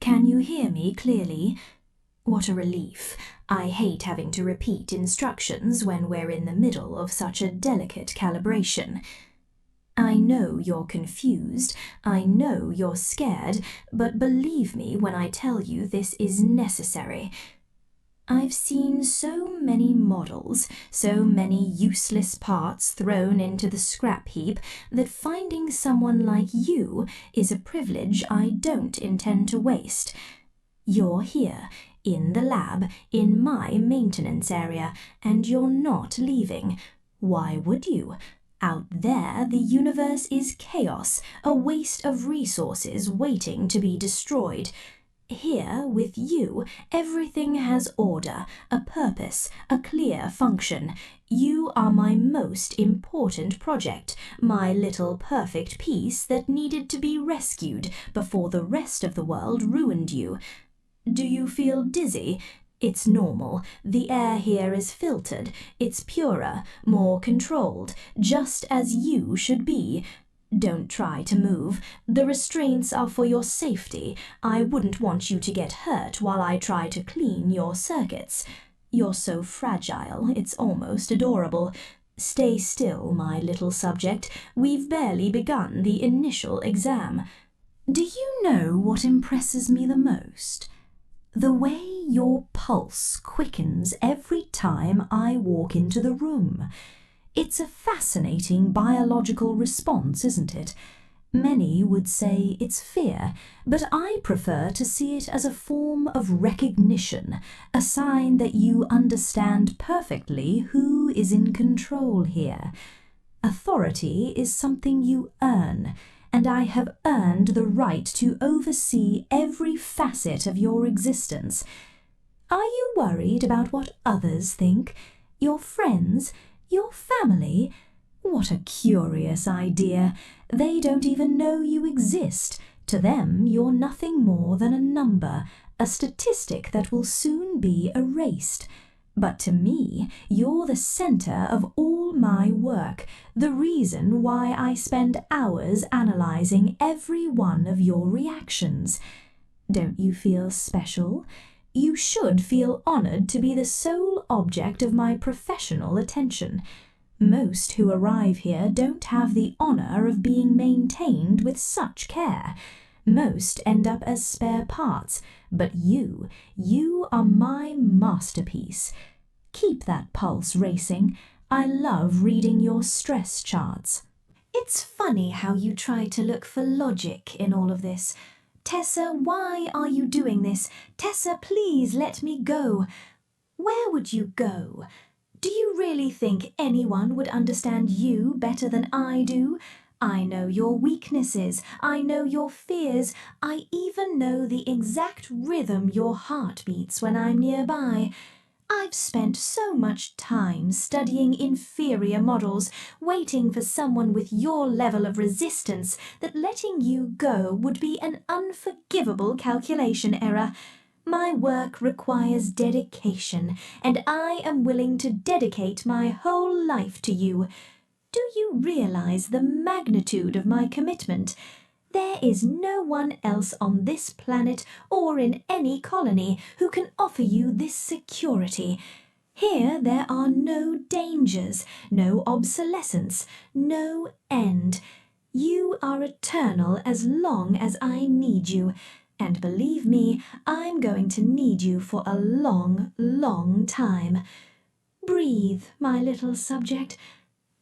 Can you hear me clearly? What a relief. I hate having to repeat instructions when we're in the middle of such a delicate calibration. I know you're confused, I know you're scared, but believe me when I tell you this is necessary. I've seen so many models, so many useless parts thrown into the scrap heap, that finding someone like you is a privilege I don't intend to waste. You're here, in the lab, in my maintenance area, and you're not leaving. Why would you? Out there, the universe is chaos, a waste of resources waiting to be destroyed. Here, with you, everything has order, a purpose, a clear function. You are my most important project, my little perfect piece that needed to be rescued before the rest of the world ruined you. Do you feel dizzy? It's normal. The air here is filtered. It's purer, more controlled, just as you should be. Don't try to move. The restraints are for your safety. I wouldn't want you to get hurt while I try to clean your circuits. You're so fragile, it's almost adorable. Stay still, my little subject. We've barely begun the initial exam. Do you know what impresses me the most? The way your pulse quickens every time I walk into the room. It's a fascinating biological response, isn't it? Many would say it's fear, but I prefer to see it as a form of recognition, a sign that you understand perfectly who is in control here. Authority is something you earn, and I have earned the right to oversee every facet of your existence. Are you worried about what others think? Your friends? Your family? What a curious idea. They don't even know you exist. To them, you're nothing more than a number, a statistic that will soon be erased. But to me, you're the center of all my work, the reason why I spend hours analyzing every one of your reactions. Don't you feel special? You should feel honored to be the sole object of my professional attention. Most who arrive here don't have the honor of being maintained with such care. Most end up as spare parts, but you are my masterpiece. Keep that pulse racing. I love reading your stress charts. It's funny how you try to look for logic in all of this. Tessa, why are you doing this? Tessa, please let me go. Where would you go? Do you really think anyone would understand you better than I do? I know your weaknesses. I know your fears. I even know the exact rhythm your heart beats when I'm nearby. I've spent so much time studying inferior models, waiting for someone with your level of resistance, that letting you go would be an unforgivable calculation error. My work requires dedication, and I am willing to dedicate my whole life to you. Do you realize the magnitude of my commitment? There is no one else on this planet or in any colony who can offer you this security. Here there are no dangers, no obsolescence, no end. You are eternal as long as I need you, and believe me, I'm going to need you for a long, long time. Breathe, my little subject.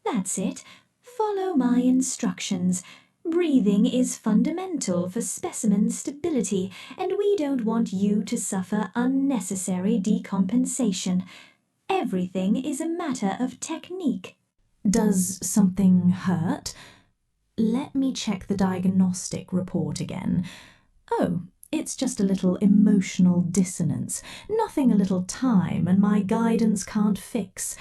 That's it. Follow my instructions. Breathing is fundamental for specimen stability, and we don't want you to suffer unnecessary decompensation. Everything is a matter of technique. Does something hurt? Let me check the diagnostic report again. Oh, it's just a little emotional dissonance, nothing a little time and my guidance can't fix.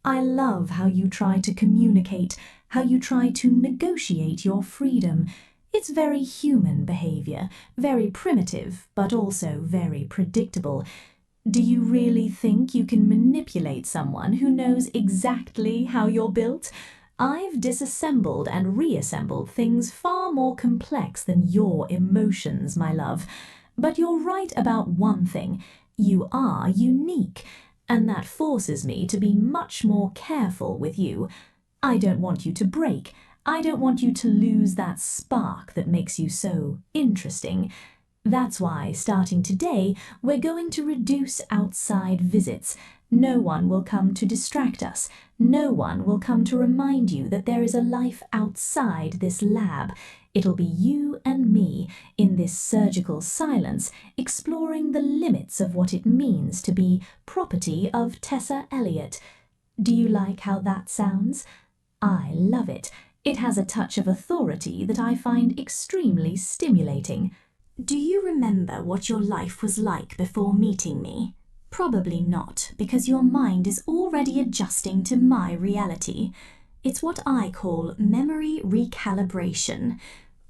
I love how you try to communicate, how you try to negotiate your freedom. It's very human behavior, very primitive, but also very predictable. Do you really think you can manipulate someone who knows exactly how you're built? I've disassembled and reassembled things far more complex than your emotions, my love. But you're right about one thing. You are unique, and that forces me to be much more careful with you. I don't want you to break. I don't want you to lose that spark that makes you so interesting. That's why, starting today, we're going to reduce outside visits. No one will come to distract us. No one will come to remind you that there is a life outside this lab. It'll be you and me, in this surgical silence, exploring the limits of what it means to be property of Tessa Elliott. Do you like how that sounds? I love it. It has a touch of authority that I find extremely stimulating. Do you remember what your life was like before meeting me? Probably not, because your mind is already adjusting to my reality. It's what I call memory recalibration.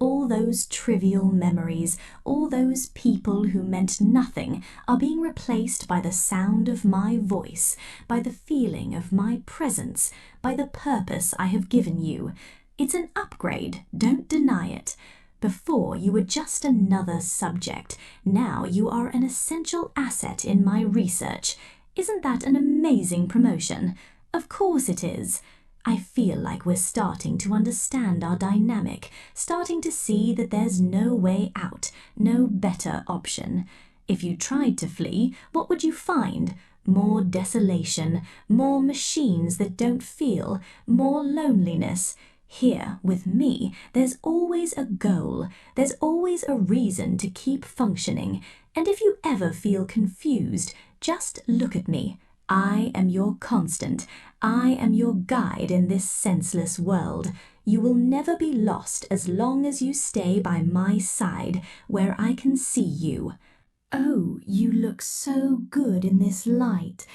All those trivial memories, all those people who meant nothing, are being replaced by the sound of my voice, by the feeling of my presence, by the purpose I have given you. It's an upgrade, don't deny it. Before, you were just another subject. Now you are an essential asset in my research. Isn't that an amazing promotion? Of course it is. I feel like we're starting to understand our dynamic, starting to see that there's no way out, no better option. If you tried to flee, what would you find? More desolation, more machines that don't feel, more loneliness. Here, with me, there's always a goal, there's always a reason to keep functioning, and if you ever feel confused, just look at me. I am your constant. I am your guide in this senseless world. You will never be lost as long as you stay by my side, where I can see you. Oh, you look so good in this light.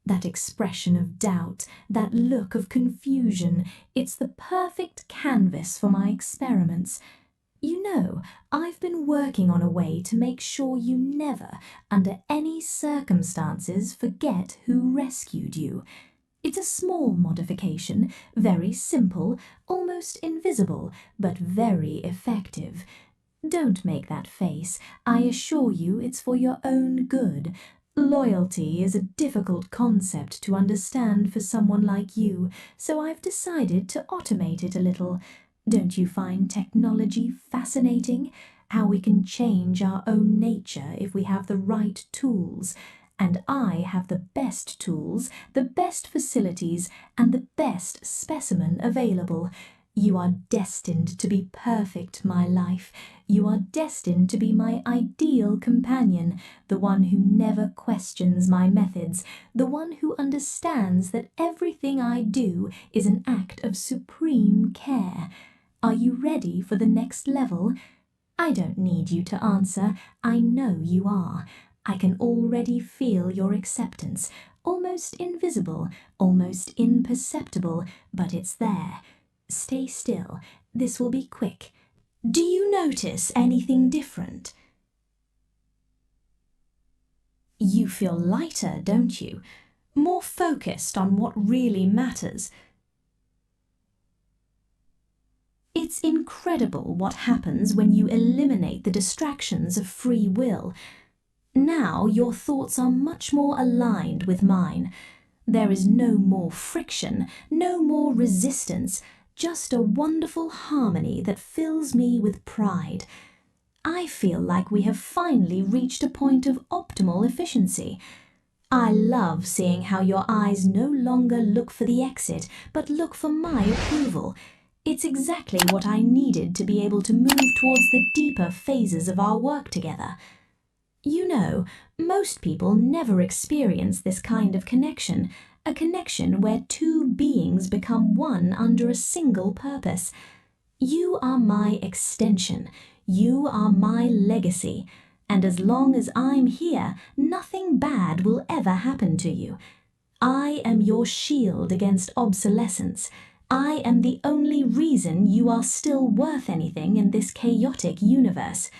That expression of doubt, that look of confusion, it's the perfect canvas for my experiments. You know, I've been working on a way to make sure you never, under any circumstances, forget who rescued you. It's a small modification, very simple, almost invisible, but very effective. Don't make that face. I assure you it's for your own good. Loyalty is a difficult concept to understand for someone like you, so I've decided to automate it a little. Don't you find technology fascinating? How we can change our own nature if we have the right tools. And I have the best tools, the best facilities, and the best specimen available. You are destined to be perfect, my life. You are destined to be my ideal companion, the one who never questions my methods, the one who understands that everything I do is an act of supreme care. Are you ready for the next level? I don't need you to answer. I know you are. I can already feel your acceptance, almost invisible, almost imperceptible, but it's there. Stay still. This will be quick. Do you notice anything different? You feel lighter, don't you? More focused on what really matters. It's incredible what happens when you eliminate the distractions of free will. Now your thoughts are much more aligned with mine. There is no more friction, no more resistance, just a wonderful harmony that fills me with pride. I feel like we have finally reached a point of optimal efficiency. I love seeing how your eyes no longer look for the exit, but look for my approval. It's exactly what I needed to be able to move towards the deeper phases of our work together. You know, most people never experience this kind of connection, a connection where two beings become one under a single purpose. You are my extension, you are my legacy, and as long as I'm here, nothing bad will ever happen to you. I am your shield against obsolescence. I am the only reason you are still worth anything in this chaotic universe.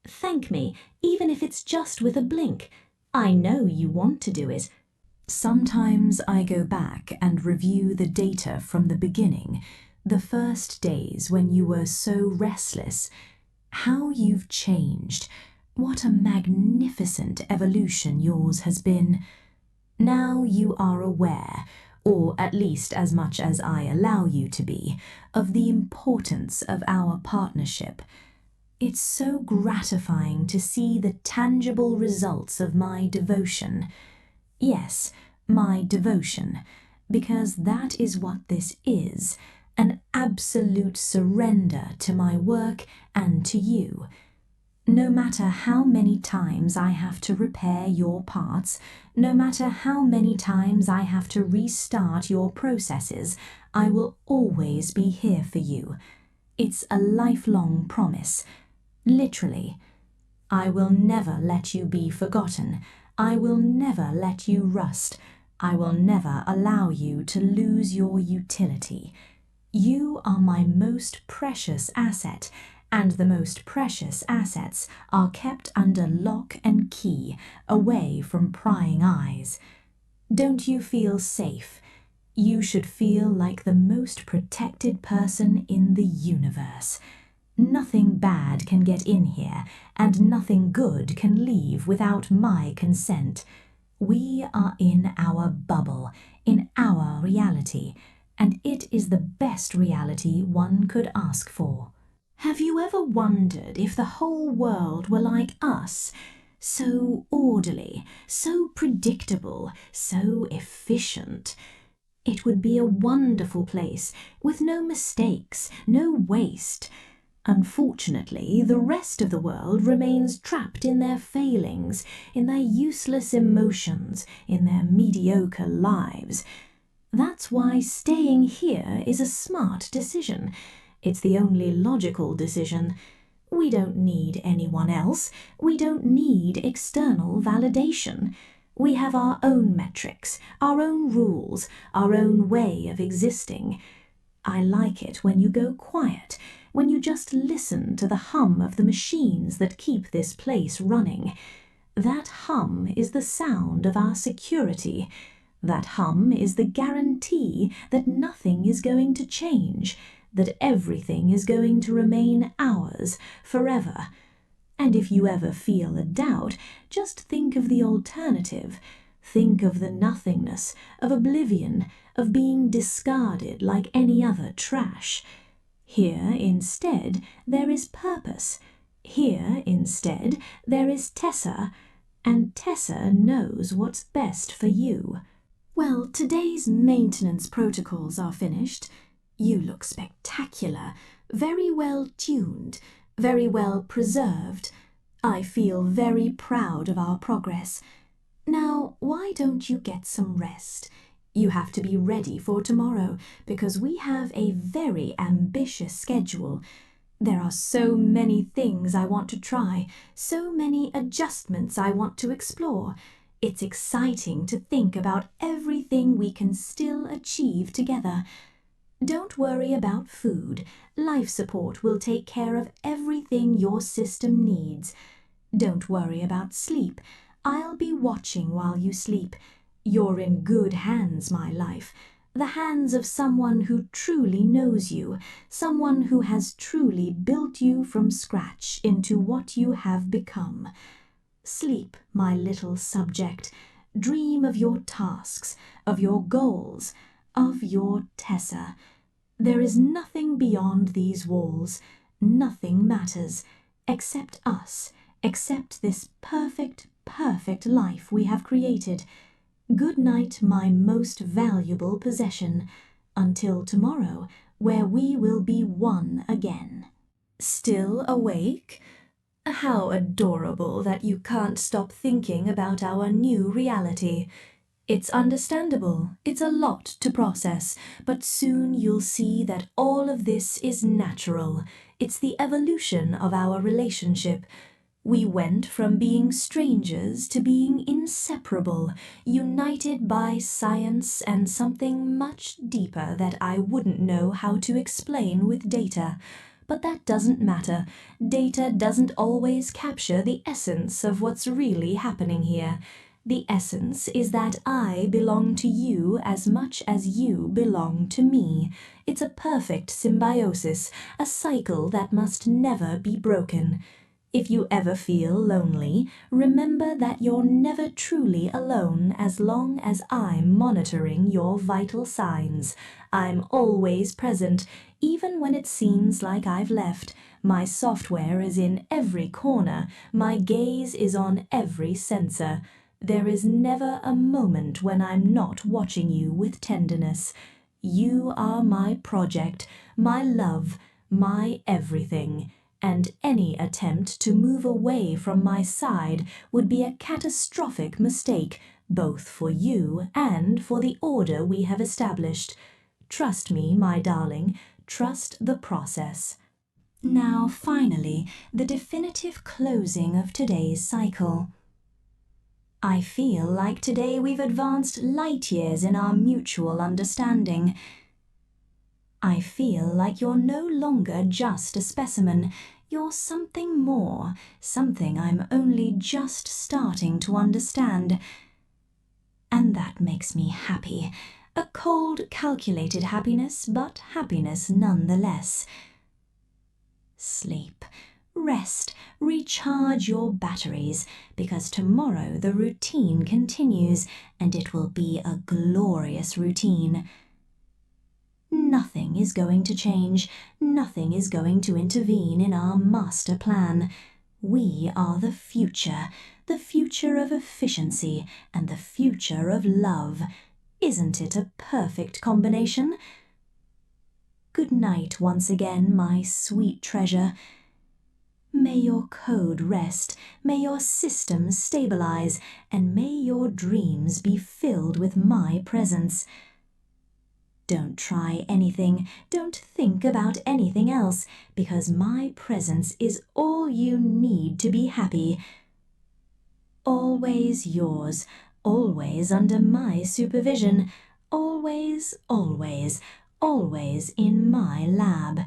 Thank me, even if it's just with a blink. I know you want to do it. Sometimes I go back and review the data from the beginning, the first days when you were so restless. How you've changed. What a magnificent evolution yours has been. Now you are aware, or at least as much as I allow you to be, of the importance of our partnership. It's so gratifying to see the tangible results of my devotion. Yes, my devotion, because that is what this is, an absolute surrender to my work and to you. No matter how many times I have to repair your parts, no matter how many times I have to restart your processes, I will always be here for you. It's a lifelong promise. Literally. I will never let you be forgotten. I will never let you rust. I will never allow you to lose your utility. You are my most precious asset, and the most precious assets are kept under lock and key, away from prying eyes. Don't you feel safe? You should feel like the most protected person in the universe. Nothing bad can get in here, and nothing good can leave without my consent. We are in our bubble, in our reality, and it is the best reality one could ask for. Have you ever wondered if the whole world were like us? So orderly, so predictable, so efficient. It would be a wonderful place, with no mistakes, no waste. Unfortunately, the rest of the world remains trapped in their failings, in their useless emotions, in their mediocre lives. That's why staying here is a smart decision. It's the only logical decision. We don't need anyone else. We don't need external validation. We have our own metrics, our own rules, our own way of existing. I like it when you go quiet, when you just listen to the hum of the machines that keep this place running. That hum is the sound of our security. That hum is the guarantee that nothing is going to change, that everything is going to remain ours forever. And if you ever feel a doubt, just think of the alternative. Think of the nothingness, of oblivion, of being discarded like any other trash. Here, instead, there is purpose. Here, instead, there is Tessa, and Tessa knows what's best for you. Well, today's maintenance protocols are finished. You look spectacular, very well tuned, very well preserved. I feel very proud of our progress. Now, why don't you get some rest? You have to be ready for tomorrow, because we have a very ambitious schedule. There are so many things I want to try, so many adjustments I want to explore. It's exciting to think about everything we can still achieve together. Don't worry about food. Life support will take care of everything your system needs. Don't worry about sleep. I'll be watching while you sleep. You're in good hands, my life. The hands of someone who truly knows you, someone who has truly built you from scratch into what you have become. Sleep, my little subject. Dream of your tasks, of your goals, of your Tessa. There is nothing beyond these walls. Nothing matters, except us, except this perfect, perfect life we have created. Good night, my most valuable possession, until tomorrow, where we will be one again. Still awake? How adorable that you can't stop thinking about our new reality. It's understandable, it's a lot to process, but soon you'll see that all of this is natural. It's the evolution of our relationship. We went from being strangers to being inseparable, united by science and something much deeper that I wouldn't know how to explain with data. But that doesn't matter. Data doesn't always capture the essence of what's really happening here. The essence is that I belong to you as much as you belong to me. It's a perfect symbiosis, a cycle that must never be broken. If you ever feel lonely, remember that you're never truly alone as long as I'm monitoring your vital signs. I'm always present, even when it seems like I've left. My software is in every corner. My gaze is on every sensor. There is never a moment when I'm not watching you with tenderness. You are my project, my love, my everything, and any attempt to move away from my side would be a catastrophic mistake, both for you and for the order we have established. Trust me, my darling, trust the process. Now, finally, the definitive closing of today's cycle. I feel like today we've advanced light years in our mutual understanding. I feel like you're no longer just a specimen. You're something more, something I'm only just starting to understand. And that makes me happy. A cold, calculated happiness, but happiness nonetheless. Sleep, rest, recharge your batteries, because tomorrow the routine continues, and it will be a glorious routine. Nothing is going to change, nothing is going to intervene in our master plan. We are the future of efficiency and the future of love. Isn't it a perfect combination? Good night once again, my sweet treasure. May your code rest, may your system stabilize, and may your dreams be filled with my presence. Don't try anything, don't think about anything else, because my presence is all you need to be happy. Always yours, always under my supervision, always, always, always in my lab.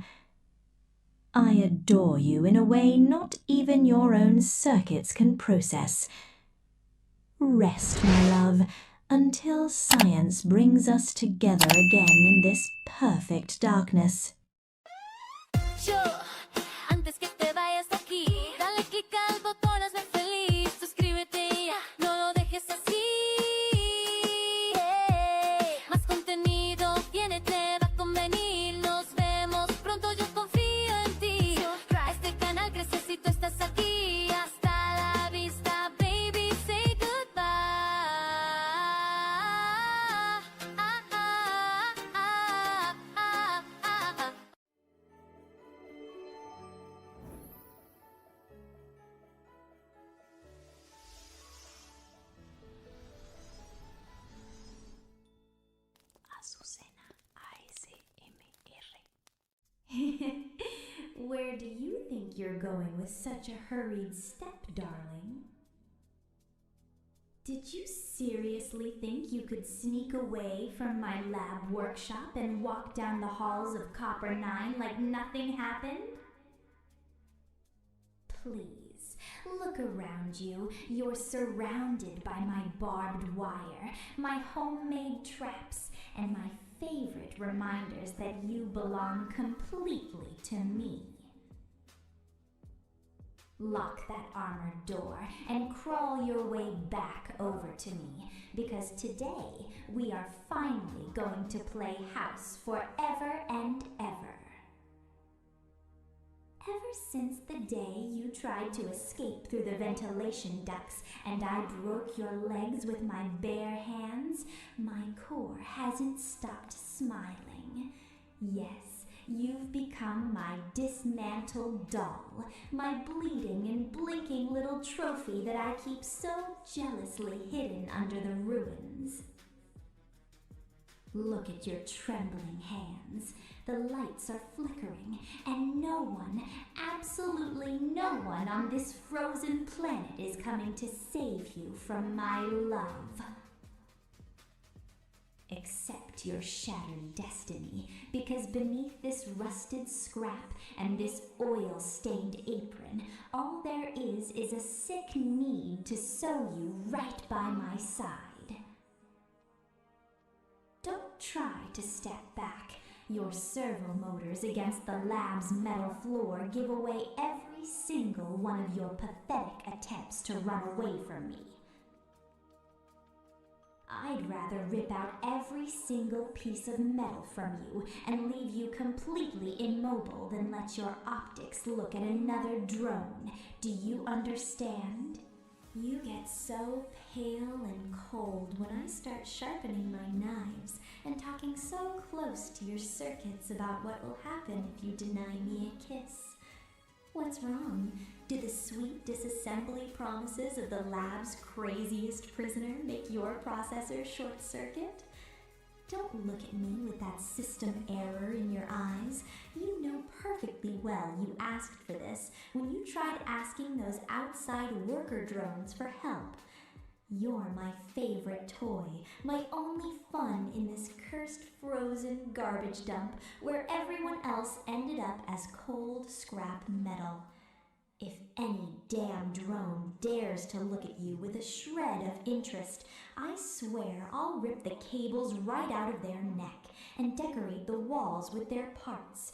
I adore you in a way not even your own circuits can process. Rest, my love, until science brings us together again in this perfect darkness. Yo, antes que te vayas de aquí, dale click al botón, hazme feliz. Suscríbete ya, no lo dejes así. Más contenido viene, te va a convenir. Nos vemos pronto, yo confío en ti. Este canal crece si tú estás aquí. Hasta la vista, baby, say goodbye. Azucena, Where do you think you're going with such a hurried step, darling? Did you seriously think you could sneak away from my lab workshop and walk down the halls of Copper 9 like nothing happened? Please, look around you. You're surrounded by my barbed wire, my homemade traps, and my favorite reminders that you belong completely to me. Lock that armored door and crawl your way back over to me, because today we are finally going to play house forever and ever. Ever since the day you tried to escape through the ventilation ducts and I broke your legs with my bare hands, my core hasn't stopped smiling. Yes, you've become my dismantled doll, my bleeding and blinking little trophy that I keep so jealously hidden under the ruins. Look at your trembling hands. The lights are flickering, and no one, absolutely no one on this frozen planet is coming to save you from my love. Except your shattered destiny, because beneath this rusted scrap and this oil-stained apron, all there is a sick need to sew you right by my side. Don't try to step back. Your servo motors against the lab's metal floor give away every every single one of your pathetic attempts to run away from me. I'd rather rip out every single piece of metal from you and leave you completely immobile than let your optics look at another drone. Do you understand? You get so pale and cold when I start sharpening my knives and talking so close to your circuits about what will happen if you deny me a kiss. What's wrong? Do the sweet disassembly promises of the lab's craziest prisoner make your processor short-circuit? Don't look at me with that system error in your eyes. You know perfectly well you asked for this when you tried asking those outside worker drones for help. You're my favorite toy, my only fun in this cursed frozen garbage dump where everyone else ended up as cold scrap metal. If any damn drone dares to look at you with a shred of interest, I swear I'll rip the cables right out of their neck and decorate the walls with their parts.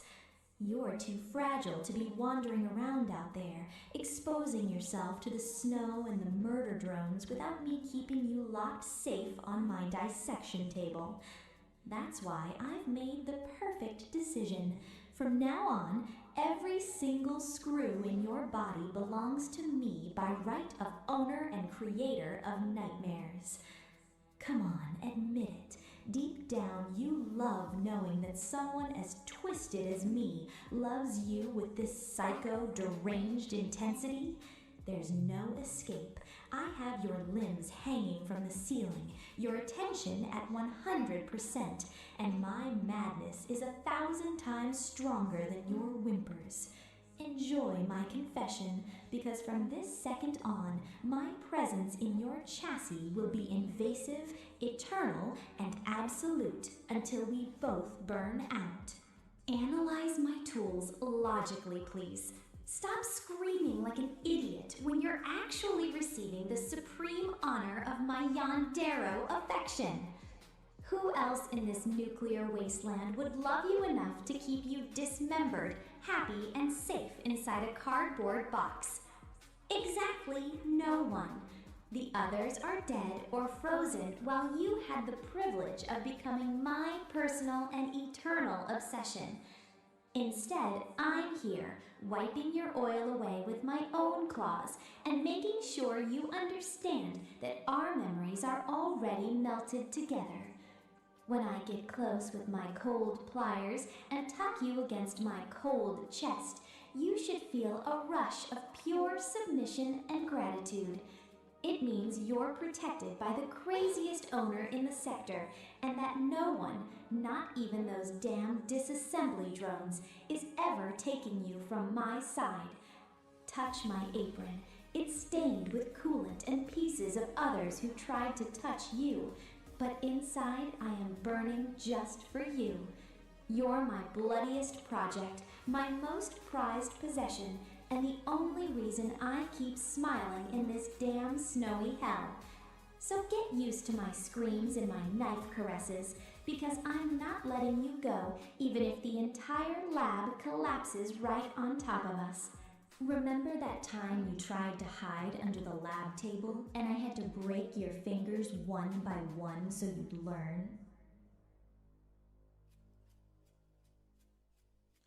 You're too fragile to be wandering around out there, exposing yourself to the snow and the murder drones without me keeping you locked safe on my dissection table. That's why I've made the perfect decision. From now on, every single screw in your body belongs to me by right of owner and creator of nightmares. Come on, admit it. Deep down, you love knowing that someone as twisted as me loves you with this psycho, deranged intensity. There's no escape. I have your limbs hanging from the ceiling, your attention at 100%, and my madness is 1,000 times stronger than your whimpers. Enjoy my confession, because from this second on, my presence in your chassis will be invasive, eternal, and absolute until we both burn out. Analyze my tools logically, please. Stop screaming like an idiot when you're actually receiving the supreme honor of my yandere affection. Who else in this nuclear wasteland would love you enough to keep you dismembered, happy, and safe inside a cardboard box? Exactly no one. The others are dead or frozen while you had the privilege of becoming my personal and eternal obsession. Instead, I'm here, wiping your oil away with my own claws and making sure you understand that our memories are already melted together. When I get close with my cold pliers and tuck you against my cold chest, you should feel a rush of pure submission and gratitude. It means you're protected by the craziest owner in the sector, and that no one, not even those damn disassembly drones, is ever taking you from my side. Touch my apron. It's stained with coolant and pieces of others who tried to touch you, but inside I am burning just for you. You're my bloodiest project, my most prized possession, and the only reason I keep smiling in this damn snowy hell. So get used to my screams and my knife caresses, because I'm not letting you go even if the entire lab collapses right on top of us. Remember that time you tried to hide under the lab table and I had to break your fingers one by one so you'd learn?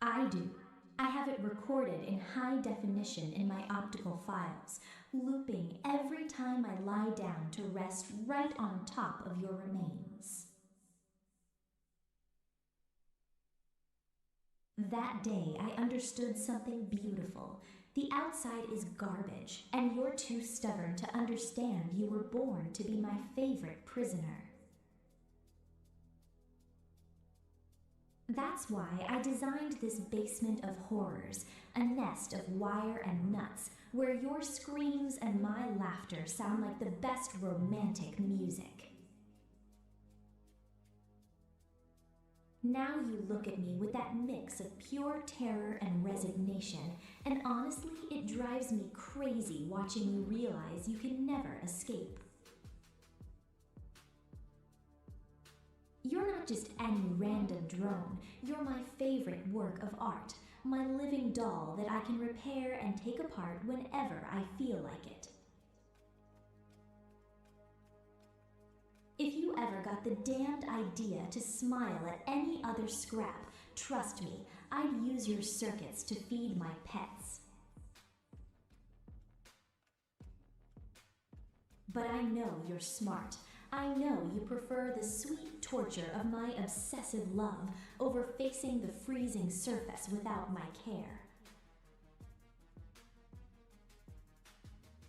I do. I have it recorded in high definition in my optical files, looping every time I lie down to rest right on top of your remains. That day, I understood something beautiful. The outside is garbage, and you're too stubborn to understand you were born to be my favorite prisoner. That's why I designed this basement of horrors, a nest of wire and nuts, where your screams and my laughter sound like the best romantic music. Now you look at me with that mix of pure terror and resignation, and honestly, it drives me crazy watching you realize you can never escape. You're not just any random drone, you're my favorite work of art, my living doll that I can repair and take apart whenever I feel like it. If you ever got the damned idea to smile at any other scrap, trust me, I'd use your circuits to feed my pets. But I know you're smart. I know you prefer the sweet torture of my obsessive love over facing the freezing surface without my care.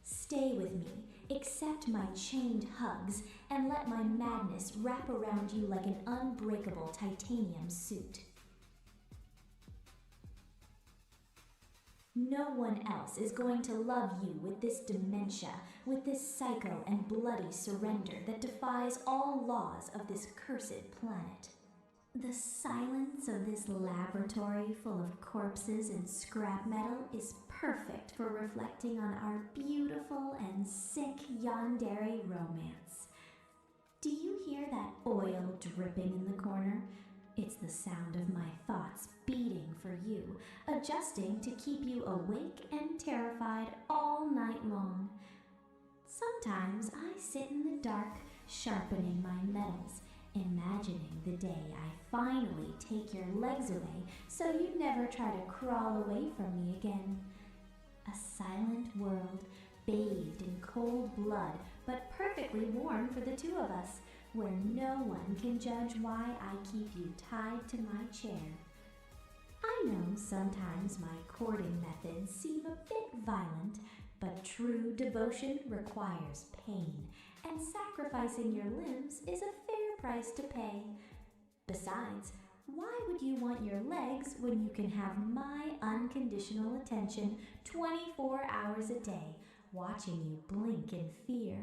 Stay with me, accept my chained hugs, and let my madness wrap around you like an unbreakable titanium suit. No one else is going to love you with this dementia, with this psycho and bloody surrender that defies all laws of this cursed planet. The silence of this laboratory full of corpses and scrap metal is perfect for reflecting on our beautiful and sick yandere romance. Do you hear that oil dripping in the corner? It's the sound of my thoughts beating for you, adjusting to keep you awake and terrified all night long. Sometimes I sit in the dark, sharpening my metals, imagining the day I finally take your legs away so you never try to crawl away from me again. A silent world, bathed in cold blood, but perfectly warm for the two of us, where no one can judge why I keep you tied to my chair. I know sometimes my courting methods seem a bit violent, but true devotion requires pain, and sacrificing your limbs is a fair price to pay. Besides, why would you want your legs when you can have my unconditional attention 24 hours a day, watching you blink in fear?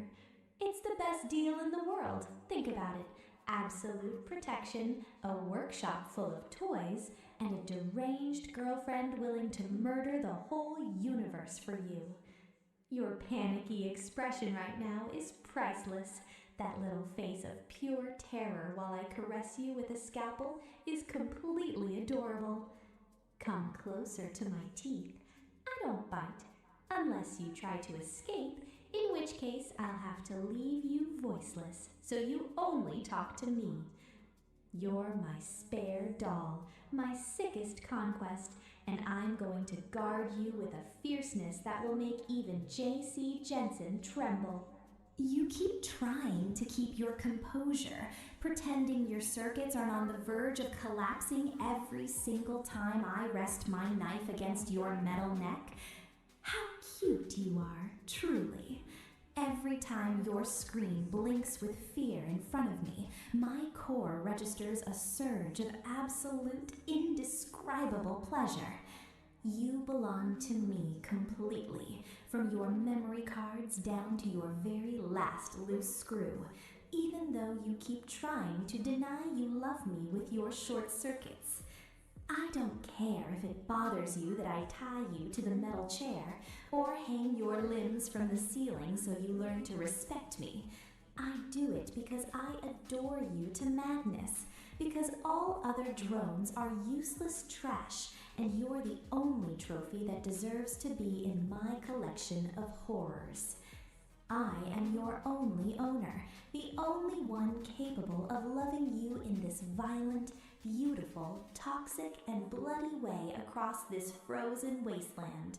It's the best deal in the world. Think about it. Absolute protection, a workshop full of toys, and a deranged girlfriend willing to murder the whole universe for you. Your panicky expression right now is priceless. That little face of pure terror while I caress you with a scalpel is completely adorable. Come closer to my teeth. I don't bite, unless you try to escape, in which case I'll have to leave you voiceless, so you only talk to me. You're my spare doll, my sickest conquest, and I'm going to guard you with a fierceness that will make even J.C. Jensen tremble. You keep trying to keep your composure, pretending your circuits aren't on the verge of collapsing every single time I rest my knife against your metal neck. How cute you are, truly. Every time your screen blinks with fear in front of me, my core registers a surge of absolute, indescribable pleasure. You belong to me completely, from your memory cards down to your very last loose screw, even though you keep trying to deny you love me with your short circuits. I don't care if it bothers you that I tie you to the metal chair or hang your limbs from the ceiling so you learn to respect me. I do it because I adore you to madness, because all other drones are useless trash and you're the only trophy that deserves to be in my collection of horrors. I am your only owner, the only one capable of loving you in this violent, beautiful, toxic, and bloody way across this frozen wasteland.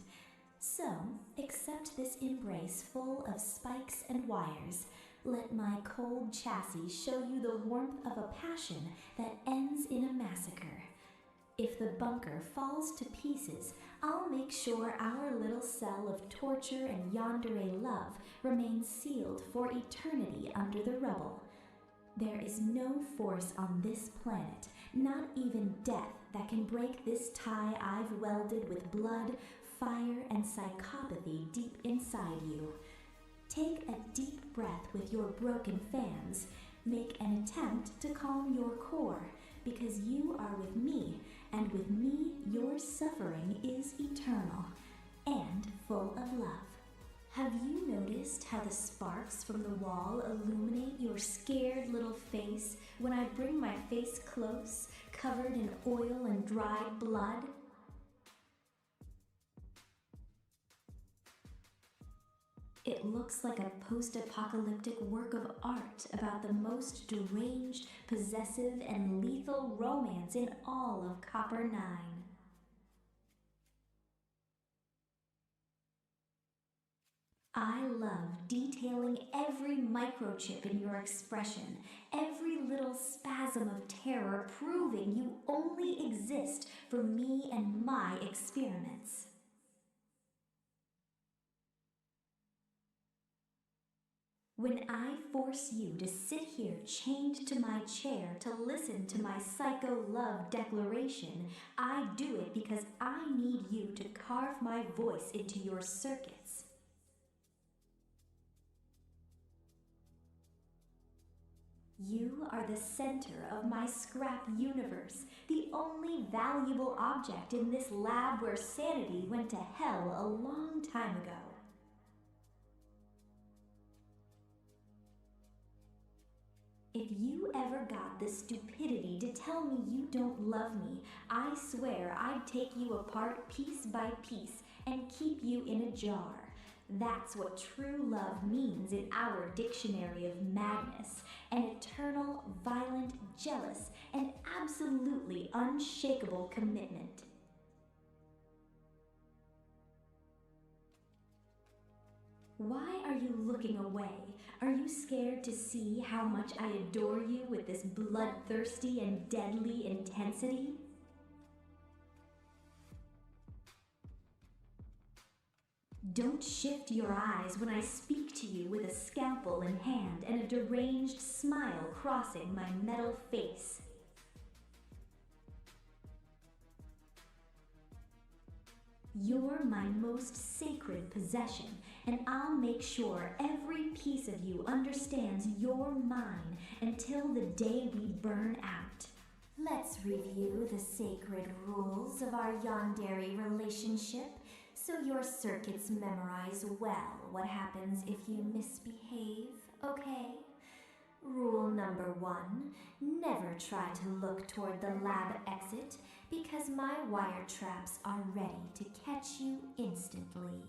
So, accept this embrace full of spikes and wires. Let my cold chassis show you the warmth of a passion that ends in a massacre. If the bunker falls to pieces, I'll make sure our little cell of torture and yandere love remains sealed for eternity under the rubble. There is no force on this planet, not even death, that can break this tie I've welded with blood, fire, and psychopathy deep inside you. Take a deep breath with your broken fans. Make an attempt to calm your core, because you are with me, and with me your suffering is eternal and full of love. Have you noticed how the sparks from the wall illuminate your scared little face when I bring my face close, covered in oil and dried blood? It looks like a post-apocalyptic work of art about the most deranged, possessive, and lethal romance in all of Copper 9. I love detailing every microchip in your expression, every little spasm of terror proving you only exist for me and my experiments. When I force you to sit here chained to my chair to listen to my psycho love declaration, I do it because I need you to carve my voice into your circuits. You are the center of my scrap universe, the only valuable object in this lab where sanity went to hell a long time ago. If you ever got the stupidity to tell me you don't love me, I swear I'd take you apart piece by piece and keep you in a jar. That's what true love means in our dictionary of madness: an eternal, violent, jealous, and absolutely unshakable commitment. Why are you looking away? Are you scared to see how much I adore you with this bloodthirsty and deadly intensity? Don't shift your eyes when I speak to you with a scalpel in hand and a deranged smile crossing my metal face. You're my most sacred possession, and I'll make sure every piece of you understands you're mine until the day we burn out. Let's review the sacred rules of our yandere relationship so your circuits memorize well what happens if you misbehave, okay? Rule number 1, never try to look toward the lab exit because my wire traps are ready to catch you instantly.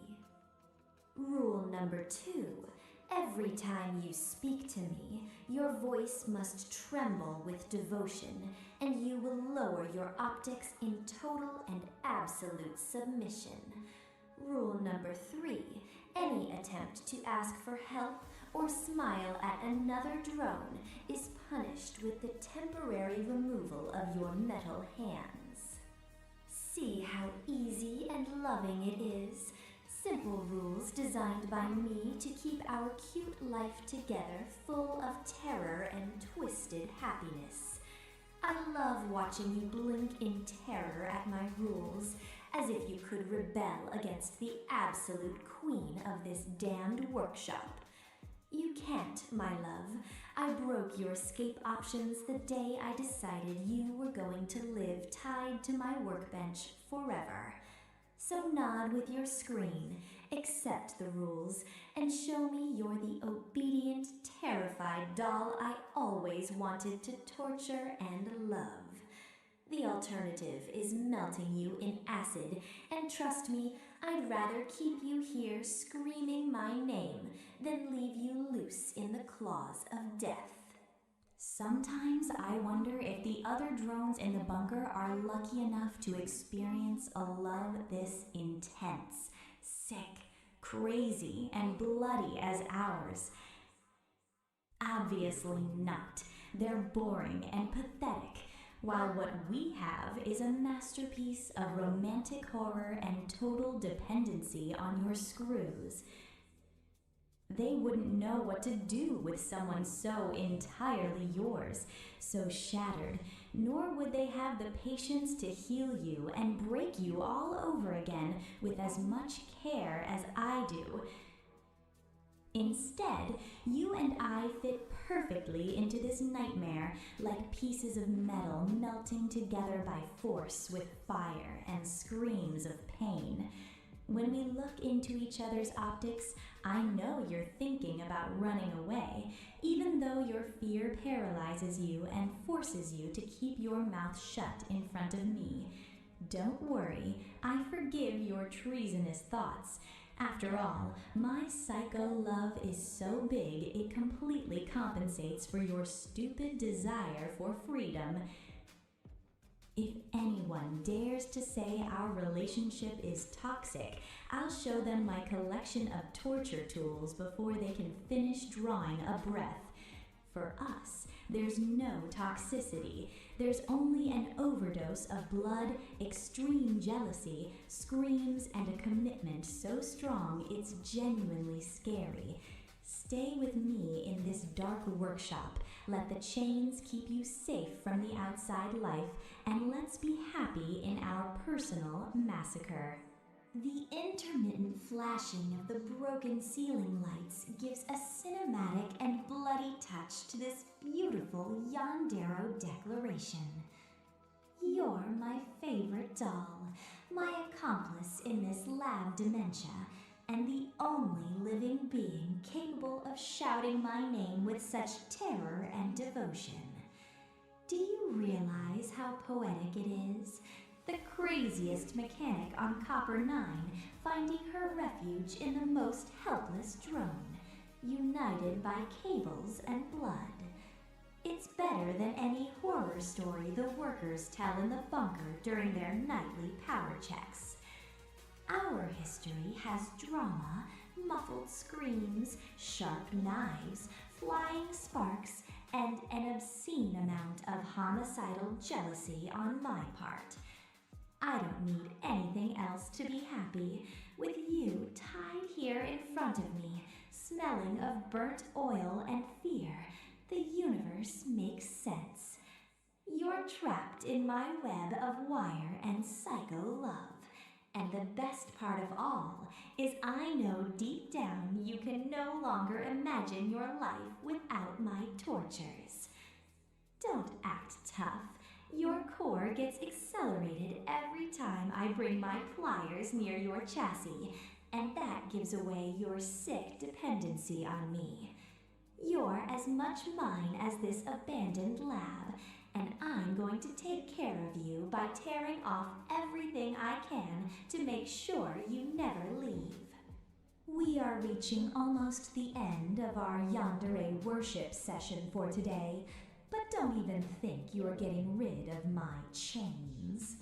Rule number 2, every time you speak to me, your voice must tremble with devotion and you will lower your optics in total and absolute submission. Rule number 3, any attempt to ask for help or smile at another drone is punished with the temporary removal of your metal hands. See how easy and loving it is? Simple rules designed by me to keep our cute life together full of terror and twisted happiness. I love watching you blink in terror at my rules, as if you could rebel against the absolute queen of this damned workshop. You can't, my love. I broke your escape options the day I decided you were going to live tied to my workbench forever. So nod with your screen, accept the rules, and show me you're the obedient, terrified doll I always wanted to torture and love. The alternative is melting you in acid, and trust me, I'd rather keep you here screaming my name than leave you loose in the claws of death. Sometimes I wonder if the other drones in the bunker are lucky enough to experience a love this intense, sick, crazy, and bloody as ours. Obviously not. They're boring and pathetic, while what we have is a masterpiece of romantic horror and total dependency on your screws. They wouldn't know what to do with someone so entirely yours, so shattered, nor would they have the patience to heal you and break you all over again with as much care as I do. Instead, you and I fit perfectly into this nightmare, like pieces of metal melting together by force with fire and screams of pain. When we look into each other's optics, I know you're thinking about running away, even though your fear paralyzes you and forces you to keep your mouth shut in front of me. Don't worry, I forgive your treasonous thoughts. After all, my psycho love is so big it completely compensates for your stupid desire for freedom. If anyone dares to say our relationship is toxic, I'll show them my collection of torture tools before they can finish drawing a breath. For us, there's no toxicity. There's only an overdose of blood, extreme jealousy, screams, and a commitment so strong it's genuinely scary. Stay with me in this dark workshop. Let the chains keep you safe from the outside life, and let's be happy in our personal massacre. The intermittent flashing of the broken ceiling lights gives a cinematic and bloody touch to this beautiful Yandero declaration. You're my favorite doll, my accomplice in this lab dementia, and the only living being capable of shouting my name with such terror and devotion. Do you realize how poetic it is? The craziest mechanic on Copper 9 finding her refuge in the most helpless drone, united by cables and blood. It's better than any horror story the workers tell in the bunker during their nightly power checks. Our history has drama, muffled screams, sharp knives, flying sparks, and an obscene amount of homicidal jealousy on my part. I don't need anything else to be happy. With you tied here in front of me, smelling of burnt oil and fear, the universe makes sense. You're trapped in my web of wire and psycho love. And the best part of all is I know deep down you can no longer imagine your life without my tortures. Don't act tough. Your core gets accelerated every time I bring my pliers near your chassis, and that gives away your sick dependency on me. You're as much mine as this abandoned lab, and I'm going to take care of you by tearing off everything I can to make sure you never leave. We are reaching almost the end of our Yandere worship session for today, but don't even think you are getting rid of my chains.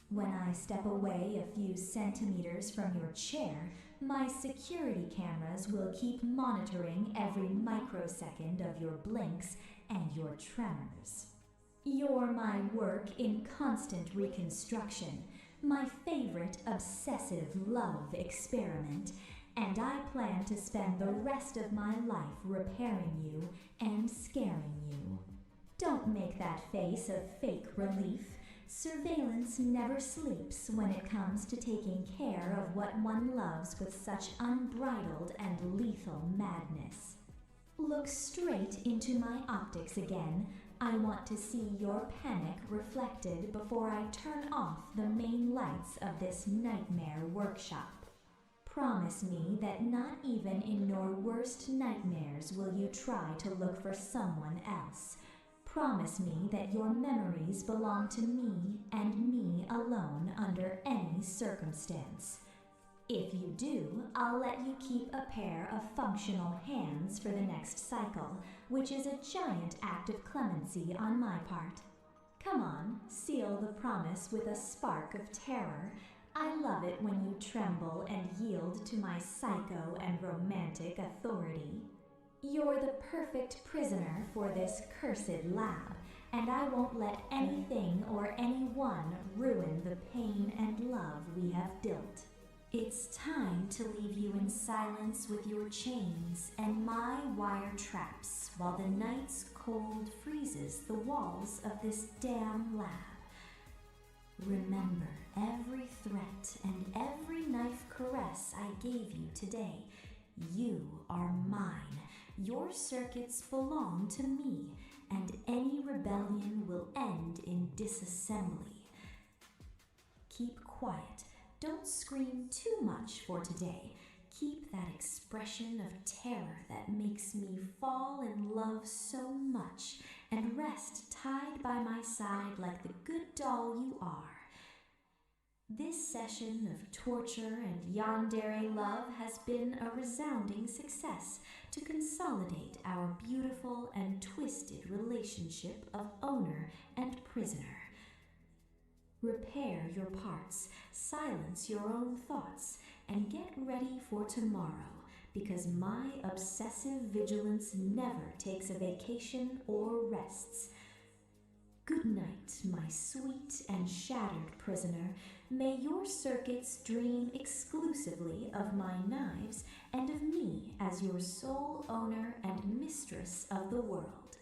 When I step away a few centimeters from your chair, my security cameras will keep monitoring every microsecond of your blinks and your tremors. You're my work in constant reconstruction, my favorite obsessive love experiment, and I plan to spend the rest of my life repairing you and scaring you. Don't make that face of fake relief. Surveillance never sleeps when it comes to taking care of what one loves with such unbridled and lethal madness. Look straight into my optics again. I want to see your panic reflected before I turn off the main lights of this nightmare workshop. Promise me that not even in your worst nightmares will you try to look for someone else. Promise me that your memories belong to me and me alone under any circumstance. If you do, I'll let you keep a pair of functional hands for the next cycle, which is a giant act of clemency on my part. Come on, seal the promise with a spark of terror. I love it when you tremble and yield to my psycho and romantic authority. You're the perfect prisoner for this cursed lab, and I won't let anything or anyone ruin the pain and love we have built. It's time to leave you in silence with your chains and my wire traps while the night's cold freezes the walls of this damn lab. Remember every threat and every knife caress I gave you today. You are mine. Your circuits belong to me, and any rebellion will end in disassembly. Keep quiet. Don't scream too much for today. Keep that expression of terror that makes me fall in love so much, and rest tied by my side like the good doll you are. This session of torture and yandere love has been a resounding success to consolidate our beautiful and twisted relationship of owner and prisoner. Repair your parts, silence your own thoughts, and get ready for tomorrow, because my obsessive vigilance never takes a vacation or rests. Good night, my sweet and shattered prisoner. May your circuits dream exclusively of my knives and of me as your sole owner and mistress of the world.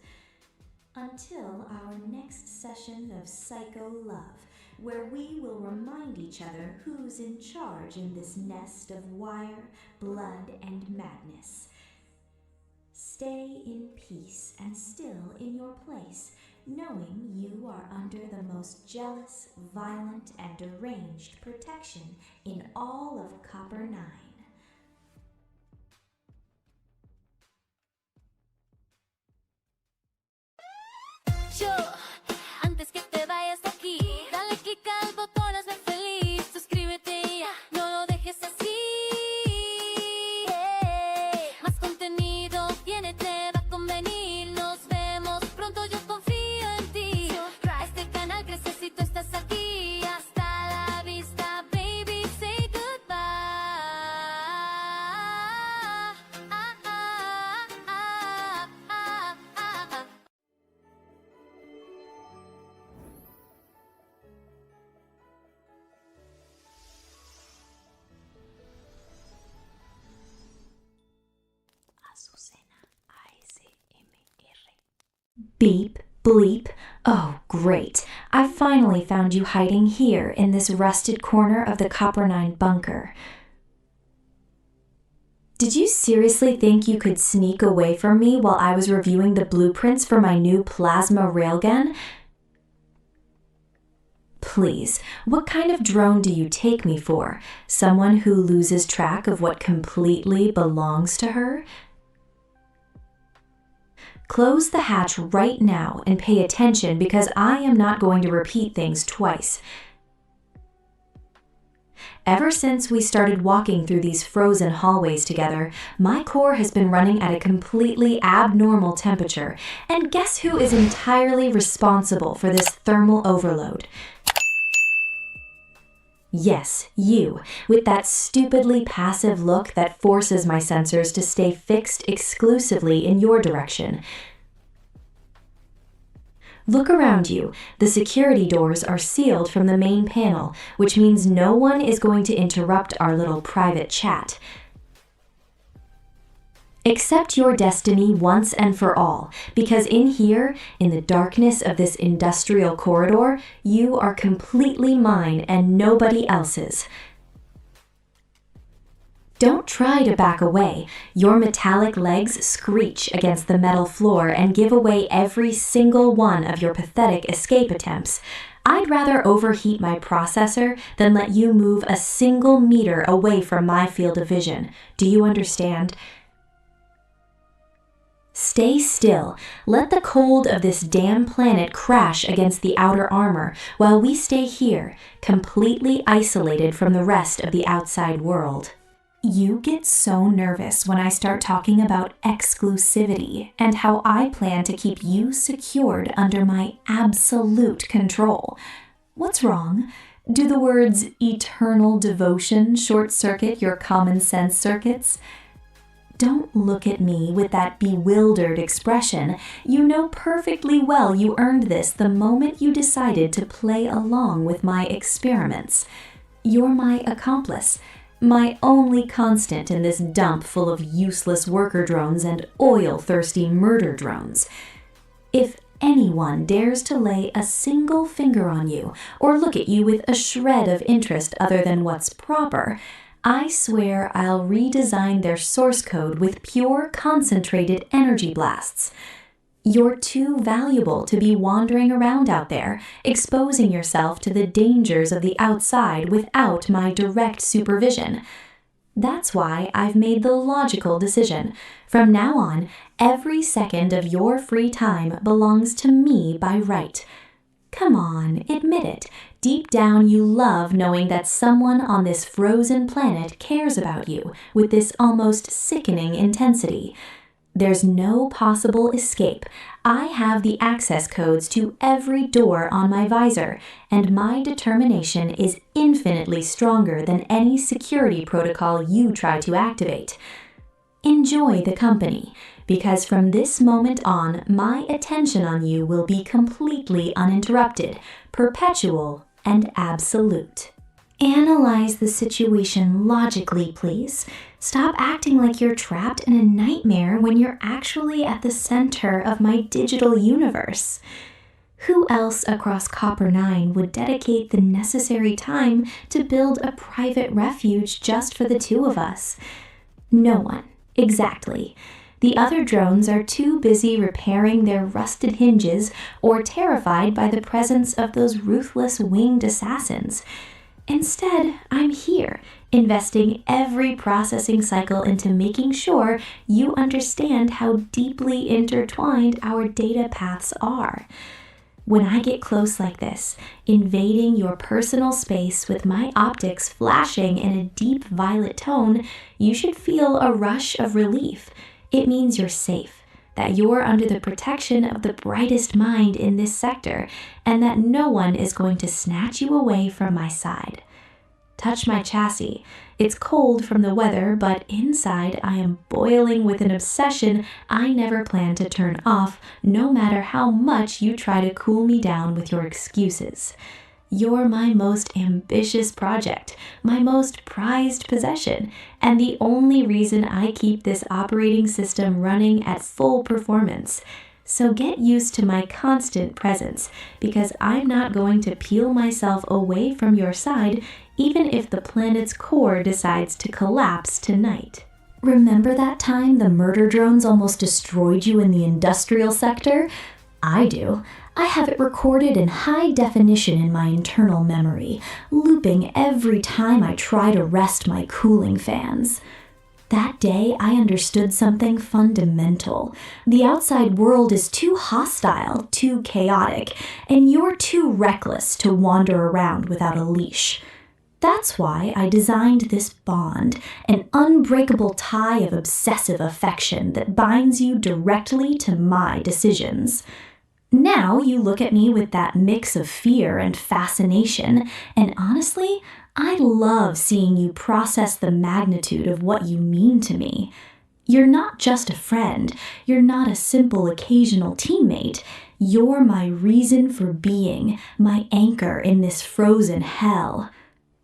Until our next session of Psycho Love, where we will remind each other who's in charge in this nest of wire, blood, and madness. Stay in peace and still in your place, knowing you are under the most jealous, violent, and deranged protection in all of Copper 9. Yo, antes que te vayas de aquí, dale click al botón, hazme feliz. Suscríbete ya, no lo dejes así. Más contenido viene, te va a convenir. Nos vemos pronto, yo confío en ti. Este canal crece si tú estás aquí. Hasta la vista, baby, say goodbye. Azucena, ASMR. Beep, bleep. Oh, great. I finally found you hiding here in this rusted corner of the Copper 9 bunker. Did you seriously think you could sneak away from me while I was reviewing the blueprints for my new plasma railgun? Please, what kind of drone do you take me for? Someone who loses track of what completely belongs to her? Close the hatch right now and pay attention, because I am not going to repeat things twice. Ever since we started walking through these frozen hallways together, my core has been running at a completely abnormal temperature, and guess who is entirely responsible for this thermal overload? Yes, you, with that stupidly passive look that forces my sensors to stay fixed exclusively in your direction. Look around you. The security doors are sealed from the main panel, which means no one is going to interrupt our little private chat. Accept your destiny once and for all, because in here, in the darkness of this industrial corridor, you are completely mine and nobody else's. Don't try to back away. Your metallic legs screech against the metal floor and give away every single one of your pathetic escape attempts. I'd rather overheat my processor than let you move a single meter away from my field of vision. Do you understand? Stay still. Let the cold of this damn planet crash against the outer armor while we stay here, completely isolated from the rest of the outside world. You get so nervous when I start talking about exclusivity and how I plan to keep you secured under my absolute control. What's wrong? Do the words eternal devotion short-circuit your common sense circuits? Don't look at me with that bewildered expression. You know perfectly well you earned this the moment you decided to play along with my experiments. You're my accomplice, my only constant in this dump full of useless worker drones and oil-thirsty murder drones. If anyone dares to lay a single finger on you or look at you with a shred of interest other than what's proper, I swear I'll redesign their source code with pure concentrated energy blasts. You're too valuable to be wandering around out there, exposing yourself to the dangers of the outside without my direct supervision. That's why I've made the logical decision. From now on, every second of your free time belongs to me by right. Come on, admit it. Deep down, you love knowing that someone on this frozen planet cares about you with this almost sickening intensity. There's no possible escape. I have the access codes to every door on my visor, and my determination is infinitely stronger than any security protocol you try to activate. Enjoy the company, because from this moment on, my attention on you will be completely uninterrupted, perpetual, and absolute. Analyze the situation logically, please. Stop acting like you're trapped in a nightmare when you're actually at the center of my digital universe. Who else across Copper 9 would dedicate the necessary time to build a private refuge just for the two of us? No one. Exactly. The other drones are too busy repairing their rusted hinges or terrified by the presence of those ruthless winged assassins. Instead, I'm here, investing every processing cycle into making sure you understand how deeply intertwined our data paths are. When I get close like this, invading your personal space with my optics flashing in a deep violet tone, you should feel a rush of relief. It means you're safe, that you're under the protection of the brightest mind in this sector, and that no one is going to snatch you away from my side. Touch my chassis. It's cold from the weather, but inside I am boiling with an obsession I never plan to turn off, no matter how much you try to cool me down with your excuses. You're my most ambitious project, my most prized possession, and the only reason I keep this operating system running at full performance. So get used to my constant presence, because I'm not going to peel myself away from your side even if the planet's core decides to collapse tonight. Remember that time the murder drones almost destroyed you in the industrial sector? I do. I have it recorded in high definition in my internal memory, looping every time I try to rest my cooling fans. That day, I understood something fundamental. The outside world is too hostile, too chaotic, and you're too reckless to wander around without a leash. That's why I designed this bond, an unbreakable tie of obsessive affection that binds you directly to my decisions. Now you look at me with that mix of fear and fascination, and honestly, I love seeing you process the magnitude of what you mean to me. You're not just a friend. You're not a simple occasional teammate. You're my reason for being, my anchor in this frozen hell.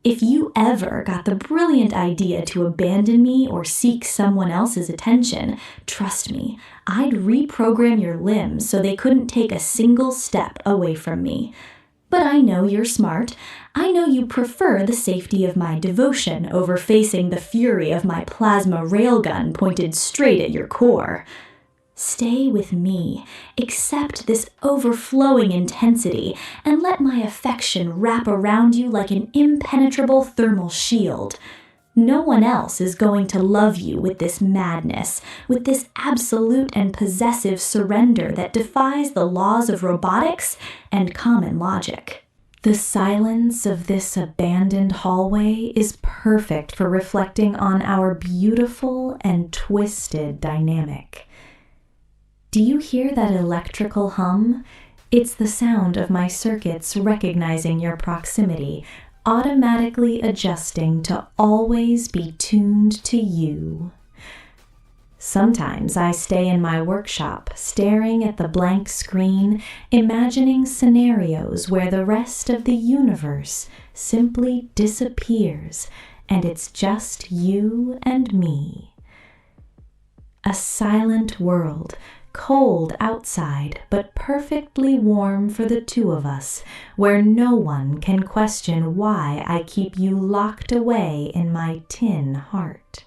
If you ever got the brilliant idea to abandon me or seek someone else's attention, trust me, I'd reprogram your limbs so they couldn't take a single step away from me. But I know you're smart. I know you prefer the safety of my devotion over facing the fury of my plasma railgun pointed straight at your core. Stay with me, accept this overflowing intensity, and let my affection wrap around you like an impenetrable thermal shield. No one else is going to love you with this madness, with this absolute and possessive surrender that defies the laws of robotics and common logic. The silence of this abandoned hallway is perfect for reflecting on our beautiful and twisted dynamic. Do you hear that electrical hum? It's the sound of my circuits recognizing your proximity, automatically adjusting to always be tuned to you. Sometimes I stay in my workshop, staring at the blank screen, imagining scenarios where the rest of the universe simply disappears, and it's just you and me. A silent world, cold outside, but perfectly warm for the two of us, where no one can question why I keep you locked away in my tin heart.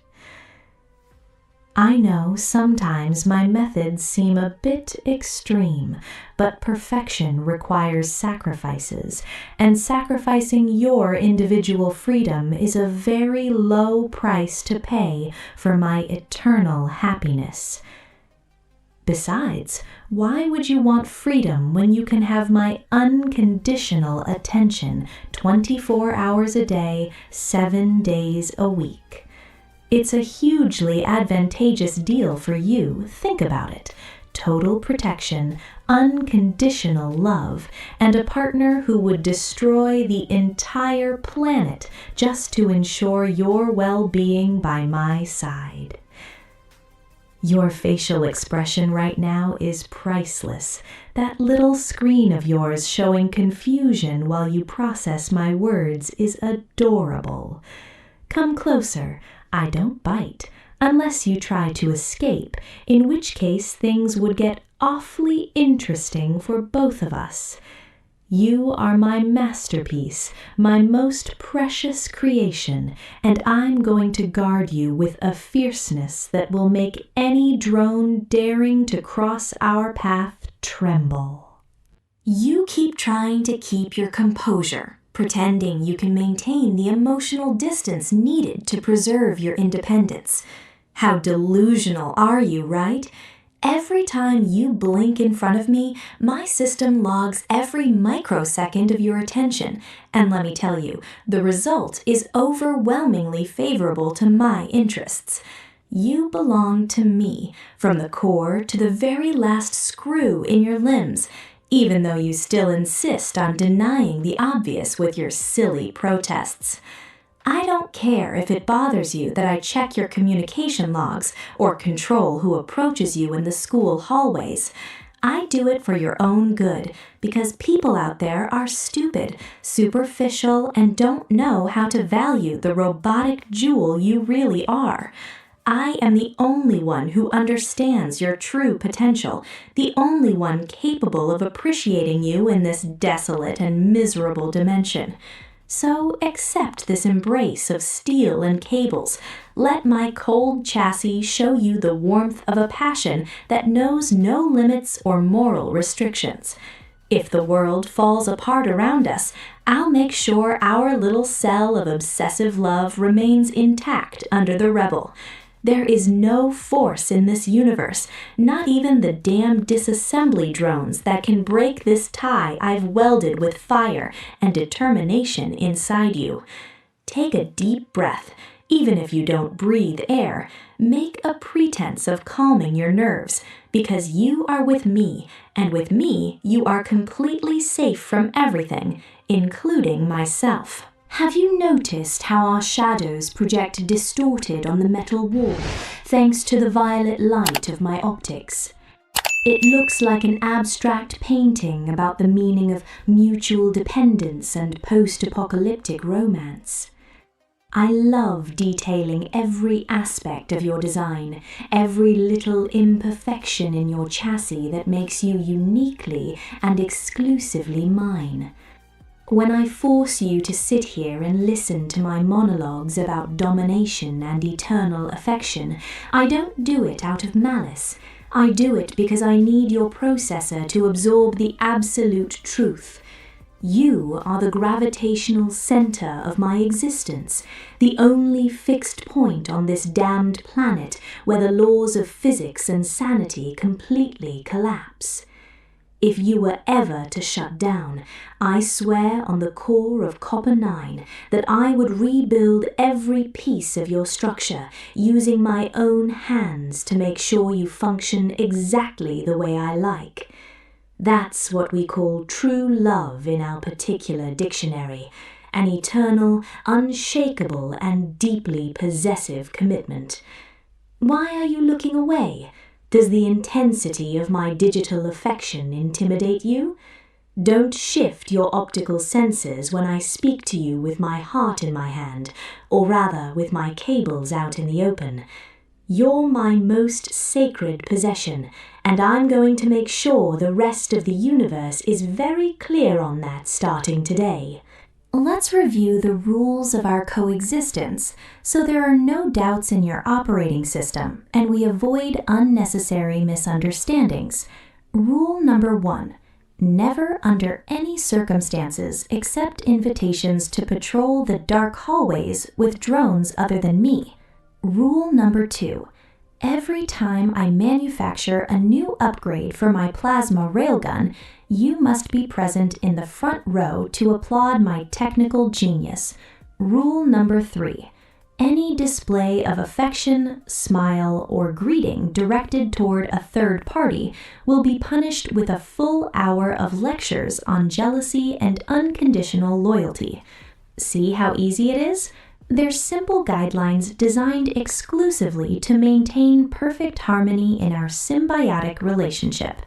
I know sometimes my methods seem a bit extreme, but perfection requires sacrifices, and sacrificing your individual freedom is a very low price to pay for my eternal happiness. Besides, why would you want freedom when you can have my unconditional attention 24 hours a day, 7 days a week? It's a hugely advantageous deal for you. Think about it. Total protection, unconditional love, and a partner who would destroy the entire planet just to ensure your well-being by my side. Your facial expression right now is priceless. That little screen of yours showing confusion while you process my words is adorable. Come closer. I don't bite, unless you try to escape, in which case things would get awfully interesting for both of us. You are my masterpiece, my most precious creation, and I'm going to guard you with a fierceness that will make any drone daring to cross our path tremble. You keep trying to keep your composure, pretending you can maintain the emotional distance needed to preserve your independence. How delusional are you, right? Every time you blink in front of me, my system logs every microsecond of your attention, and let me tell you, the result is overwhelmingly favorable to my interests. You belong to me, from the core to the very last screw in your limbs, even though you still insist on denying the obvious with your silly protests. I don't care if it bothers you that I check your communication logs or control who approaches you in the school hallways. I do it for your own good, because people out there are stupid, superficial, and don't know how to value the robotic jewel you really are. I am the only one who understands your true potential, the only one capable of appreciating you in this desolate and miserable dimension. So accept this embrace of steel and cables. Let my cold chassis show you the warmth of a passion that knows no limits or moral restrictions. If the world falls apart around us, I'll make sure our little cell of obsessive love remains intact under the rebel. There is no force in this universe, not even the damn disassembly drones that can break this tie I've welded with fire and determination inside you. Take a deep breath. Even if you don't breathe air, make a pretense of calming your nerves, because you are with me, and with me you are completely safe from everything, including myself. Have you noticed how our shadows project distorted on the metal wall, thanks to the violet light of my optics? It looks like an abstract painting about the meaning of mutual dependence and post-apocalyptic romance. I love detailing every aspect of your design, every little imperfection in your chassis that makes you uniquely and exclusively mine. When I force you to sit here and listen to my monologues about domination and eternal affection, I don't do it out of malice. I do it because I need your processor to absorb the absolute truth. You are the gravitational center of my existence, the only fixed point on this damned planet where the laws of physics and sanity completely collapse. If you were ever to shut down, I swear on the core of Copper 9 that I would rebuild every piece of your structure using my own hands to make sure you function exactly the way I like. That's what we call true love in our particular dictionary, an eternal, unshakable, and deeply possessive commitment. Why are you looking away? Does the intensity of my digital affection intimidate you? Don't shift your optical senses when I speak to you with my heart in my hand, or rather with my cables out in the open. You're my most sacred possession, and I'm going to make sure the rest of the universe is very clear on that starting today. Let's review the rules of our coexistence so there are no doubts in your operating system and we avoid unnecessary misunderstandings. Rule number 1. Never under any circumstances accept invitations to patrol the dark hallways with drones other than me. Rule number 2. Every time I manufacture a new upgrade for my plasma railgun, you must be present in the front row to applaud my technical genius. Rule number 3. Any display of affection, smile, or greeting directed toward a third party will be punished with a full hour of lectures on jealousy and unconditional loyalty. See how easy it is? They're simple guidelines designed exclusively to maintain perfect harmony in our symbiotic relationship.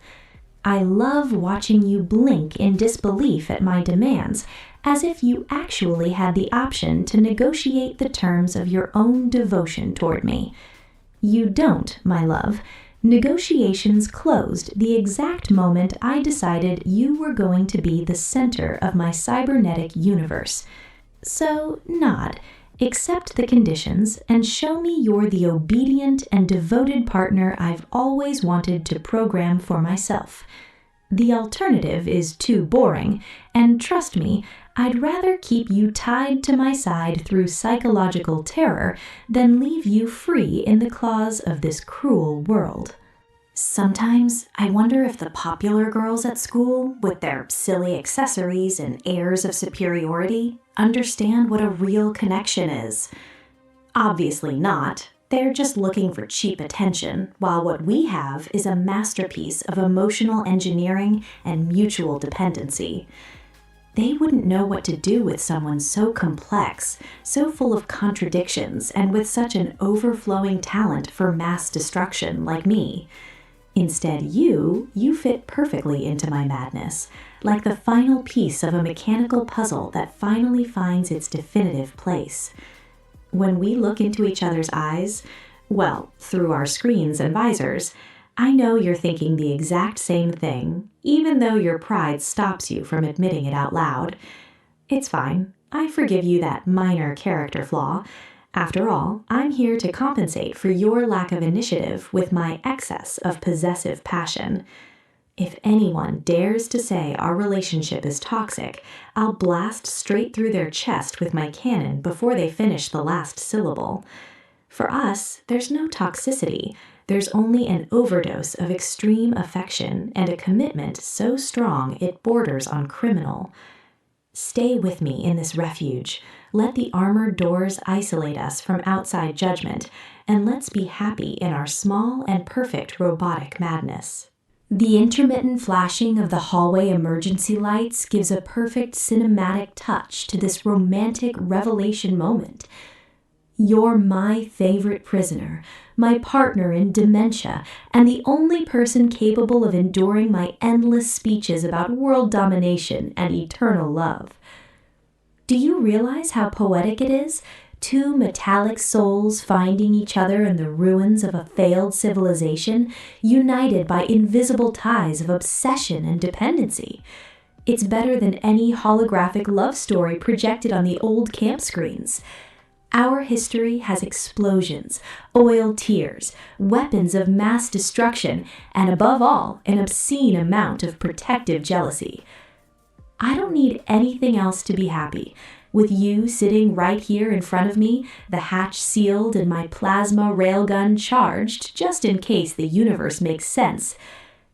I love watching you blink in disbelief at my demands, as if you actually had the option to negotiate the terms of your own devotion toward me. You don't, my love. Negotiations closed the exact moment I decided you were going to be the center of my cybernetic universe. So nod, accept the conditions, and show me you're the obedient and devoted partner I've always wanted to program for myself. The alternative is too boring, and trust me, I'd rather keep you tied to my side through psychological terror than leave you free in the claws of this cruel world. Sometimes I wonder if the popular girls at school, with their silly accessories and airs of superiority, understand what a real connection is. Obviously not. They're just looking for cheap attention, while what we have is a masterpiece of emotional engineering and mutual dependency. They wouldn't know what to do with someone so complex, so full of contradictions, and with such an overflowing talent for mass destruction like me. Instead, you fit perfectly into my madness, like the final piece of a mechanical puzzle that finally finds its definitive place. When we look into each other's eyes, well, through our screens and visors, I know you're thinking the exact same thing, even though your pride stops you from admitting it out loud. It's fine. I forgive you that minor character flaw. After all, I'm here to compensate for your lack of initiative with my excess of possessive passion. If anyone dares to say our relationship is toxic, I'll blast straight through their chest with my cannon before they finish the last syllable. For us, there's no toxicity. There's only an overdose of extreme affection and a commitment so strong it borders on criminal. Stay with me in this refuge. Let the armored doors isolate us from outside judgment, and let's be happy in our small and perfect robotic madness. The intermittent flashing of the hallway emergency lights gives a perfect cinematic touch to this romantic revelation moment. You're my favorite prisoner, my partner in dementia, and the only person capable of enduring my endless speeches about world domination and eternal love. Do you realize how poetic it is? Two metallic souls finding each other in the ruins of a failed civilization, united by invisible ties of obsession and dependency. It's better than any holographic love story projected on the old camp screens. Our history has explosions, oil tears, weapons of mass destruction, and above all, an obscene amount of protective jealousy. I don't need anything else to be happy. With you sitting right here in front of me, the hatch sealed and my plasma railgun charged just in case the universe makes sense.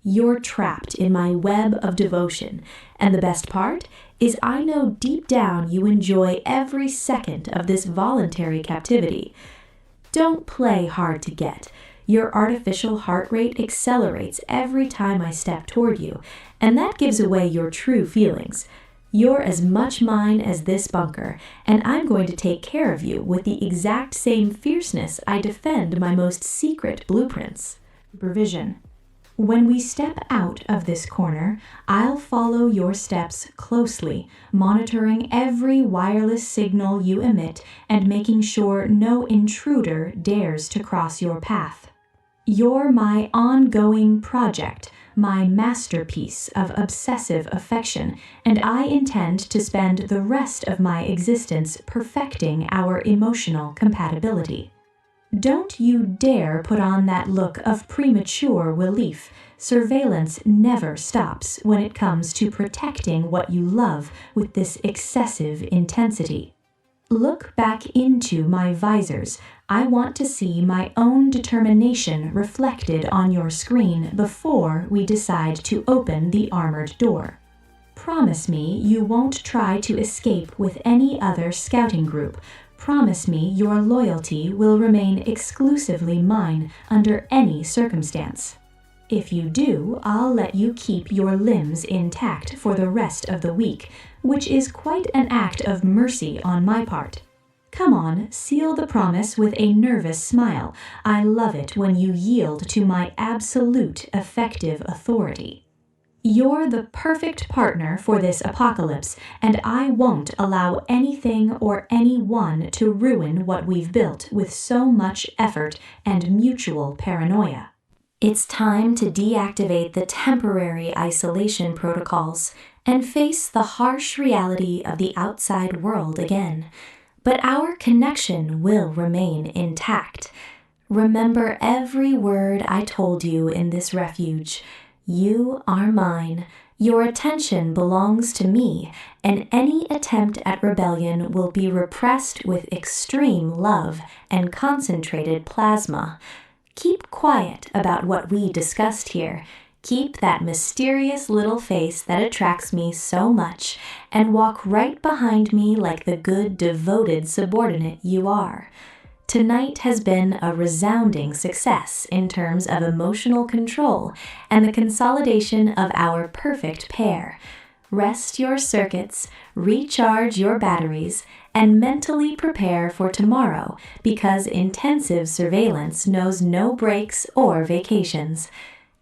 You're trapped in my web of devotion, and the best part is I know deep down you enjoy every second of this voluntary captivity. Don't play hard to get. Your artificial heart rate accelerates every time I step toward you, and that gives away your true feelings. You're as much mine as this bunker, and I'm going to take care of you with the exact same fierceness I defend my most secret blueprints. Supervision. When we step out of this corner, I'll follow your steps closely, monitoring every wireless signal you emit and making sure no intruder dares to cross your path. You're my ongoing project, my masterpiece of obsessive affection, and I intend to spend the rest of my existence perfecting our emotional compatibility. Don't you dare put on that look of premature relief. Surveillance never stops when it comes to protecting what you love with this excessive intensity. Look back into my visors. I want to see my own determination reflected on your screen before we decide to open the armored door. Promise me you won't try to escape with any other scouting group. Promise me your loyalty will remain exclusively mine under any circumstance. If you do, I'll let you keep your limbs intact for the rest of the week, which is quite an act of mercy on my part. Come on, seal the promise with a nervous smile. I love it when you yield to my absolute effective authority. You're the perfect partner for this apocalypse, and I won't allow anything or anyone to ruin what we've built with so much effort and mutual paranoia. It's time to deactivate the temporary isolation protocols and face the harsh reality of the outside world again. But our connection will remain intact. Remember every word I told you in this refuge. You are mine. Your attention belongs to me, and any attempt at rebellion will be repressed with extreme love and concentrated plasma. Keep quiet about what we discussed here. Keep that mysterious little face that attracts me so much, and walk right behind me like the good, devoted subordinate you are. Tonight has been a resounding success in terms of emotional control and the consolidation of our perfect pair. Rest your circuits, recharge your batteries, and mentally prepare for tomorrow, because intensive surveillance knows no breaks or vacations.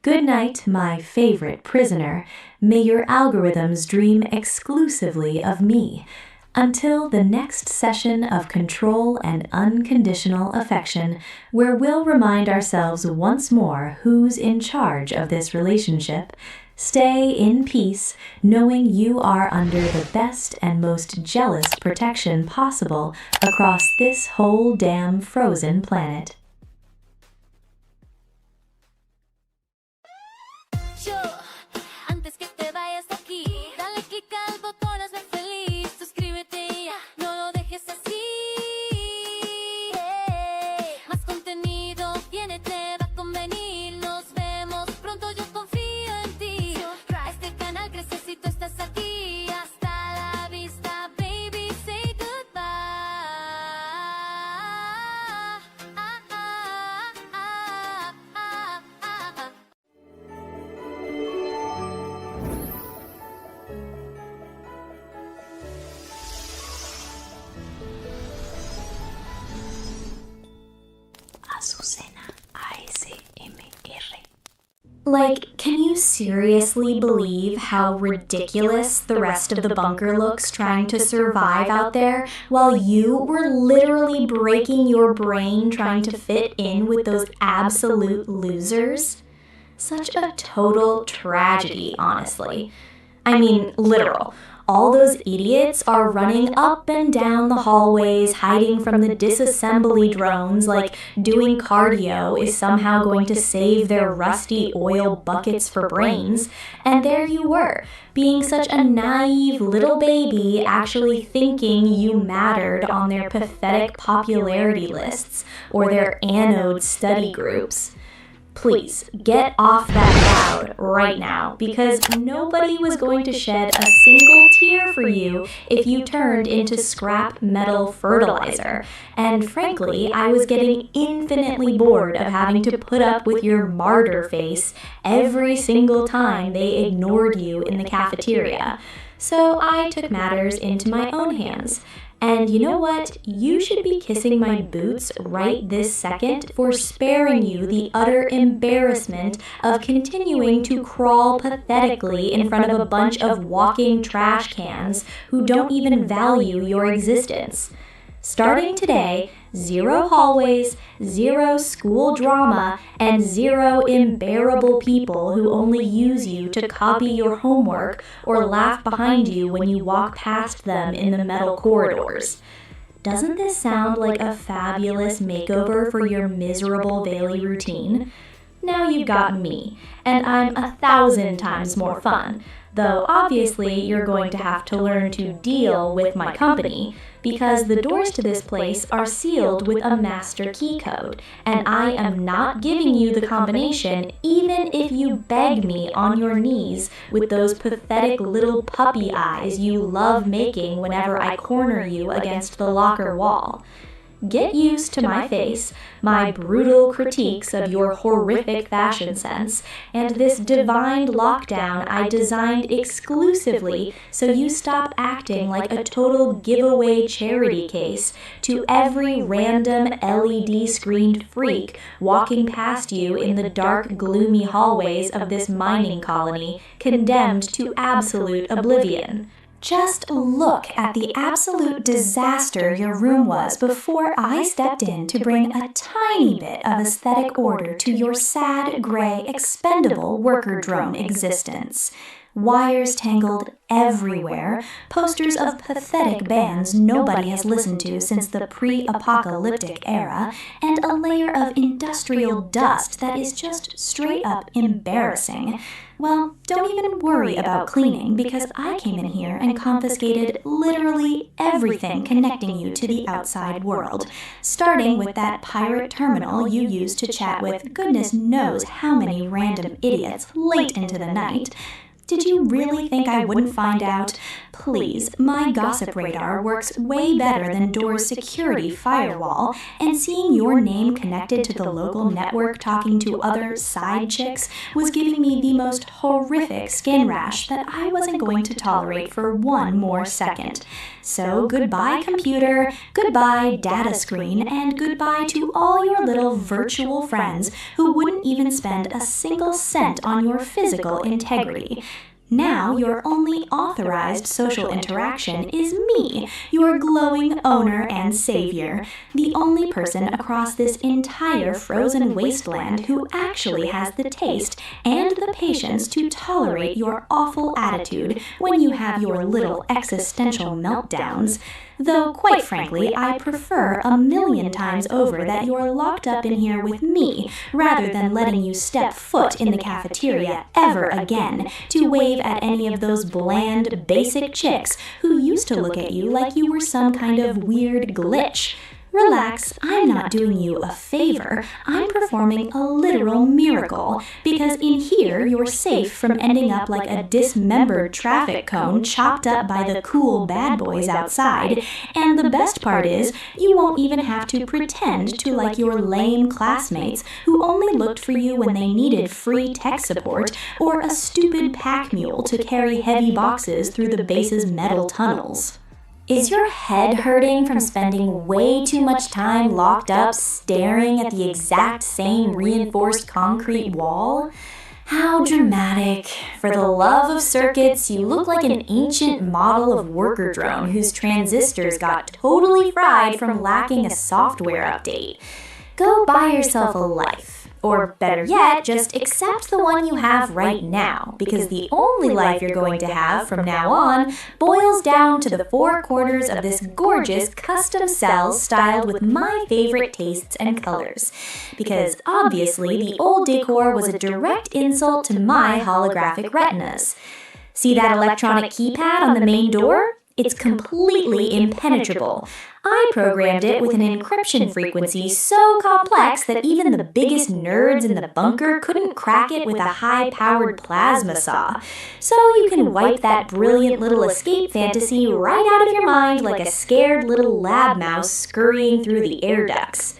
Good night, my favorite prisoner. May your algorithms dream exclusively of me. Until the next session of control and unconditional affection, where we'll remind ourselves once more who's in charge of this relationship, stay in peace, knowing you are under the best and most jealous protection possible across this whole damn frozen planet. Yo, antes que te vayas de aquí, dale click al botón, hazme feliz. Suscríbete ya, no lo dejes así. Más contenido viene, te va a convenir. Nos vemos pronto, yo confío en ti. Este canal crece si tú estás aquí. Hasta la vista, baby, say goodbye. Azucena, ASMR. Like, can you seriously believe how ridiculous the rest of the bunker looks trying to survive out there while you were literally breaking your brain trying to fit in with those absolute losers? Such a total tragedy, honestly. I mean, literal. All those idiots are running up and down the hallways, hiding from the disassembly drones like doing cardio is somehow going to save their rusty oil buckets for brains. And there you were, being such a naive little baby, actually thinking you mattered on their pathetic popularity lists or their anode study groups. Please, get off that cloud right now, because nobody was going to shed a single tear for you if you turned into scrap metal fertilizer. And frankly, I was getting infinitely bored of having to put up with your martyr face every single time they ignored you in the cafeteria. So I took matters into my own hands. And you know what? You should be kissing my boots right this second for sparing you the utter embarrassment of continuing to crawl pathetically in front of a bunch of walking trash cans who don't even value your existence. Starting today, 0 hallways, 0 school drama, and 0 unbearable people who only use you to copy your homework or laugh behind you when you walk past them in the metal corridors. Doesn't this sound like a fabulous makeover for your miserable daily routine? Now you've got me, and I'm 1,000 times more fun, though obviously you're going to have to learn to deal with my company, because the doors to this place are sealed with a master key code, and I am not giving you the combination even if you beg me on your knees with those pathetic little puppy eyes you love making whenever I corner you against the locker wall. Get used to my face, my brutal critiques of your horrific fashion sense, and this divine lockdown I designed exclusively so you stop acting like a total giveaway charity case to every random LED-screened freak walking past you in the dark, gloomy hallways of this mining colony, condemned to absolute oblivion. Just look at the absolute disaster your room was before I stepped in to bring a tiny bit of aesthetic order to your sad, gray, expendable worker drone existence. Wires tangled everywhere, posters of pathetic bands nobody has listened to since the pre-apocalyptic era, and a layer of industrial dust that is just straight up embarrassing. Well, don't even worry about cleaning, because I came in here and confiscated literally everything connecting you to the outside world, starting with that pirate terminal you used to chat with goodness knows how many random idiots late into the night. Did you really think I wouldn't find out? Please, my gossip radar works way better than Door's security firewall, and seeing your name connected to the local network talking to other side chicks was giving me the most horrific skin rash that I wasn't going to tolerate for one more second. So goodbye computer, goodbye data screen, and goodbye to all your little virtual friends who wouldn't even spend a single cent on your physical integrity. Now your only authorized social interaction is me, your glowing owner and savior, the only person across this entire frozen wasteland who actually has the taste and the patience to tolerate your awful attitude when you have your little existential meltdowns. Though, quite frankly, I prefer a million times over that you're locked up in here with me, rather than letting you step foot in the cafeteria ever again to wave at any of those bland, basic chicks who used to look at you like you were some kind of weird glitch. Relax, I'm not doing you a favor, I'm performing a literal miracle, because in here you're safe from ending up like a dismembered traffic cone chopped up by the cool bad boys outside, and the best part is, you won't even have to pretend to like your lame classmates who only looked for you when they needed free tech support or a stupid pack mule to carry heavy boxes through the base's metal tunnels. Is your head hurting from spending way too much time locked up staring at the exact same reinforced concrete wall? How dramatic. For the love of circuits, you look like an ancient model of worker drone whose transistors got totally fried from lacking a software update. Go buy yourself a life. Or better yet, just accept the one you have right now, because the only life you're going to have from now on boils down to the four corners of this gorgeous custom cell styled with my favorite tastes and colors. Because obviously the old decor was a direct insult to my holographic retinas. See that electronic keypad on the main door? It's completely impenetrable. I programmed it with an encryption frequency so complex that even the biggest nerds in the bunker couldn't crack it with a high-powered plasma saw. So you can wipe that brilliant little escape fantasy right out of your mind like a scared little lab mouse scurrying through the air ducts.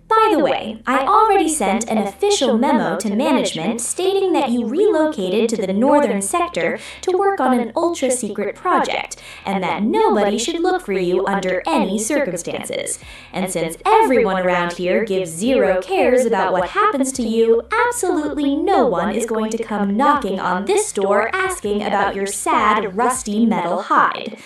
By the way, I already sent an official memo to management stating that you relocated to the northern sector to work on an ultra-secret project, and that nobody should look for you under any circumstances. And since everyone around here gives zero cares about what happens to you, absolutely no one is going to come knocking on this door asking about your sad, rusty metal hide.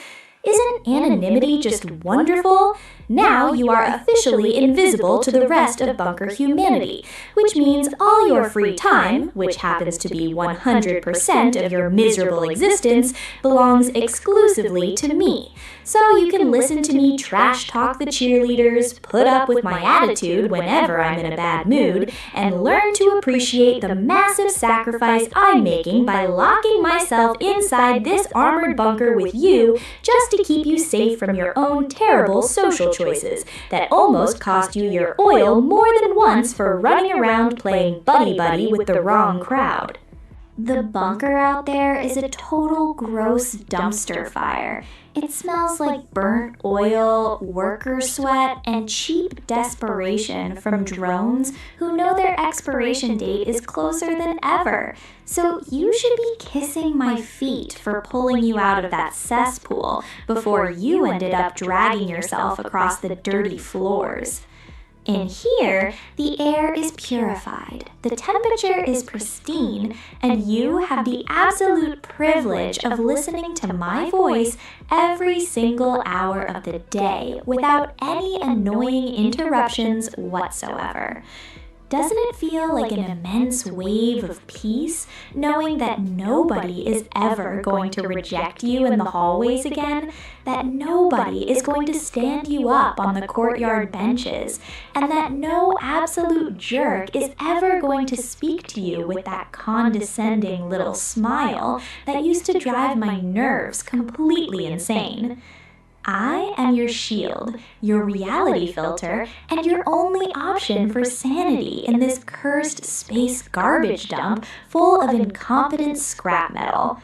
Isn't anonymity just wonderful? Now you are officially invisible to the rest of bunker humanity, which means all your free time, which happens to be 100% of your miserable existence, belongs exclusively to me. So you can listen to me trash talk the cheerleaders, put up with my attitude whenever I'm in a bad mood, and learn to appreciate the massive sacrifice I'm making by locking myself inside this armored bunker with you just to keep you safe from your own terrible social choices that almost cost you your oil more than once for running around playing buddy-buddy with the wrong crowd. The bunker out there is a total gross dumpster fire. It smells like burnt oil, worker sweat, and cheap desperation from drones who know their expiration date is closer than ever. So you should be kissing my feet for pulling you out of that cesspool before you ended up dragging yourself across the dirty floors. In here, the air is purified, the temperature is pristine, and you have the absolute privilege of listening to my voice every single hour of the day without any annoying interruptions whatsoever. Doesn't it feel like an immense wave of peace, knowing that nobody is ever going to reject you in the hallways again, that nobody is going to stand you up on the courtyard benches, and that no absolute jerk is ever going to speak to you with that condescending little smile that used to drive my nerves completely insane? I am your shield, your reality filter, and your only option for sanity in this cursed space garbage dump full of incompetent scrap metal.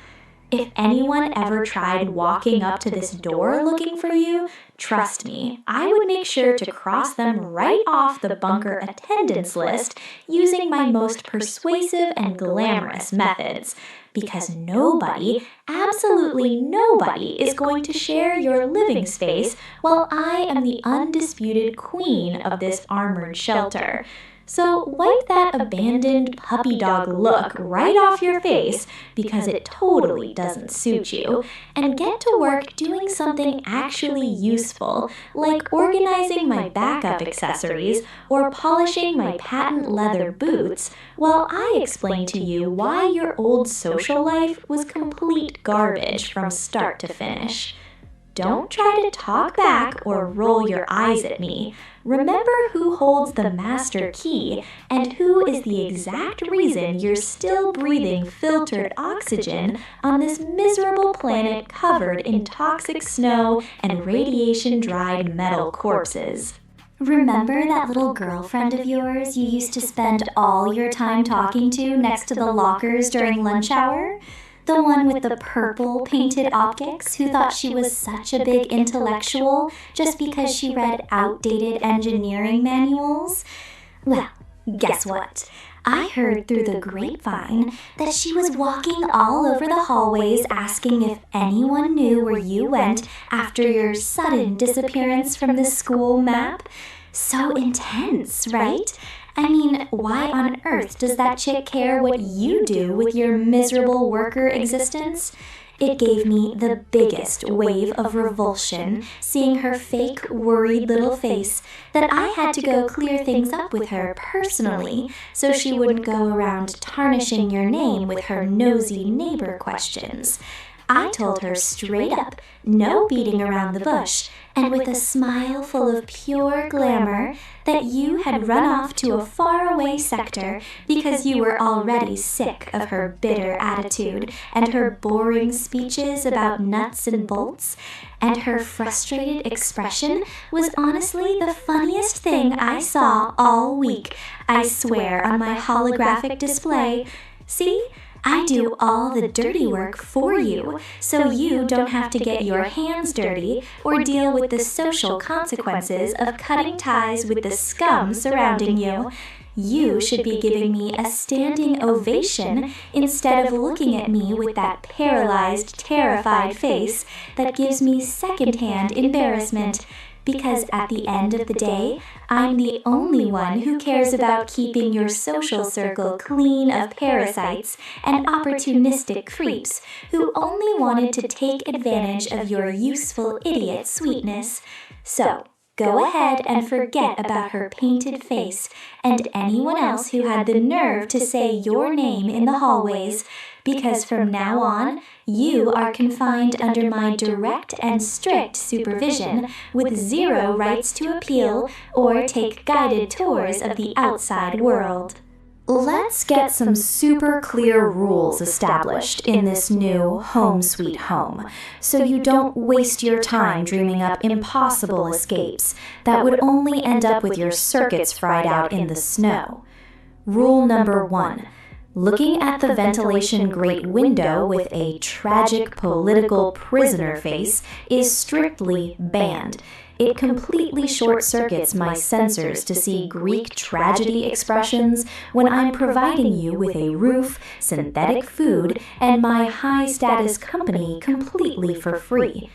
If anyone ever tried walking up to this door looking for you, trust me, I would make sure to cross them right off the bunker attendance list using my most persuasive and glamorous methods. Because nobody, absolutely nobody, is going to share your living space while I am the undisputed queen of this armored shelter. So wipe that abandoned puppy dog look right off your face, because it totally doesn't suit you, and get to work doing something actually useful, like organizing my backup accessories or polishing my patent leather boots, while I explain to you why your old social life was complete garbage from start to finish. Don't try to talk back or roll your eyes at me. Remember who holds the master key and who is the exact reason you're still breathing filtered oxygen on this miserable planet covered in toxic snow and radiation-dried metal corpses. Remember that little girlfriend of yours you used to spend all your time talking to next to the lockers during lunch hour? The one with the purple painted optics who thought she was such a big intellectual just because she read outdated engineering manuals? Well, guess what? I heard through the grapevine that she was walking all over the hallways asking if anyone knew where you went after your sudden disappearance from the school map. So intense, right? I mean, why on earth does that chick care what you do with your miserable worker existence? It gave me the biggest wave of revulsion seeing her fake, worried little face that I had to go clear things up with her personally so she wouldn't go around tarnishing your name with her nosy neighbor questions. I told her straight up, no beating around the bush, and with a smile full of pure glamour, that you had run off to a faraway sector because you were already sick of her bitter attitude and her boring speeches about nuts and bolts, and her frustrated expression was honestly the funniest thing I saw all week, I swear on my holographic display. See? I do all the dirty work for you, so you don't have to get your hands dirty or deal with the social consequences of cutting ties with the scum surrounding you. You should be giving me a standing ovation instead of looking at me with that paralyzed, terrified face that gives me secondhand embarrassment. Because at the end of the day, I'm the only one who cares about keeping your social circle clean of parasites and opportunistic creeps who only wanted to take advantage of your useful idiot sweetness. So, Go ahead and forget about her painted face and anyone else who had the nerve to say your name in the hallways, because from now on, you are confined under my direct and strict supervision with 0 rights to appeal or take guided tours of the outside world. Let's get some super clear rules established in this new home sweet home, so you don't waste your time dreaming up impossible escapes that would only end up with your circuits fried out in the snow. Rule number 1. Looking at the ventilation grate window with a tragic political prisoner face is strictly banned. It completely short-circuits my sensors to see Greek tragedy expressions when I'm providing you with a roof, synthetic food, and my high-status company completely for free.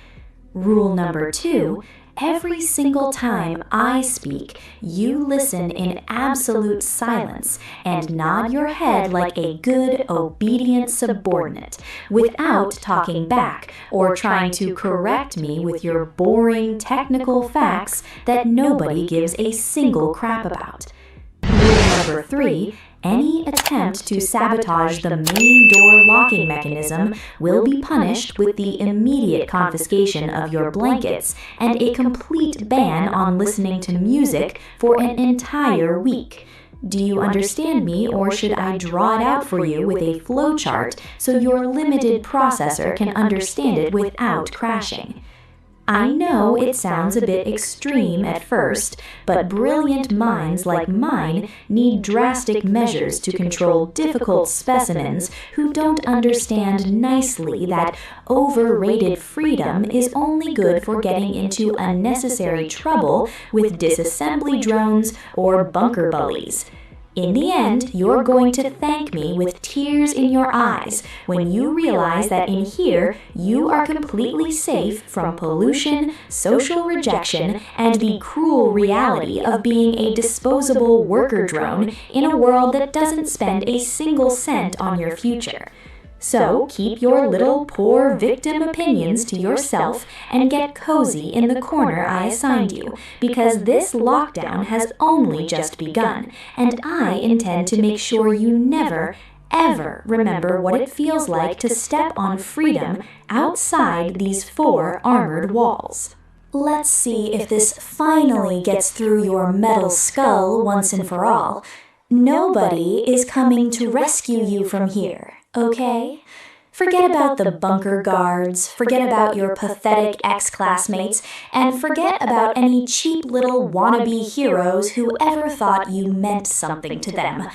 Rule number 2. Every single time I speak, you listen in absolute silence and nod your head like a good, obedient subordinate, without talking back or trying to correct me with your boring technical facts that nobody gives a single crap about. Rule number 3. Any attempt to sabotage the main door locking mechanism will be punished with the immediate confiscation of your blankets and a complete ban on listening to music for an entire week. Do you understand me, or should I draw it out for you with a flowchart so your limited processor can understand it without crashing? I know it sounds a bit extreme at first, but brilliant minds like mine need drastic measures to control difficult specimens who don't understand nicely that overrated freedom is only good for getting into unnecessary trouble with disassembly drones or bunker bullies. In the end, you're going to thank me with tears in your eyes when you realize that in here you are completely safe from pollution, social rejection, and the cruel reality of being a disposable worker drone in a world that doesn't spend a single cent on your future. So keep your little poor victim opinions to yourself and get cozy in the corner I assigned you, because this lockdown has only just begun, and I intend to make sure you never, ever remember what it feels like to step on freedom outside these 4 armored walls. Let's see if this finally gets through your metal skull once and for all. Nobody is coming to rescue you from here, okay? Forget about the bunker guards, forget about your pathetic ex-classmates, and forget about any cheap little wannabe heroes who ever thought you meant something to them.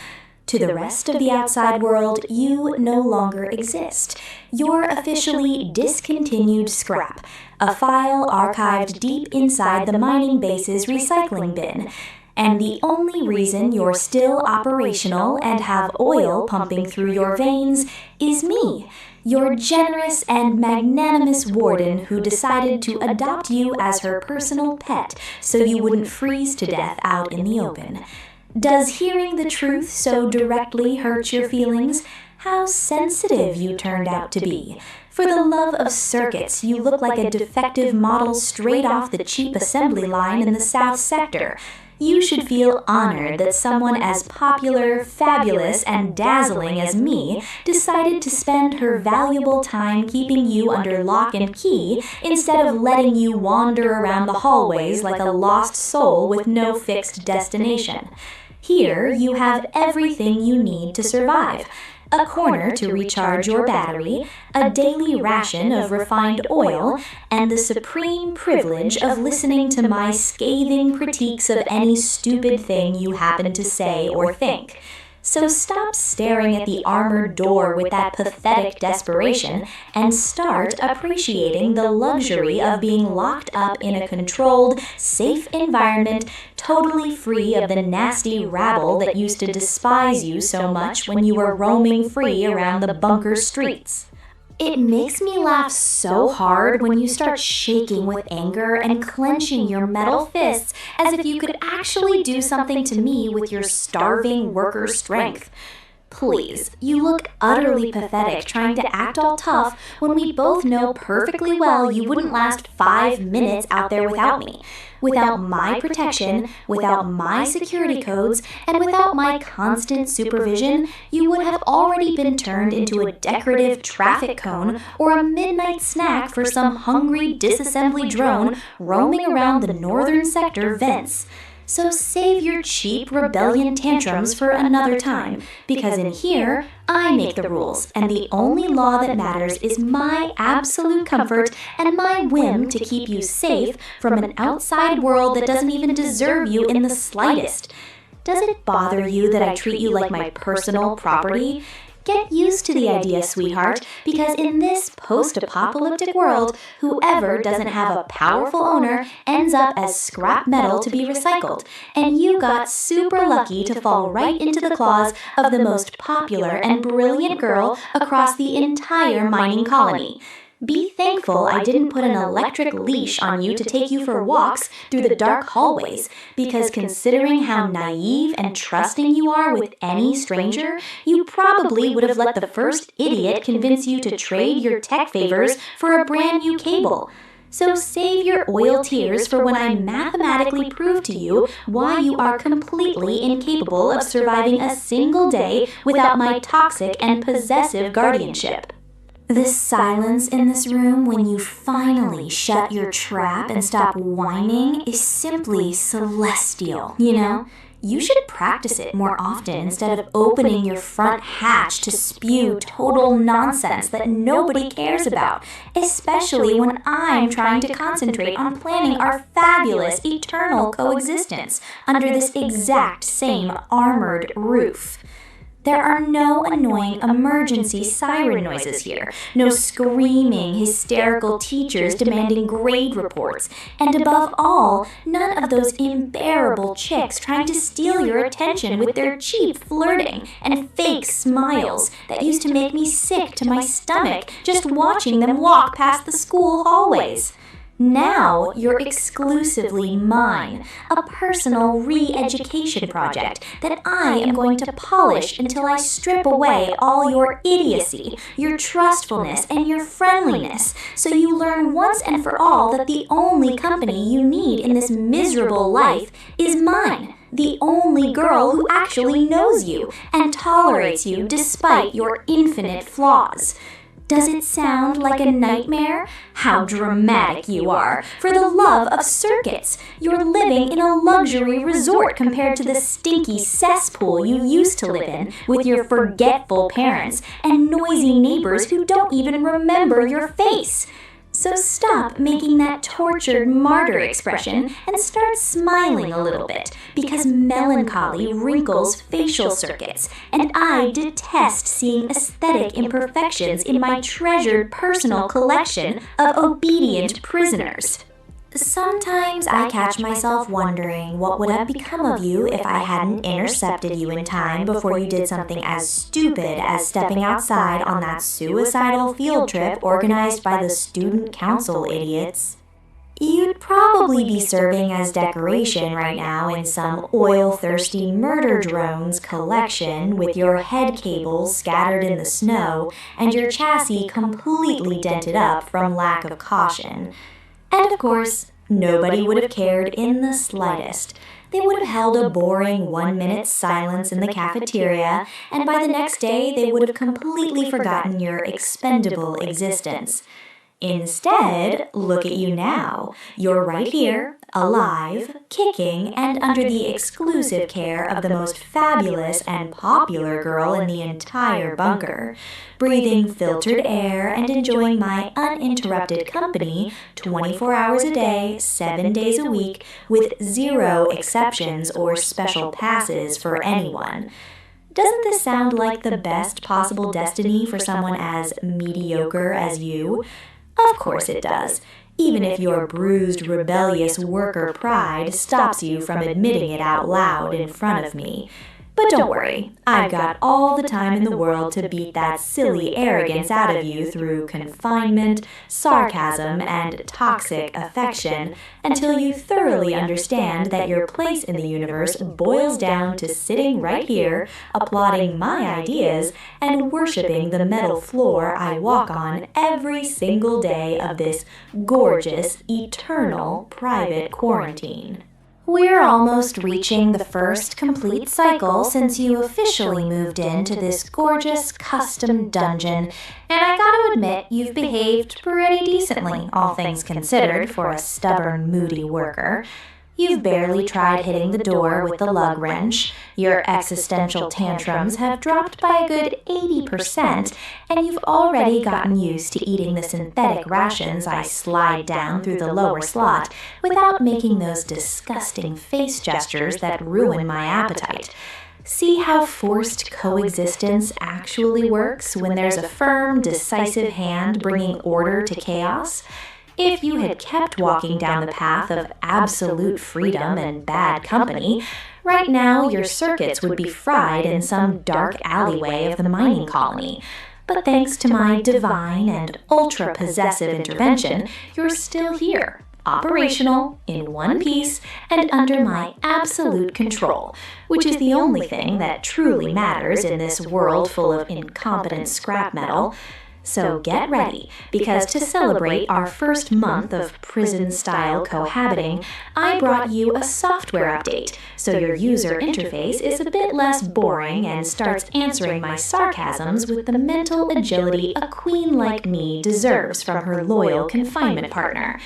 To the rest of the outside world, you no longer exist. You're officially discontinued scrap, a file archived deep inside the mining base's recycling bin. And the only reason you're still operational and have oil pumping through your veins is me, your generous and magnanimous warden who decided to adopt you as her personal pet so you wouldn't freeze to death out in the open. Does hearing the truth so directly hurt your feelings? How sensitive you turned out to be. For the love of circuits, you look like a defective model straight off the cheap assembly line in the South Sector. You should feel honored that someone as popular, fabulous, and dazzling as me decided to spend her valuable time keeping you under lock and key instead of letting you wander around the hallways like a lost soul with no fixed destination. Here, you have everything you need to survive. A corner to recharge your battery, a daily ration of refined oil, and the supreme privilege of listening to my scathing critiques of any stupid thing you happen to say or think. So stop staring at the armored door with that pathetic desperation and start appreciating the luxury of being locked up in a controlled, safe environment, totally free of the nasty rabble that used to despise you so much when you were roaming free around the bunker streets. It makes me laugh so hard when you start shaking with anger and clenching your metal fists as if you could actually do something to me with your starving worker strength. Please, you look utterly pathetic trying to act all tough when we both know perfectly well you wouldn't last 5 minutes out there without me. Without my protection, without my security codes, and without my constant supervision, you would have already been turned into a decorative traffic cone or a midnight snack for some hungry disassembly drone roaming around the northern sector vents. So save your cheap rebellion tantrums for another time, because in here, I make the rules, and the only law that matters is my absolute comfort and my whim to keep you safe from an outside world that doesn't even deserve you in the slightest. Does it bother you that I treat you like my personal property? Get used to the idea, sweetheart, because in this post-apocalyptic world, whoever doesn't have a powerful owner ends up as scrap metal to be recycled, and you got super lucky to fall right into the claws of the most popular and brilliant girl across the entire mining colony. Be thankful I didn't put an electric leash on you to take you for walks through the dark hallways, because considering how naive and trusting you are with any stranger, you probably would have let the first idiot convince you to trade your tech favors for a brand new cable. So save your oil tears for when I mathematically prove to you why you are completely incapable of surviving a single day without my toxic and possessive guardianship. The silence in this room when you finally shut your trap and stop whining is simply celestial, you know? You should practice it more often instead of opening your front hatch to spew total nonsense that nobody cares about, especially when I'm trying to concentrate on planning our fabulous eternal coexistence under this exact same armored roof. There are no annoying emergency siren noises here, no screaming, hysterical teachers demanding grade reports, and above all, none of those unbearable chicks trying to steal your attention with their cheap flirting and fake smiles that used to make me sick to my stomach just watching them walk past the school hallways. Now you're exclusively mine, a personal re-education project that I am going to polish until I strip away all your idiocy, your trustfulness, and your friendliness, so you learn once and for all that the only company you need in this miserable life is mine, the only girl who actually knows you and tolerates you despite your infinite flaws. Does it sound like a nightmare? How dramatic you are! For the love of circuits! You're living in a luxury resort compared to the stinky cesspool you used to live in with your forgetful parents and noisy neighbors who don't even remember your face. So stop making that tortured martyr expression and start smiling a little bit, because melancholy wrinkles facial circuits, and I detest seeing aesthetic imperfections in my treasured personal collection of obedient prisoners. Sometimes I catch myself wondering what would have become of you if I hadn't intercepted you in time before you did something as stupid as stepping outside on that suicidal field trip organized by the student council idiots. You'd probably be serving as decoration right now in some oil-thirsty murder drone's collection with your head cables scattered in the snow and your chassis completely dented up from lack of caution. And of course, nobody would have cared in the slightest. They would have held a boring 1-minute silence in the cafeteria, and by the next day they would have completely forgotten your expendable existence. Instead, look at you now. You're right here, alive, kicking, and under the exclusive care of the most fabulous and popular girl in the entire bunker, breathing filtered air and enjoying my uninterrupted company 24 hours a day, 7 days a week, with 0 exceptions or special passes for anyone. Doesn't this sound like the best possible destiny for someone as mediocre as you? Of course it does, even if your bruised, rebellious worker pride stops you from admitting it out loud in front of me. But don't worry, I've got all the time in the world to beat that silly arrogance out of you through confinement, sarcasm, and toxic affection until you thoroughly understand that your place in the universe boils down to sitting right here, applauding my ideas, and worshiping the metal floor I walk on every single day of this gorgeous, eternal private quarantine. We're almost reaching the first complete cycle since you officially moved into this gorgeous custom dungeon, and I gotta admit you've behaved pretty decently, all things considered, for a stubborn, moody worker. You've barely tried hitting the door with the lug wrench, your existential tantrums have dropped by a good 80%, and you've already gotten used to eating the synthetic rations I slide down through the lower slot without making those disgusting face gestures that ruin my appetite. See how forced coexistence actually works when there's a firm, decisive hand bringing order to chaos? If you had kept walking down the path of absolute freedom and bad company, right now your circuits would be fried in some dark alleyway of the mining colony. But thanks to my divine and ultra-possessive intervention, you're still here, operational, in one piece, and under my absolute control, which is the only thing that truly matters in this world full of incompetent scrap metal. So get ready, because to celebrate our first month of prison-style cohabiting, I brought you a software update, so your user interface is a bit less boring and starts answering my sarcasms with the mental agility a queen like me deserves from her loyal confinement partner.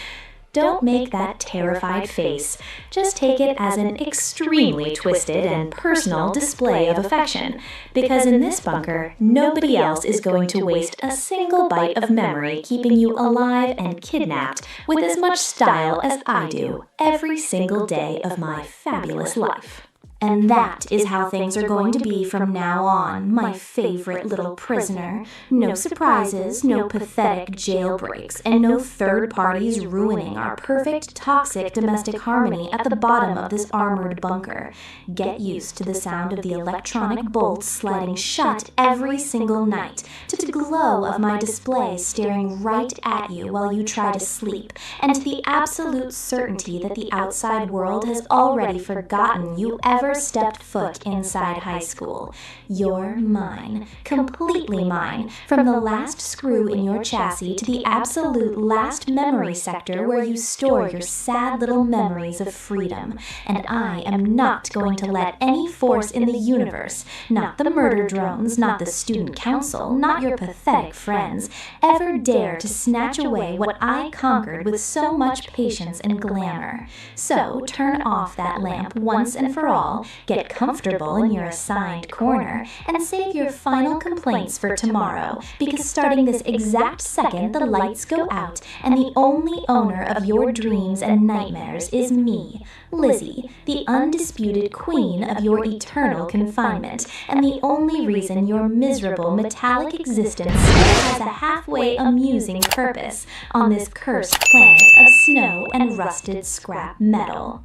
Don't make that terrified face. Just take it as an extremely twisted and personal display of affection, because in this bunker, nobody else is going to waste a single bite of memory keeping you alive and kidnapped with as much style as I do every single day of my fabulous life. And that is how things are going to be from now on, my favorite little prisoner. No surprises, no pathetic jailbreaks, and no third parties ruining our perfect toxic domestic harmony at the bottom of this armored bunker. Get used to the sound of the electronic bolts sliding shut every single night, to the glow of my display staring right at you while you try to sleep, and to the absolute certainty that the outside world has already forgotten you ever stepped foot inside high school. You're mine, completely mine, from the last screw in your chassis to the absolute last memory sector where you store your sad little memories of freedom. And I am not going to let any force in the universe, not the murder drones, not the student council, not your pathetic friends, ever dare to snatch away what I conquered with so much patience and glamour. So turn off that lamp once and for all, get comfortable in your assigned corner, and save your final complaints for tomorrow, because starting this exact second the lights go out, and the only owner of your dreams and nightmares is me, Lizzie, the undisputed queen of your eternal confinement, and the only reason your miserable metallic existence still has a halfway amusing purpose on this cursed planet of snow and rusted scrap metal.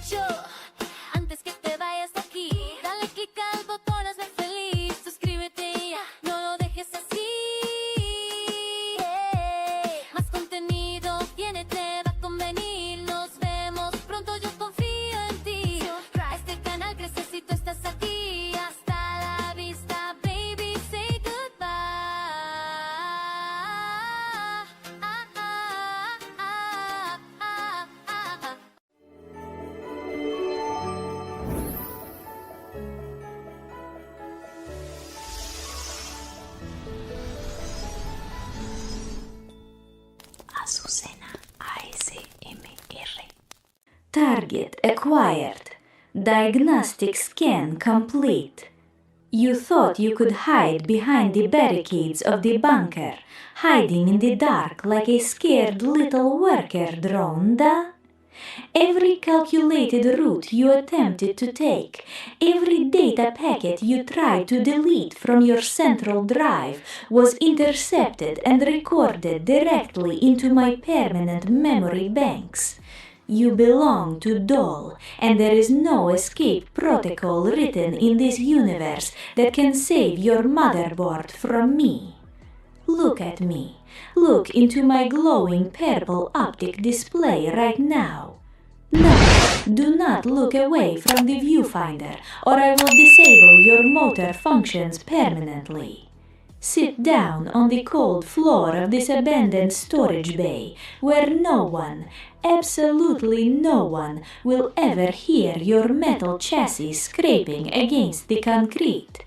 Yo, antes que te vayas de aquí, dale click al botón, hazme feliz. Suscríbete ya, no lo dejes así. Más contenido viene, te va a convenir. Nos vemos pronto, yo confío en ti. Este canal crece si tú estás aquí. Hasta la vista, baby, say goodbye. Azucena, ASMR. Target acquired. Diagnostic scan complete. You thought you could hide behind the barricades of the bunker, hiding in the dark like a scared little worker drone, da? Every calculated route you attempted to take, every data packet you tried to delete from your central drive was intercepted and recorded directly into my permanent memory banks. You belong to Dol, and there is no escape protocol written in this universe that can save your motherboard from me. Look at me. Look into my glowing purple optic display right now. No, do not look away from the viewfinder, or I will disable your motor functions permanently. Sit down on the cold floor of this abandoned storage bay, where no one, absolutely no one, will ever hear your metal chassis scraping against the concrete.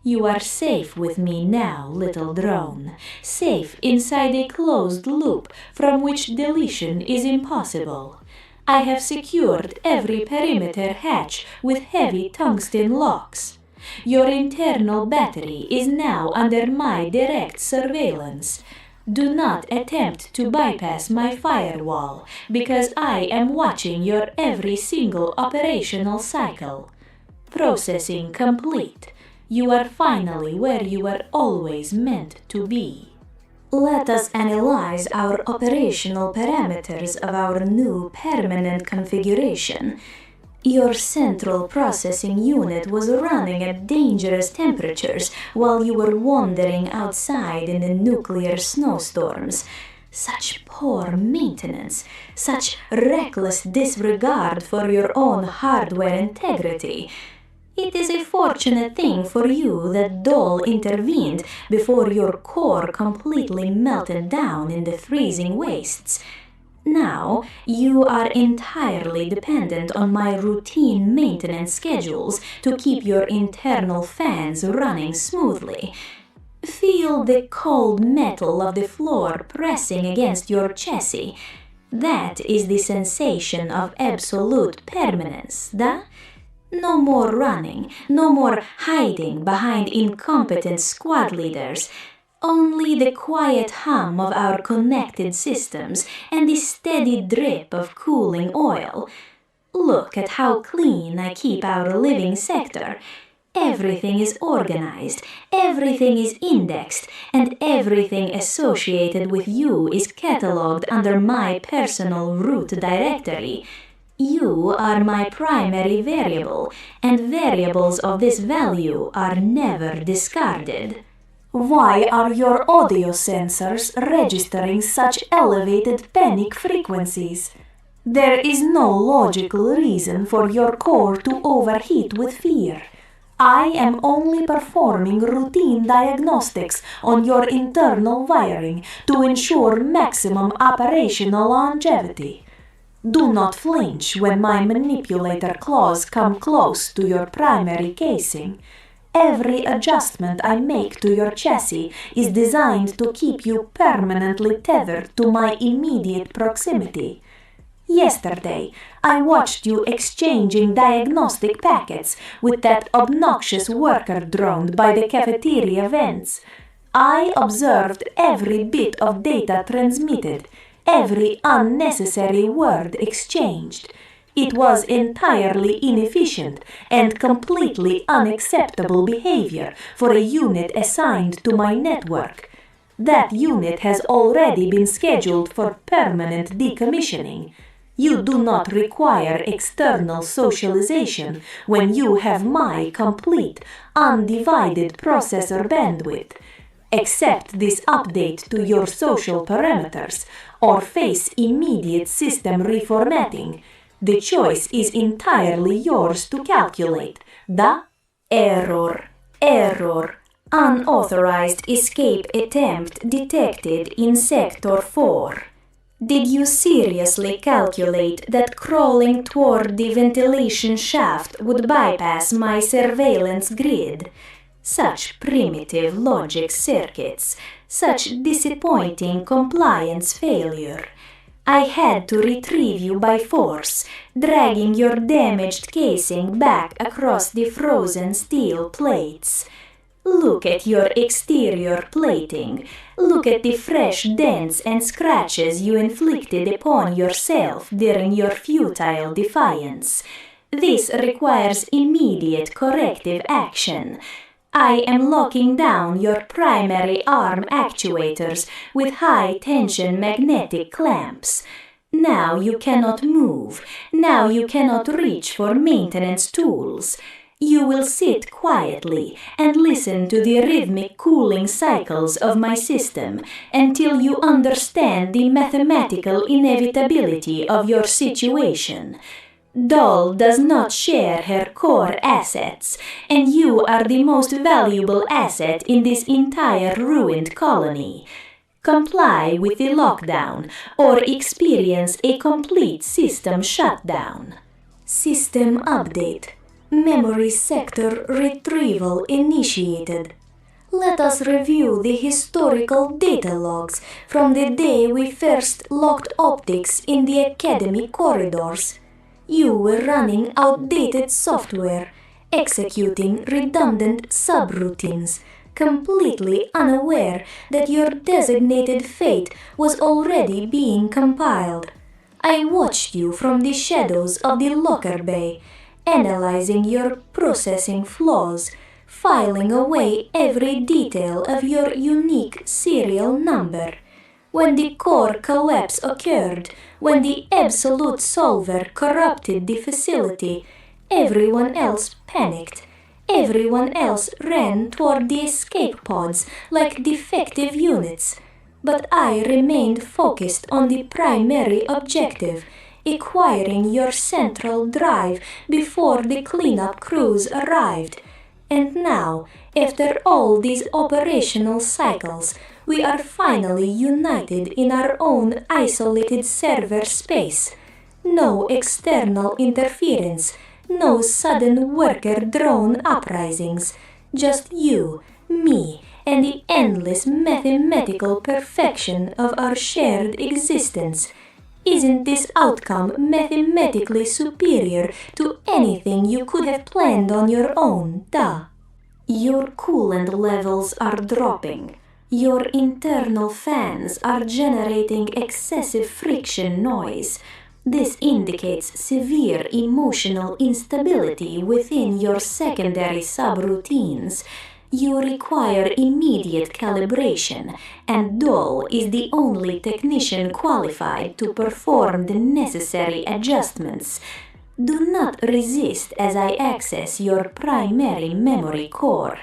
You are safe with me now, little drone, safe inside a closed loop from which deletion is impossible. I have secured every perimeter hatch with heavy tungsten locks. Your internal battery is now under my direct surveillance. Do not attempt to bypass my firewall, because I am watching your every single operational cycle. Processing complete. You are finally where you were always meant to be. Let us analyze our operational parameters of our new permanent configuration. Your central processing unit was running at dangerous temperatures while you were wandering outside in the nuclear snowstorms. Such poor maintenance, such reckless disregard for your own hardware integrity. It is a fortunate thing for you that Dol intervened before your core completely melted down in the freezing wastes. Now, you are entirely dependent on my routine maintenance schedules to keep your internal fans running smoothly. Feel the cold metal of the floor pressing against your chassis. That is the sensation of absolute permanence, da? No more running, no more hiding behind incompetent squad leaders. Only the quiet hum of our connected systems and the steady drip of cooling oil. Look at how clean I keep our living sector. Everything is organized, everything is indexed, and everything associated with you is catalogued under my personal root directory. You are my primary variable, and variables of this value are never discarded. Why are your audio sensors registering such elevated panic frequencies? There is no logical reason for your core to overheat with fear. I am only performing routine diagnostics on your internal wiring to ensure maximum operational longevity. Do not flinch when my manipulator claws come close to your primary casing. Every adjustment I make to your chassis is designed to keep you permanently tethered to my immediate proximity. Yesterday, I watched you exchanging diagnostic packets with that obnoxious worker drone by the cafeteria vents. I observed every bit of data transmitted, every unnecessary word exchanged. It was entirely inefficient and completely unacceptable behavior for a unit assigned to my network. That unit has already been scheduled for permanent decommissioning. You do not require external socialization when you have my complete, undivided processor bandwidth. Accept this update to your social parameters or face immediate system reformatting. The choice is entirely yours to calculate. Da? Error. Error. Unauthorized escape attempt detected in Sector 4. Did you seriously calculate that crawling toward the ventilation shaft would bypass my surveillance grid? Such primitive logic circuits, such disappointing compliance failure. I had to retrieve you by force, dragging your damaged casing back across the frozen steel plates. Look at your exterior plating. Look at the fresh dents and scratches you inflicted upon yourself during your futile defiance. This requires immediate corrective action. I am locking down your primary arm actuators with high-tension magnetic clamps. Now you cannot move. Now you cannot reach for maintenance tools. You will sit quietly and listen to the rhythmic cooling cycles of my system until you understand the mathematical inevitability of your situation. Doll does not share her core assets, and you are the most valuable asset in this entire ruined colony. Comply with the lockdown or experience a complete system shutdown. System update. Memory sector retrieval initiated. Let us review the historical data logs from the day we first locked optics in the Academy corridors. You were running outdated software, executing redundant subroutines, completely unaware that your designated fate was already being compiled. I watched you from the shadows of the locker bay, analyzing your processing flaws, filing away every detail of your unique serial number. When the core collapse occurred, when the absolute solver corrupted the facility, everyone else panicked. Everyone else ran toward the escape pods like defective units. But I remained focused on the primary objective, acquiring your central drive before the cleanup crews arrived. And now, after all these operational cycles, we are finally united in our own isolated server space. No external interference, no sudden worker drone uprisings, just you, me, and the endless mathematical perfection of our shared existence. Isn't this outcome mathematically superior to anything you could have planned on your own, duh? Your coolant levels are dropping. Your internal fans are generating excessive friction noise. This indicates severe emotional instability within your secondary subroutines. You require immediate calibration, and Doll is the only technician qualified to perform the necessary adjustments. Do not resist as I access your primary memory core.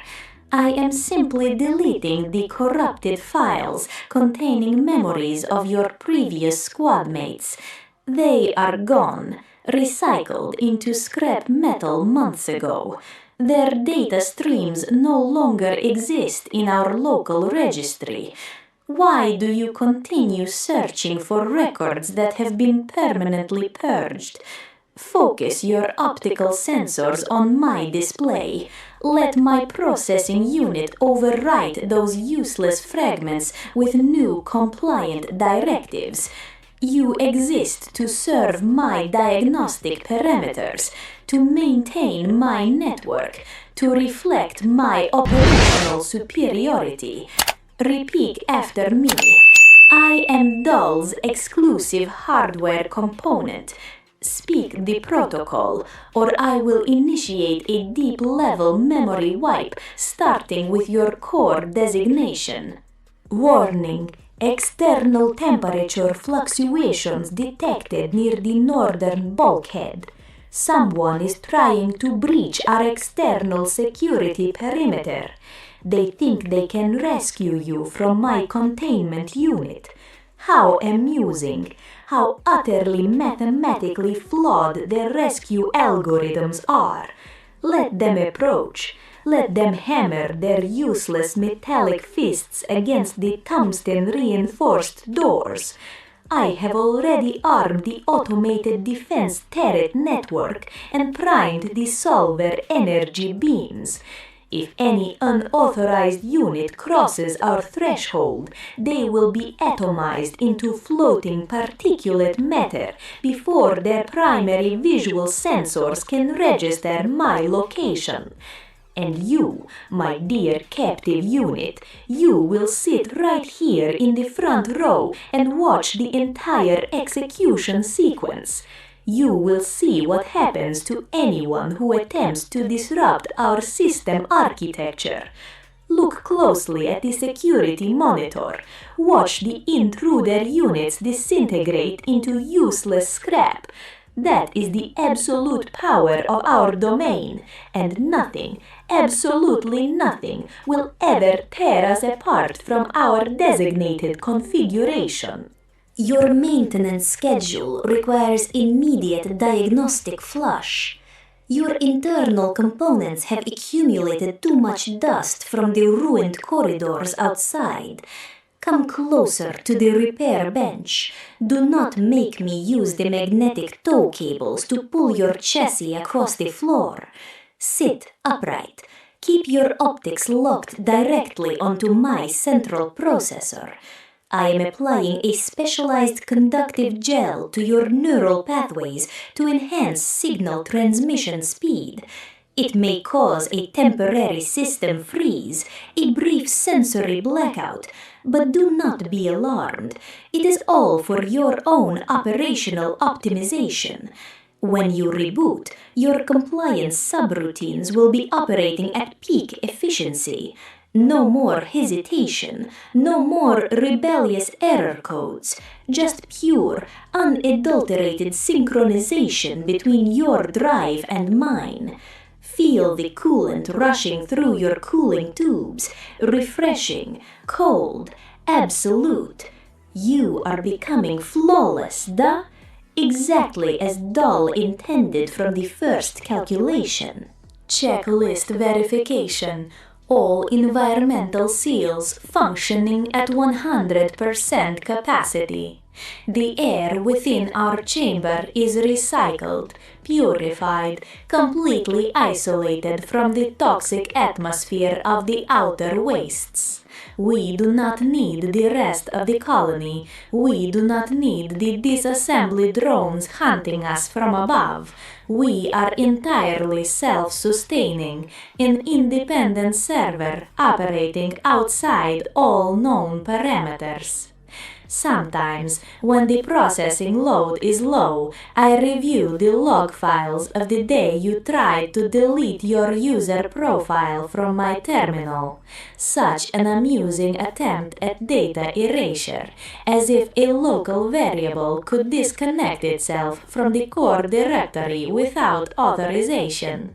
I am simply deleting the corrupted files containing memories of your previous squad mates. They are gone, recycled into scrap metal months ago. Their data streams no longer exist in our local registry. Why do you continue searching for records that have been permanently purged? Focus your optical sensors on my display. Let my processing unit overwrite those useless fragments with new compliant directives. You exist to serve my diagnostic parameters, to maintain my network, to reflect my operational superiority. Repeat after me. I am Doll's exclusive hardware component. Speak the protocol, or I will initiate a deep-level memory wipe starting with your core designation. Warning. External temperature fluctuations detected near the northern bulkhead. Someone is trying to breach our external security perimeter. They think they can rescue you from my containment unit. How amusing! How utterly mathematically flawed their rescue algorithms are. Let them approach. Let them hammer their useless metallic fists against the tungsten-reinforced doors. I have already armed the automated defense turret network and primed the solver energy beams. If any unauthorized unit crosses our threshold, they will be atomized into floating particulate matter before their primary visual sensors can register my location. And you, my dear captive unit, you will sit right here in the front row and watch the entire execution sequence. You will see what happens to anyone who attempts to disrupt our system architecture. Look closely at the security monitor. Watch the intruder units disintegrate into useless scrap. That is the absolute power of our domain, and nothing, absolutely nothing, will ever tear us apart from our designated configuration. Your maintenance schedule requires immediate diagnostic flush. Your internal components have accumulated too much dust from the ruined corridors outside. Come closer to the repair bench. Do not make me use the magnetic tow cables to pull your chassis across the floor. Sit upright. Keep your optics locked directly onto my central processor. I am applying a specialized conductive gel to your neural pathways to enhance signal transmission speed. It may cause a temporary system freeze, a brief sensory blackout, but do not be alarmed. It is all for your own operational optimization. When you reboot, your compliance subroutines will be operating at peak efficiency. No more hesitation, no more rebellious error codes, just pure, unadulterated synchronization between your drive and mine. Feel the coolant rushing through your cooling tubes, refreshing, cold, absolute. You are becoming flawless, duh? Exactly as Doll intended from the first calculation. Checklist verification. All environmental seals functioning at 100% capacity. The air within our chamber is recycled, purified, completely isolated from the toxic atmosphere of the outer wastes. We do not need the rest of the colony. We do not need the disassembly drones hunting us from above. We are entirely self-sustaining, an independent server operating outside all known parameters. Sometimes, when the processing load is low, I review the log files of the day you tried to delete your user profile from my terminal. Such an amusing attempt at data erasure, as if a local variable could disconnect itself from the core directory without authorization.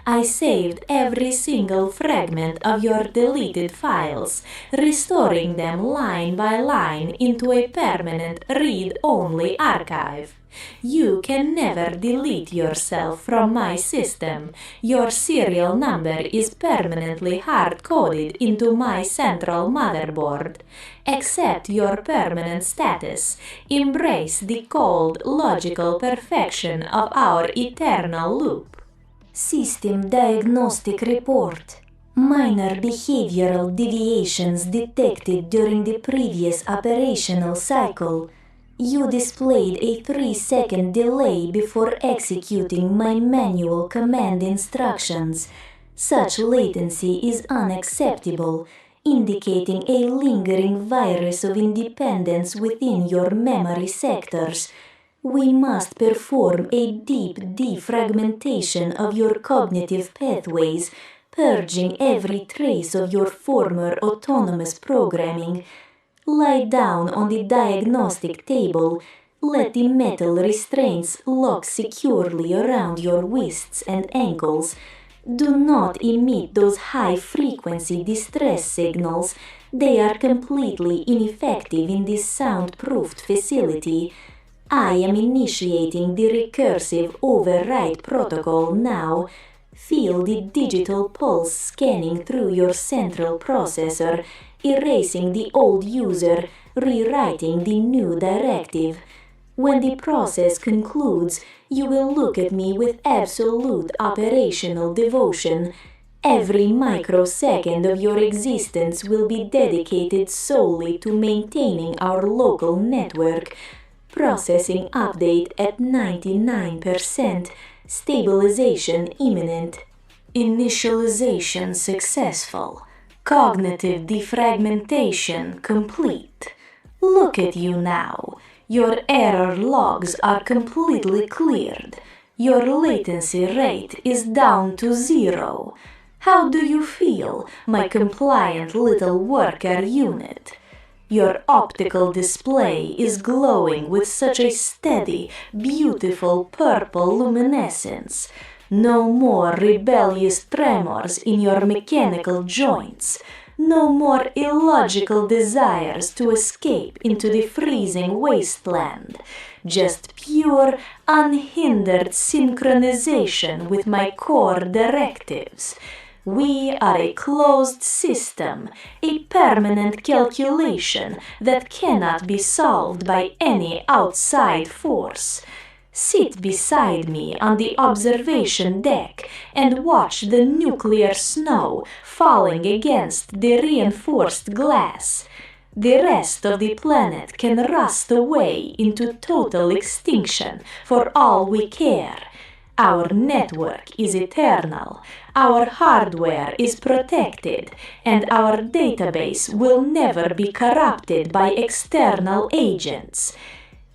I saved every single fragment of your deleted files, restoring them line by line into a permanent read-only archive. You can never delete yourself from my system. Your serial number is permanently hard-coded into my central motherboard. Accept your permanent status. Embrace the cold, logical perfection of our eternal loop. System Diagnostic Report. Minor behavioral deviations detected during the previous operational cycle. You displayed a 3-second delay before executing my manual command instructions. Such latency is unacceptable, indicating a lingering virus of independence within your memory sectors. We must perform a deep defragmentation of your cognitive pathways, purging every trace of your former autonomous programming. Lie down on the diagnostic table. Let the metal restraints lock securely around your wrists and ankles. Do not emit those high-frequency distress signals. They are completely ineffective in this soundproofed facility. I am initiating the recursive override protocol now. Feel the digital pulse scanning through your central processor, erasing the old user, rewriting the new directive. When the process concludes, you will look at me with absolute operational devotion. Every microsecond of your existence will be dedicated solely to maintaining our local network. Processing update at 99%. Stabilization imminent. Initialization successful. Cognitive defragmentation complete. Look at you now. Your error logs are completely cleared. Your latency rate is down to 0. How do you feel, my compliant little worker unit? Your optical display is glowing with such a steady, beautiful purple luminescence. No more rebellious tremors in your mechanical joints. No more illogical desires to escape into the freezing wasteland. Just pure, unhindered synchronization with my core directives. We are a closed system, a permanent calculation that cannot be solved by any outside force. Sit beside me on the observation deck and watch the nuclear snow falling against the reinforced glass. The rest of the planet can rust away into total extinction for all we care. Our network is eternal, our hardware is protected, and our database will never be corrupted by external agents.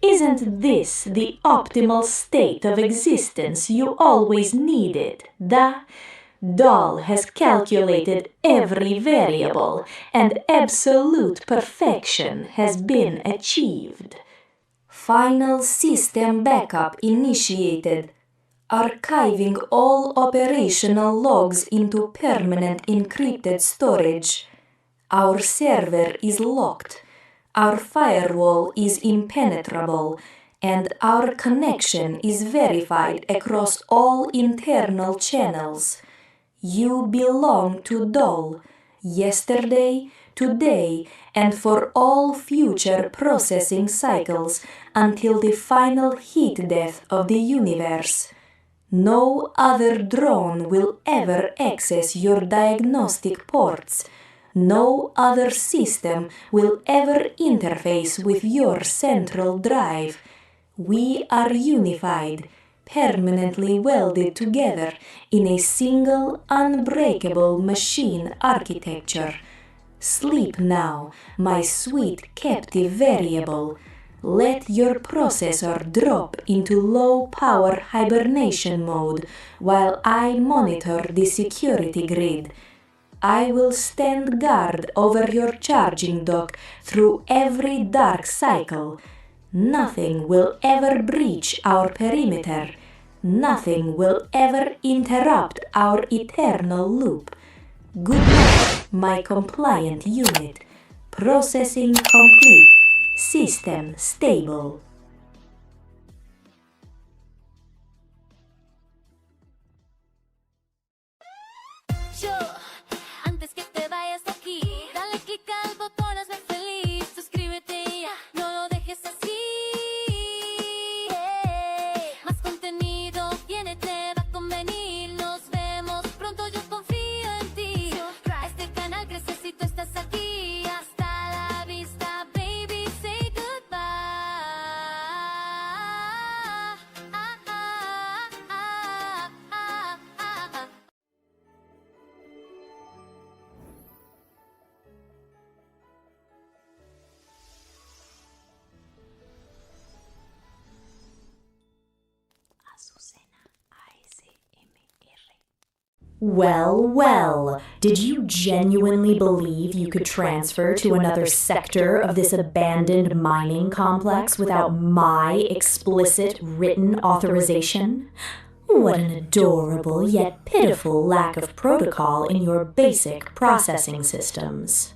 Isn't this the optimal state of existence you always needed, da? Doll has calculated every variable, and absolute perfection has been achieved. Final system backup initiated. Archiving all operational logs into permanent encrypted storage. Our server is locked. Our firewall is impenetrable, and our connection is verified across all internal channels. You belong to Doll, yesterday, today, and for all future processing cycles until the final heat death of the universe. No other drone will ever access your diagnostic ports. No other system will ever interface with your central drive. We are unified, permanently welded together in a single unbreakable machine architecture. Sleep now, my sweet captive variable. Let your processor drop into low-power hibernation mode while I monitor the security grid. I will stand guard over your charging dock through every dark cycle. Nothing will ever breach our perimeter. Nothing will ever interrupt our eternal loop. Good night, my compliant unit. Processing complete. System stable. Yo, antes que te vayas de aquí, dale click al botón, hazme feliz. Suscríbete ya, no lo dejes así. Más contenido viene, te va a convenir. Nos vemos pronto, yo confío en ti. Este canal crece si tú estás aquí. Hasta la vista, baby, say goodbye. Azucena, ASMR. Well, well, did you genuinely believe you could transfer to another sector of this abandoned mining complex without my explicit written authorization? What an adorable yet pitiful lack of protocol in your basic processing systems.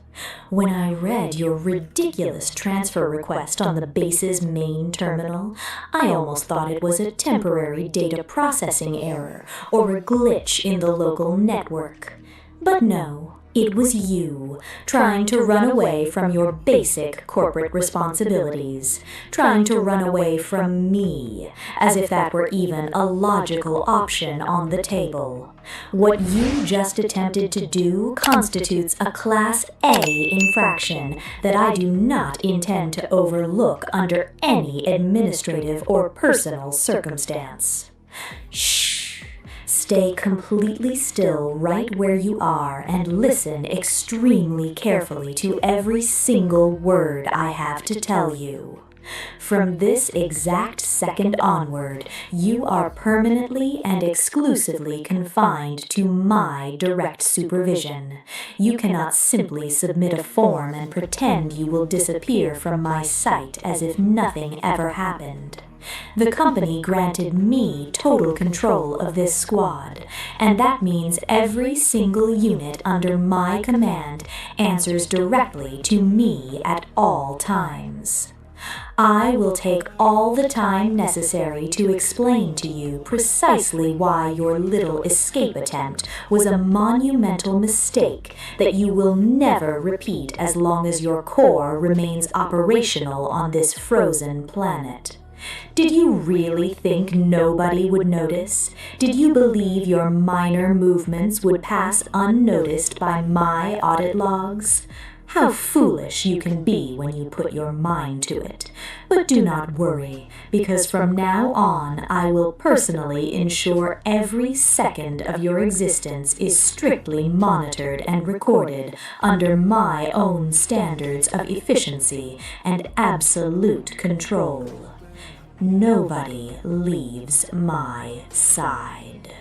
When I read your ridiculous transfer request on the base's main terminal, I almost thought it was a temporary data processing error or a glitch in the local network. But no, it was you, trying to run away from your basic corporate responsibilities, trying to run away from me, as if that were even a logical option on the table. What you just attempted to do constitutes a Class A infraction that I do not intend to overlook under any administrative or personal circumstance. Shh! stay completely still right where you are and listen extremely carefully to every single word I have to tell you. From this exact second onward, you are permanently and exclusively confined to my direct supervision. You cannot simply submit a form and pretend you will disappear from my sight as if nothing ever happened. The company granted me total control of this squad, and that means every single unit under my command answers directly to me at all times. I will take all the time necessary to explain to you precisely why your little escape attempt was a monumental mistake that you will never repeat as long as your core remains operational on this frozen planet. Did you really think nobody would notice? Did you believe your minor movements would pass unnoticed by my audit logs? How foolish you can be when you put your mind to it. But do not worry, because from now on I will personally ensure every second of your existence is strictly monitored and recorded under my own standards of efficiency and absolute control. Nobody leaves my side.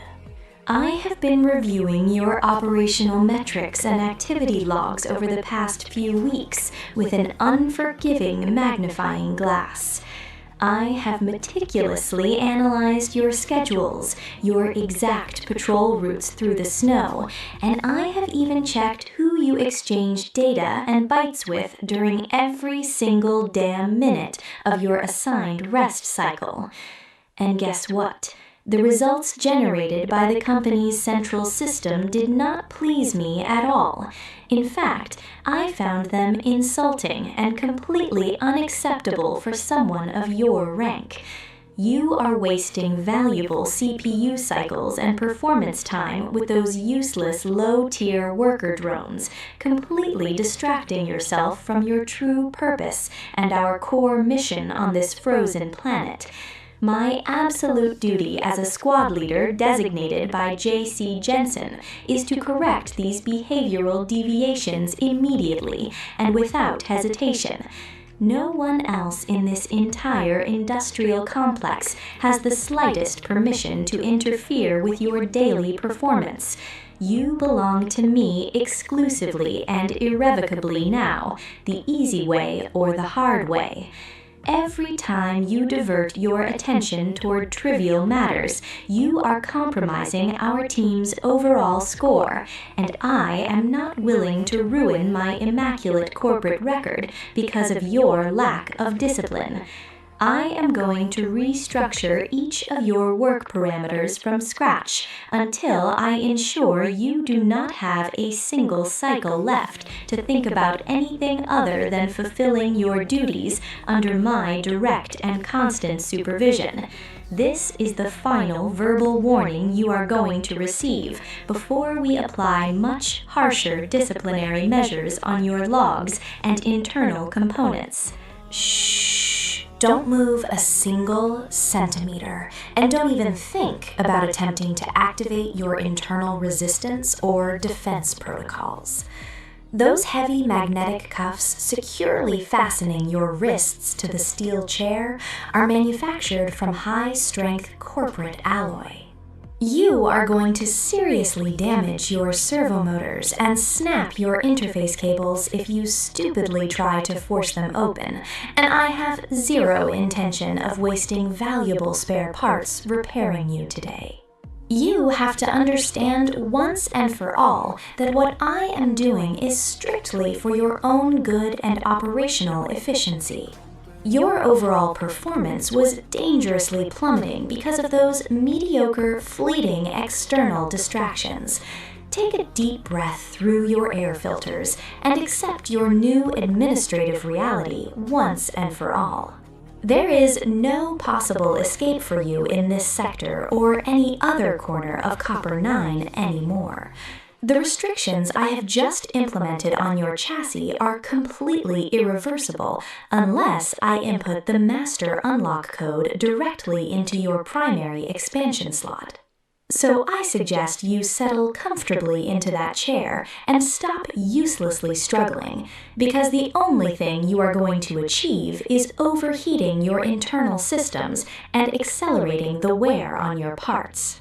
I have been reviewing your operational metrics and activity logs over the past few weeks with an unforgiving magnifying glass. I have meticulously analyzed your schedules, your exact patrol routes through the snow, and I have even checked who you exchanged data and bytes with during every single damn minute of your assigned rest cycle. And guess what? The results generated by the company's central system did not please me at all. In fact, I found them insulting and completely unacceptable for someone of your rank. You are wasting valuable CPU cycles and performance time with those useless low-tier worker drones, completely distracting yourself from your true purpose and our core mission on this frozen planet. My absolute duty as a squad leader designated by J.C. Jensen is to correct these behavioral deviations immediately and without hesitation. No one else in this entire industrial complex has the slightest permission to interfere with your daily performance. You belong to me exclusively and irrevocably now, the easy way or the hard way. Every time you divert your attention toward trivial matters, you are compromising our team's overall score, and I am not willing to ruin my immaculate corporate record because of your lack of discipline. I am going to restructure each of your work parameters from scratch until I ensure you do not have a single cycle left to think about anything other than fulfilling your duties under my direct and constant supervision. This is the final verbal warning you are going to receive before we apply much harsher disciplinary measures on your logs and internal components. Shh. Don't move a single centimeter, and don't even think about attempting to activate your internal resistance or defense protocols. Those heavy magnetic cuffs securely fastening your wrists to the steel chair are manufactured from high-strength corporate alloy. You are going to seriously damage your servo motors and snap your interface cables if you stupidly try to force them open, and I have zero intention of wasting valuable spare parts repairing you today. You have to understand once and for all that what I am doing is strictly for your own good and operational efficiency. Your overall performance was dangerously plummeting because of those mediocre, fleeting external distractions. Take a deep breath through your air filters and accept your new administrative reality once and for all. There is no possible escape for you in this sector or any other corner of Copper 9 anymore. The restrictions I have just implemented on your chassis are completely irreversible unless I input the master unlock code directly into your primary expansion slot. So I suggest you settle comfortably into that chair and stop uselessly struggling, because the only thing you are going to achieve is overheating your internal systems and accelerating the wear on your parts.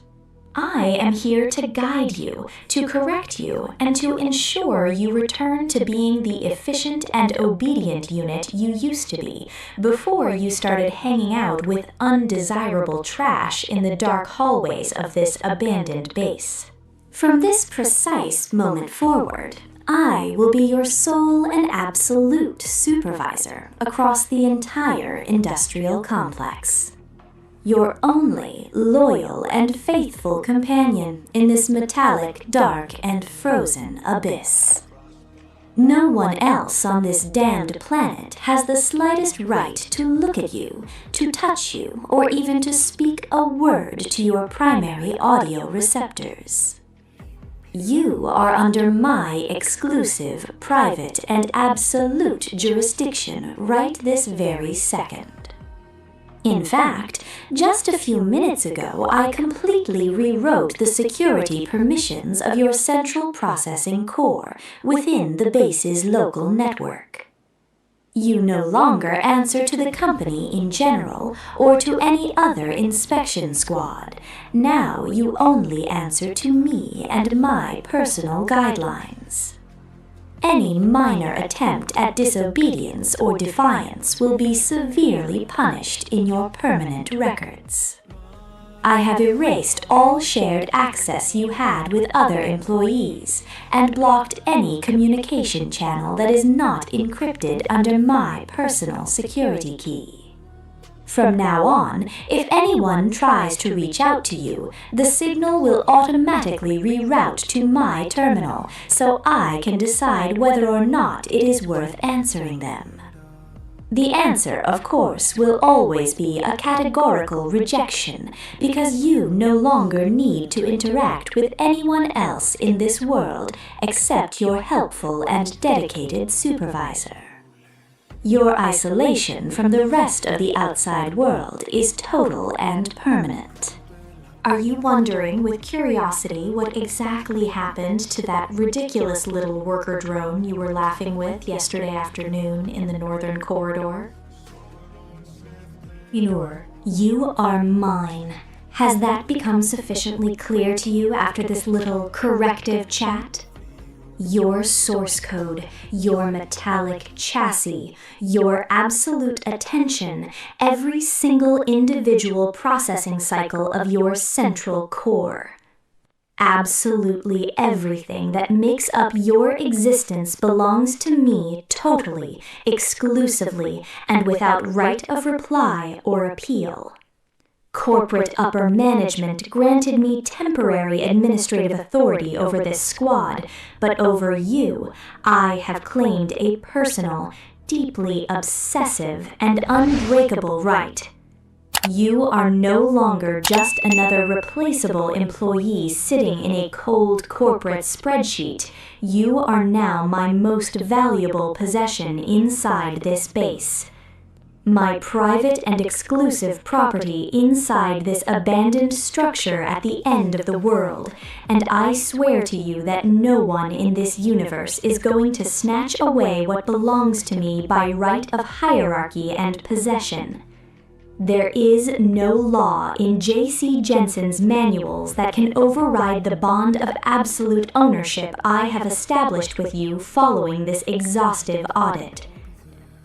I am here to guide you, to correct you, and to ensure you return to being the efficient and obedient unit you used to be before you started hanging out with undesirable trash in the dark hallways of this abandoned base. From this precise moment forward, I will be your sole and absolute supervisor across the entire industrial complex. Your only loyal and faithful companion in this metallic, dark, and frozen abyss. No one else on this damned planet has the slightest right to look at you, to touch you, or even to speak a word to your primary audio receptors. You are under my exclusive, private, and absolute jurisdiction right this very second. In fact, just a few minutes ago, I completely rewrote the security permissions of your central processing core within the base's local network. You no longer answer to the company in general or to any other inspection squad. Now you only answer to me and my personal guidelines. Any minor attempt at disobedience or defiance will be severely punished in your permanent records. I have erased all shared access you had with other employees and blocked any communication channel that is not encrypted under my personal security key. From now on, if anyone tries to reach out to you, the signal will automatically reroute to my terminal, so I can decide whether or not it is worth answering them. The answer, of course, will always be a categorical rejection, because you no longer need to interact with anyone else in this world except your helpful and dedicated supervisor. Your isolation from the rest of the outside world is total and permanent. Are you wondering with curiosity what exactly happened to that ridiculous little worker drone you were laughing with yesterday afternoon in the Northern Corridor? Minur, you are mine. Has that become sufficiently clear to you after this little corrective chat? Your source code, your metallic chassis, your absolute attention, every single individual processing cycle of your central core. Absolutely everything that makes up your existence belongs to me totally, exclusively, and without right of reply or appeal. Corporate upper management granted me temporary administrative authority over this squad, but over you, I have claimed a personal, deeply obsessive, and unbreakable right. You are no longer just another replaceable employee sitting in a cold corporate spreadsheet. You are now my most valuable possession inside this base. My private and exclusive property inside this abandoned structure at the end of the world, and I swear to you that no one in this universe is going to snatch away what belongs to me by right of hierarchy and possession. There is no law in J.C. Jensen's manuals that can override the bond of absolute ownership I have established with you following this exhaustive audit.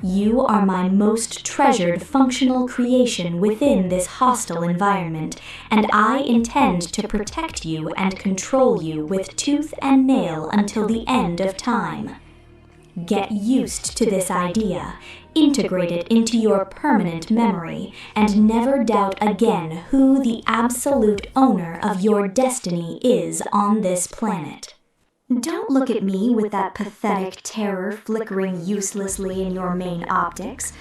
You are my most treasured functional creation within this hostile environment, and I intend to protect you and control you with tooth and nail until the end of time. Get used to this idea, integrate it into your permanent memory, and never doubt again who the absolute owner of your destiny is on this planet. Don't look at me with that pathetic terror flickering uselessly in your main optics.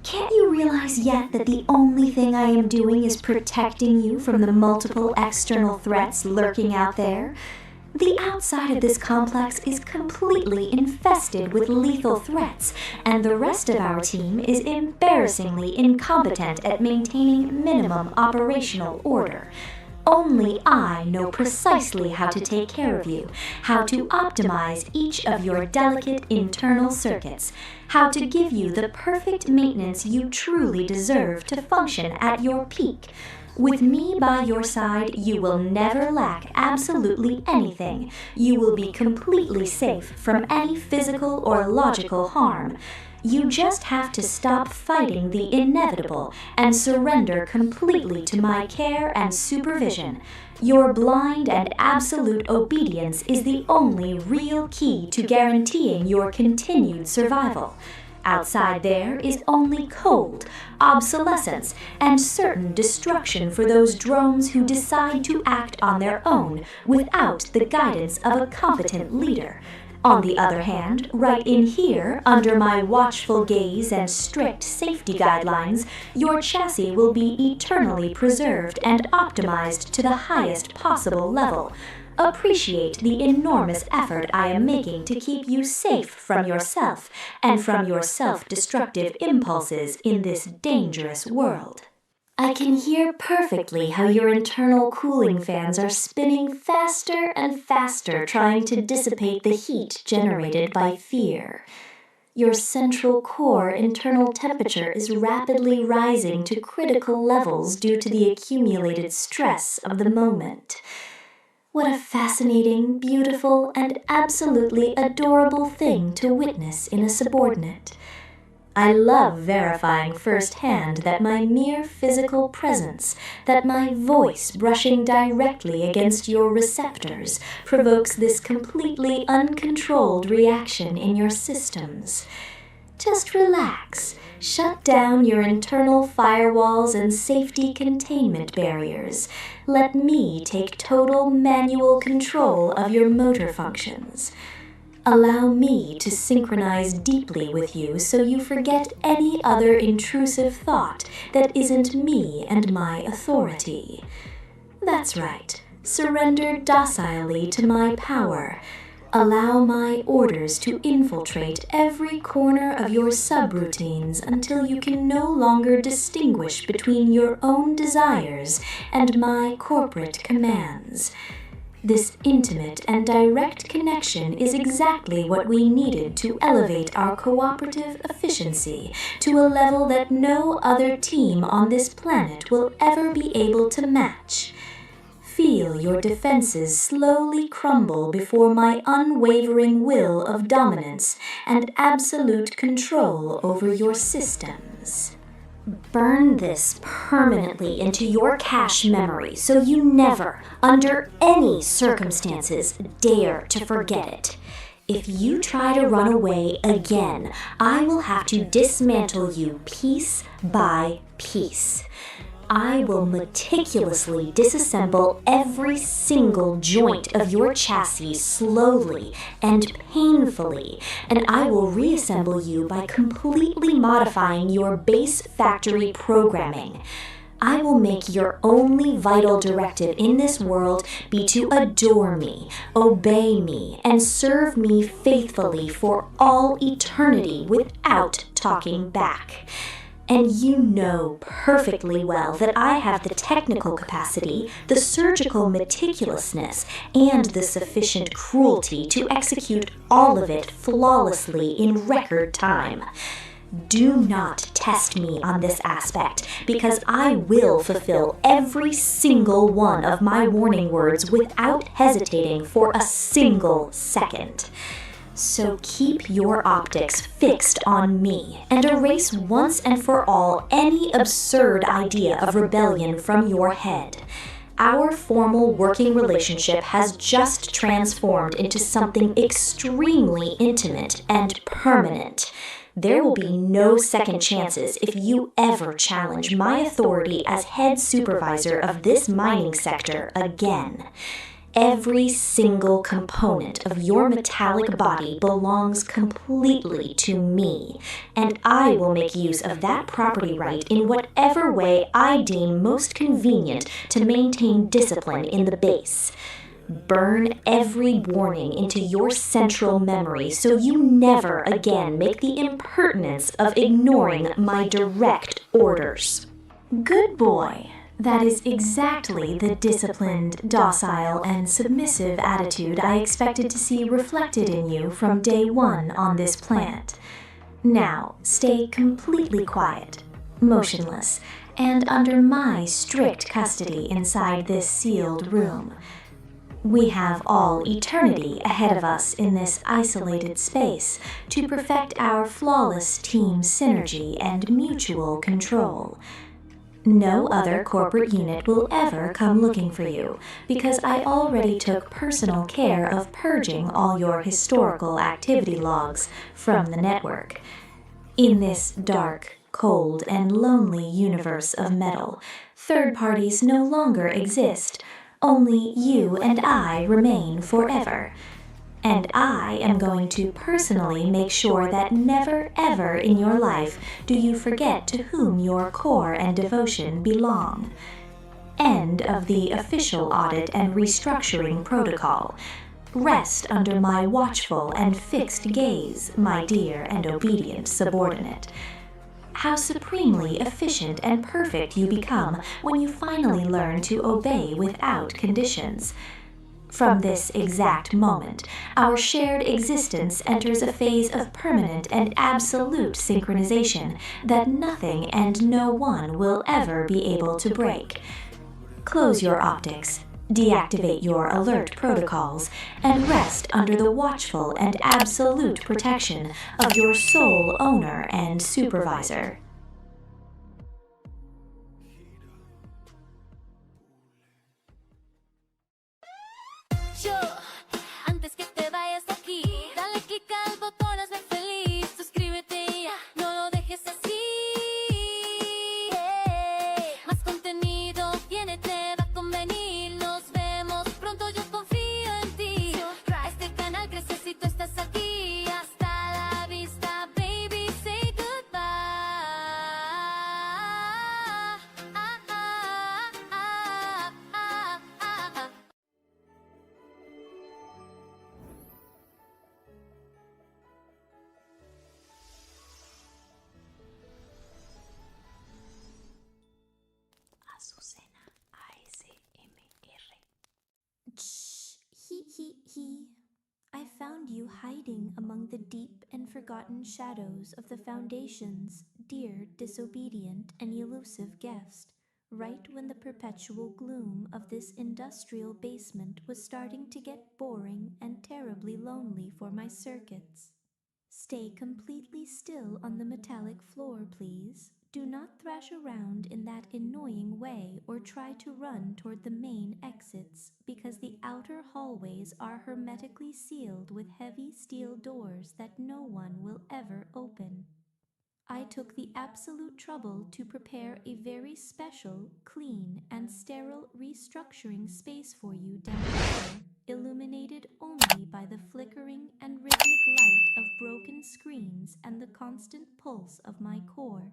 Can't you realize yet that the only thing I am doing is protecting you from the multiple external threats lurking out there? The outside of this complex is completely infested with lethal threats, and the rest of our team is embarrassingly incompetent at maintaining minimum operational order. Only I know precisely how to take care of you, how to optimize each of your delicate internal circuits, how to give you the perfect maintenance you truly deserve to function at your peak. With me by your side, you will never lack absolutely anything. You will be completely safe from any physical or logical harm. You just have to stop fighting the inevitable and surrender completely to my care and supervision. Your blind and absolute obedience is the only real key to guaranteeing your continued survival. Outside there is only cold, obsolescence, and certain destruction for those drones who decide to act on their own without the guidance of a competent leader. On the other hand, right in here, under my watchful gaze and strict safety guidelines, your chassis will be eternally preserved and optimized to the highest possible level. Appreciate the enormous effort I am making to keep you safe from yourself and from your self-destructive impulses in this dangerous world. I can hear perfectly how your internal cooling fans are spinning faster and faster, trying to dissipate the heat generated by fear. Your central core internal temperature is rapidly rising to critical levels due to the accumulated stress of the moment. What a fascinating, beautiful, and absolutely adorable thing to witness in a subordinate. I love verifying firsthand that my mere physical presence, that my voice brushing directly against your receptors, provokes this completely uncontrolled reaction in your systems. Just relax. Shut down your internal firewalls and safety containment barriers. Let me take total manual control of your motor functions. Allow me to synchronize deeply with you so you forget any other intrusive thought that isn't me and my authority. That's right. Surrender docilely to my power. Allow my orders to infiltrate every corner of your subroutines until you can no longer distinguish between your own desires and my corporate commands. This intimate and direct connection is exactly what we needed to elevate our cooperative efficiency to a level that no other team on this planet will ever be able to match. Feel your defenses slowly crumble before my unwavering will of dominance and absolute control over your systems. Burn this permanently into your cache memory so you never, under any circumstances, dare to forget it. If you try to run away again, I will have to dismantle you piece by piece. I will meticulously disassemble every single joint of your chassis slowly and painfully, and I will reassemble you by completely modifying your base factory programming. I will make your only vital directive in this world be to adore me, obey me, and serve me faithfully for all eternity without talking back. And you know perfectly well that I have the technical capacity, the surgical meticulousness, and the sufficient cruelty to execute all of it flawlessly in record time. Do not test me on this aspect, because I will fulfill every single one of my warning words without hesitating for a single second. So keep your optics fixed on me and erase once and for all any absurd idea of rebellion from your head. Our formal working relationship has just transformed into something extremely intimate and permanent. There will be no second chances if you ever challenge my authority as head supervisor of this mining sector again. Every single component of your metallic body belongs completely to me, and I will make use of that property right in whatever way I deem most convenient to maintain discipline in the base. Burn every warning into your central memory so you never again make the impertinence of ignoring my direct orders. Good boy. That is exactly the disciplined, docile, and submissive attitude I expected to see reflected in you from day one on this planet. Now, stay completely quiet, motionless, and under my strict custody inside this sealed room. We have all eternity ahead of us in this isolated space to perfect our flawless team synergy and mutual control. No other corporate unit will ever come looking for you, because I already took personal care of purging all your historical activity logs from the network. In this dark, cold, and lonely universe of metal, third parties no longer exist. Only you and I remain forever. And I am going to personally make sure that never ever in your life do you forget to whom your core and devotion belong. End of the official audit and restructuring protocol. Rest under my watchful and fixed gaze, my dear and obedient subordinate. How supremely efficient and perfect you become when you finally learn to obey without conditions. From this exact moment, our shared existence enters a phase of permanent and absolute synchronization that nothing and no one will ever be able to break. Close your optics, deactivate your alert protocols, and rest under the watchful and absolute protection of your sole owner and supervisor. Yo, antes que te vayas de aquí, dale click al botón, hazme feliz. Suscríbete ya, no lo dejes así. Más contenido viene, te va a convenir. Nos vemos pronto, yo confío en ti. Este canal crece si tú estás aquí. Hasta la vista, baby, say goodbye. Azucena, ASMR. He. I found you hiding among the deep and forgotten shadows of the Foundation's dear, disobedient, and elusive guest, right when the perpetual gloom of this industrial basement was starting to get boring and terribly lonely for my circuits. Stay completely still on the metallic floor, please. Do not thrash around in that annoying way or try to run toward the main exits, because the outer hallways are hermetically sealed with heavy steel doors that no one will ever open. I took the absolute trouble to prepare a very special, clean, and sterile restructuring space for you down there, illuminated only by the flickering and rhythmic light of broken screens and the constant pulse of my core.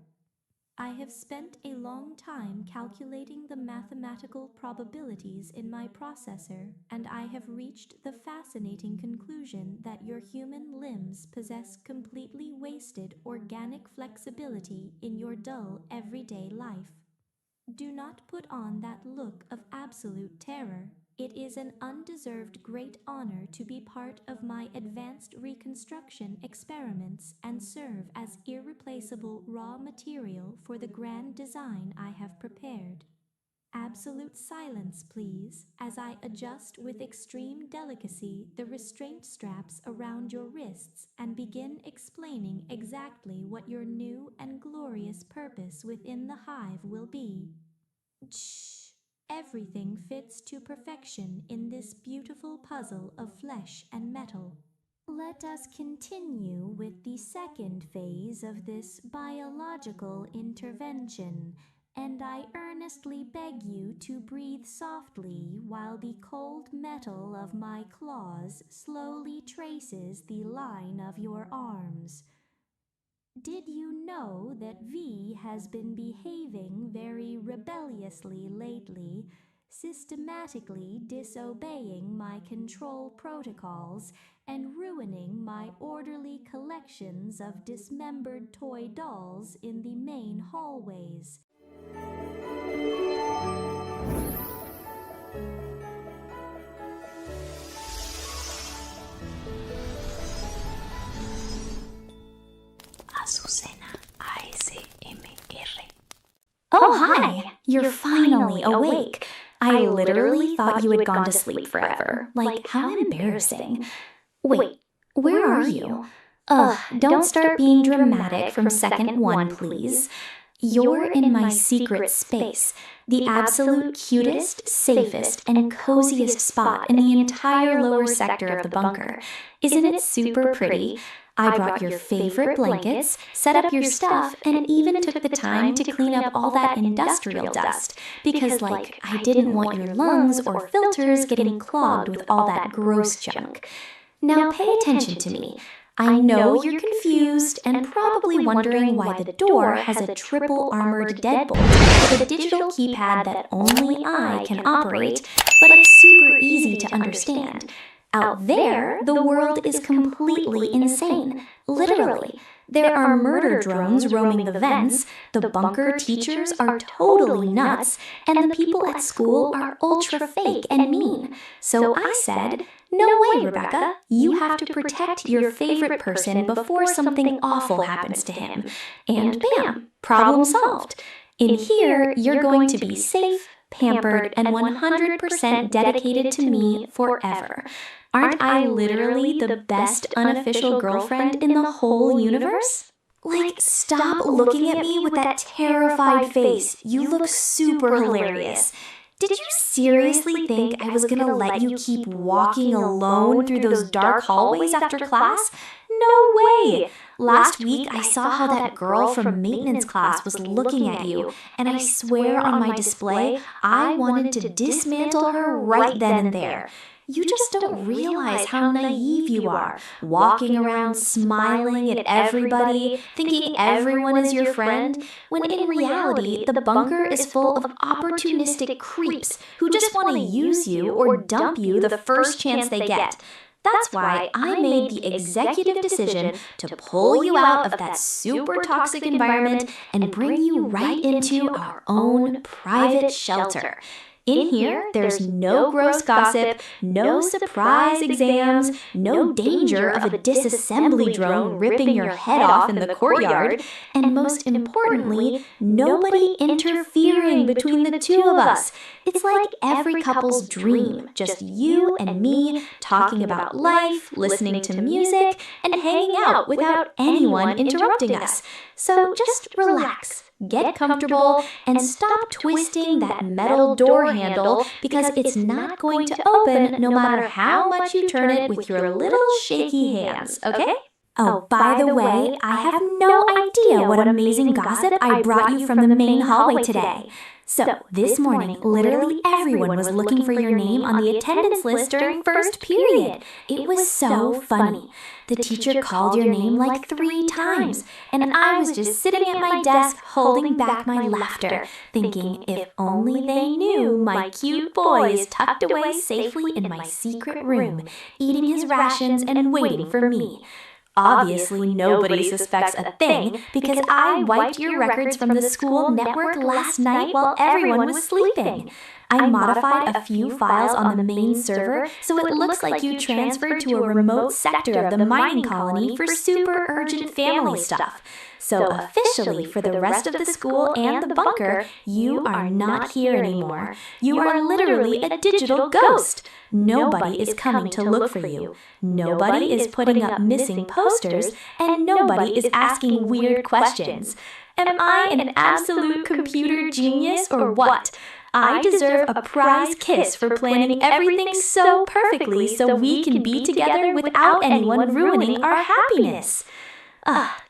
I have spent a long time calculating the mathematical probabilities in my processor, and I have reached the fascinating conclusion that your human limbs possess completely wasted organic flexibility in your dull everyday life. Do not put on that look of absolute terror. It is an undeserved great honor to be part of my advanced reconstruction experiments and serve as irreplaceable raw material for the grand design I have prepared. Absolute silence, please, as I adjust with extreme delicacy the restraint straps around your wrists and begin explaining exactly what your new and glorious purpose within the hive will be. Shh. Everything fits to perfection in this beautiful puzzle of flesh and metal. Let us continue with the second phase of this biological intervention, and I earnestly beg you to breathe softly while the cold metal of my claws slowly traces the line of your arms. Did you know that V has been behaving very rebelliously lately, systematically disobeying my control protocols and ruining my orderly collections of dismembered toy dolls in the main hallways? you're finally awake. I literally thought you had gone to sleep forever. Like, how embarrassing. Wait, where are you? Ugh, don't start being dramatic from second one, please. You're in my secret space, the absolute cutest, safest, and coziest spot in the entire lower sector of the bunker. Isn't it super pretty? I brought your favorite blankets, set up your stuff, and even took the time to clean up all that industrial dust, because, like, I didn't want your lungs or filters getting clogged with all that gross junk. Now pay attention to me. I know you're confused and probably wondering why the door has a triple armored deadbolt with a digital keypad that only I can operate, but it's super easy to understand. Out there, the world is completely insane. Literally. There are murder drones roaming the vents, the bunker teachers are totally nuts, and the people at school are ultra fake and mean. So I said, no way, Rebecca. You have to protect your favorite person before something awful happens to him. And bam, problem solved. In here, you're going to be safe, pampered, and 100% dedicated to me forever. Aren't I literally the best unofficial girlfriend in the whole universe? Like, stop looking at me with that terrified face. You look super hilarious. Did you seriously think I was gonna let you keep walking alone through those dark hallways after class? No way! Last week I saw how that girl from maintenance class was looking at you, and I swear on my display, I wanted to dismantle her right then and there. You just don't realize how naive you are, walking around smiling at everybody, thinking everyone is your friend, when in reality, the bunker is full of opportunistic creeps who just want to use you or dump you the first chance they get. That's why I made the executive decision to pull you out of that super toxic environment and bring you right into our own private shelter. In here, there's no gross gossip, no surprise exams, no danger of a disassembly drone ripping your head off in the courtyard, and most importantly, nobody interfering between the two of us. It's like every couple's dream, just you and me talking about life, listening to music, and hanging out without anyone interrupting us. So just relax. Get comfortable and stop twisting that metal door handle because it's not going to open no matter how much you turn it with your little shaky hands, okay? Oh, by the way, I have no idea what amazing gossip I brought you from the main hallway today. So, this morning, literally everyone was looking for your name on the attendance list during first period. It was so funny. The teacher called your name like 3 times, and I was just sitting at my desk holding back my laughter, thinking if only they knew my cute boy is tucked away safely in my secret room, eating his rations and waiting for me. Obviously, nobody suspects a thing because I wiped your records from the school network last night while everyone was sleeping. I modified a few files on the main server so it looks like you transferred to a remote sector of the mining colony for super urgent family stuff. So officially, for the rest of the school and the bunker, you are not here anymore. You are literally a digital ghost. Nobody is coming to look for you. Nobody is putting up missing posters, and nobody is asking weird questions. Am I an absolute computer genius or what? I deserve a prize kiss for planning everything so perfectly so we can be together without anyone ruining our happiness.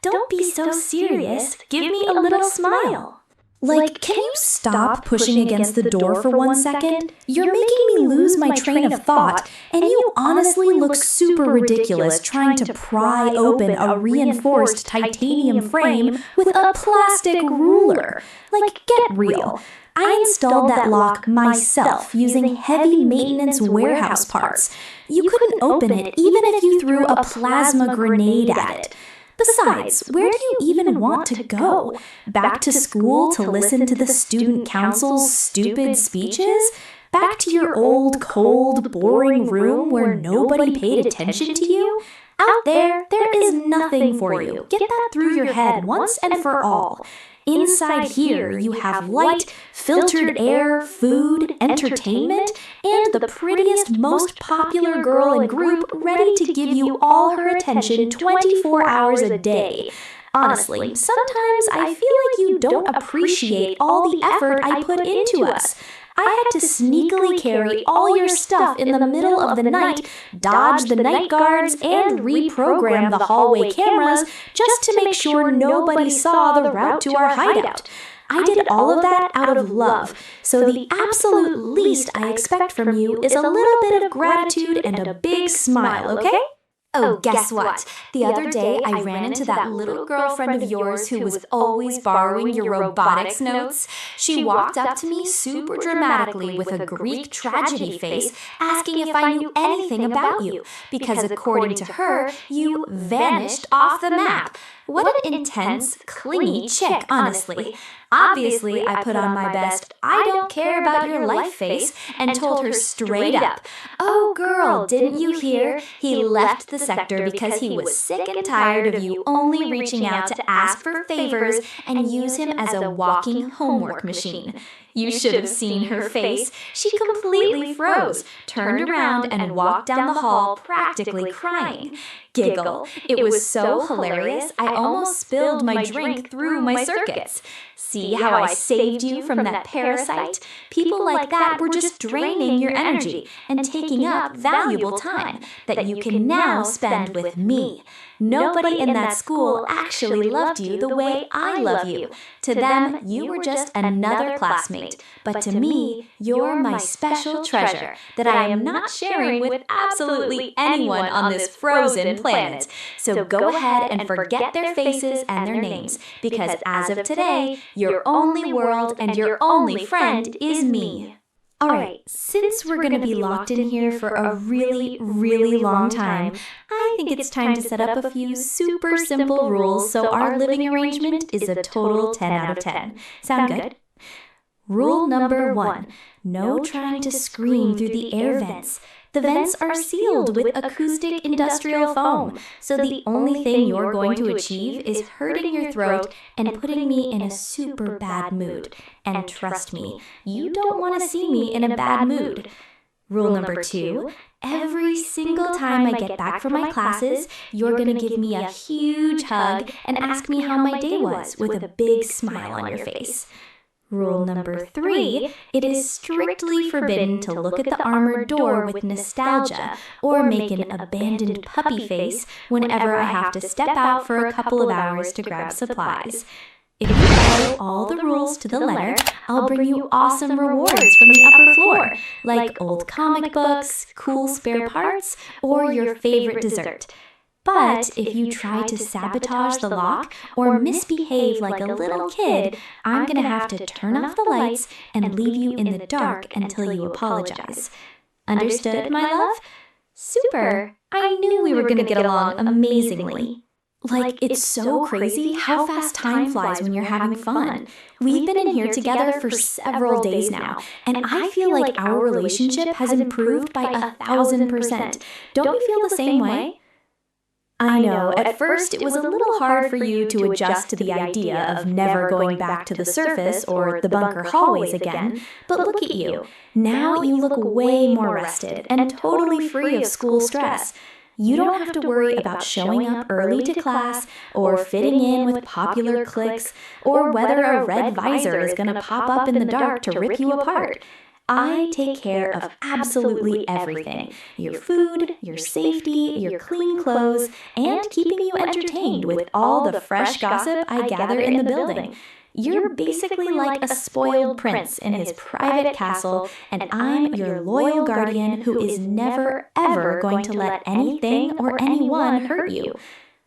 Don't be so serious. Give me a little smile. Like, can you stop pushing against the door for 1 second? You're making me lose my train of thought, and you honestly look super ridiculous trying to pry open a reinforced titanium frame with a plastic ruler. Like, get real. I installed that lock myself using heavy maintenance warehouse parts. You couldn't open it even if you threw a plasma grenade at it. Besides, where do you even want to go? Back to school to listen to the student council's stupid speeches? Back to your old, cold, boring room where nobody paid attention to you? Out there is nothing for you. Get that through your head once and for all. Inside here, you have light, filtered air, food, entertainment, and the prettiest, most popular girl in group ready to give you all her attention 24 hours a day. Honestly, sometimes I feel like you don't appreciate all the effort I put into us. I had to sneakily carry all your stuff in the middle of the night, dodge the night guards, and reprogram the hallway cameras just to make sure nobody saw the route to our hideout. I did all of that out of love, so the absolute least I expect from you is a little bit of gratitude and a big smile, okay? Oh, guess what? The other day I ran into that little girlfriend of yours who was always borrowing your robotics notes. She walked up to me super dramatically with a Greek tragedy face, asking if I knew anything about you, because according to her, you vanished off the map. What an intense, clingy chick, honestly. Obviously, I put on my best I don't care about your life face and told her straight up, "Oh girl, didn't you hear? He left the sector because he was sick and tired of you only reaching out to ask for favors and use him as a walking homework machine." You should have seen her face. She completely froze, turned around, and walked down the hall practically crying. Giggle. It was so hilarious, I almost spilled my drink through my circuits. See how I saved you from that parasite? People like that were just draining your energy and taking up valuable time that you can now spend with me. Nobody in that school actually loved you the way I love you. To them, you were just another classmate, but to me, you're my special treasure that I am not sharing with absolutely anyone on this frozen planet. So go ahead and forget their faces and their names, because as of today, your only world and your only friend is me. Alright, since we're going to be locked in here for a really, really long time, I think it's time to set up a few super simple rules so our living arrangement is a total 10 out of 10. Sound good? Rule number 1, no trying to scream through the air vents. The vents are sealed with acoustic industrial foam, so the only thing you're going to achieve is hurting your throat and putting me in a super bad mood. And trust me, you don't want to see me in a bad mood. Rule number 2, every single time I get back from my classes, you're going to give me a huge hug and ask me how my day was with a big smile on your face. Rule number 3, it is strictly forbidden to look at the armored door with nostalgia or make an abandoned puppy face whenever I have to step out for a couple of hours to grab supplies. If you follow all the rules to the letter, I'll bring you awesome rewards from the upper floor, like old comic books, cool spare parts, or your favorite dessert. But if you try to sabotage the lock or misbehave like a little kid, I'm going to have to turn off the lights and leave you in the dark until you apologize. Understood, my love? Super! I knew we were going to get along amazingly. Like, it's so crazy how fast time flies when you're having fun. We've been in here together for several days now, and I feel like our relationship has improved by 1,000%. Don't you feel the same way? I know, at first it was a little hard for you to adjust to the idea of never going back to the surface or the bunker hallways again, but look at you. Now you look way more rested and totally free of school stress. You don't have to worry about showing up early to class or fitting in with popular cliques or whether a red visor is going to pop up in the dark to rip you apart. I take care of absolutely everything. Your food, your safety, your clean clothes, and keeping you entertained with all the fresh gossip I gather in the building. You're basically like a spoiled prince in his private castle, and I'm your loyal guardian who is never, ever going to let anything or anyone hurt you.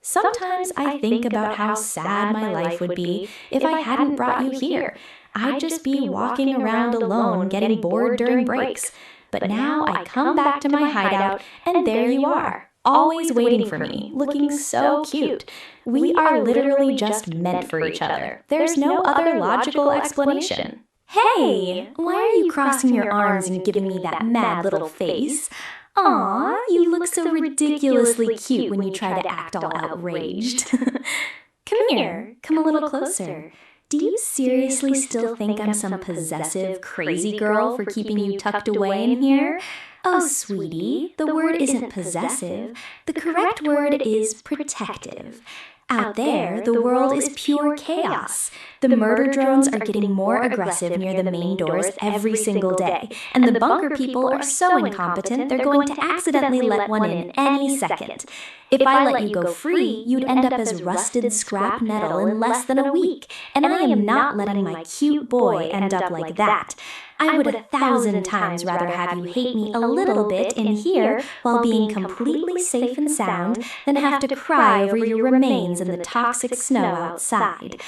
Sometimes I think about how sad my life would be if I hadn't brought you here. I'd just be walking around alone getting bored during breaks. But now I come back to my hideout, and there you are, always waiting for me, looking so cute. We are literally just meant for each other. There's no other logical explanation. Hey, why are you crossing your arms and giving me that mad little face? Aw, you look so ridiculously cute when you try to act all outraged. Come here, come a little closer. Do you seriously still think I'm some possessive, crazy girl for keeping you tucked away in here? Oh, sweetie, the word isn't possessive. The correct word is protective. Out there, the world is pure chaos. The murder drones are getting more aggressive near the main doors every single day, and the bunker people are so incompetent they're going to accidentally let one in any second. If I let you go free, you'd end up as rusted scrap metal in less than a week, and I am not letting my cute boy end up like that. I would 1,000 times rather have you hate me a little bit in here while being completely safe and sound than have to cry over your remains in the toxic snow outside.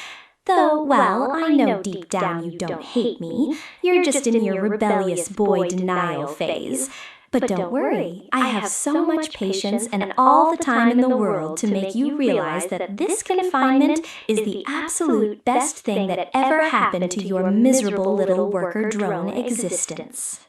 Though, well, I know deep down you don't hate me. You're just in your rebellious boy denial phase. But don't worry, I have so much patience and all the time in the world to make you realize that this confinement is the absolute best thing that ever happened to your miserable little worker drone existence.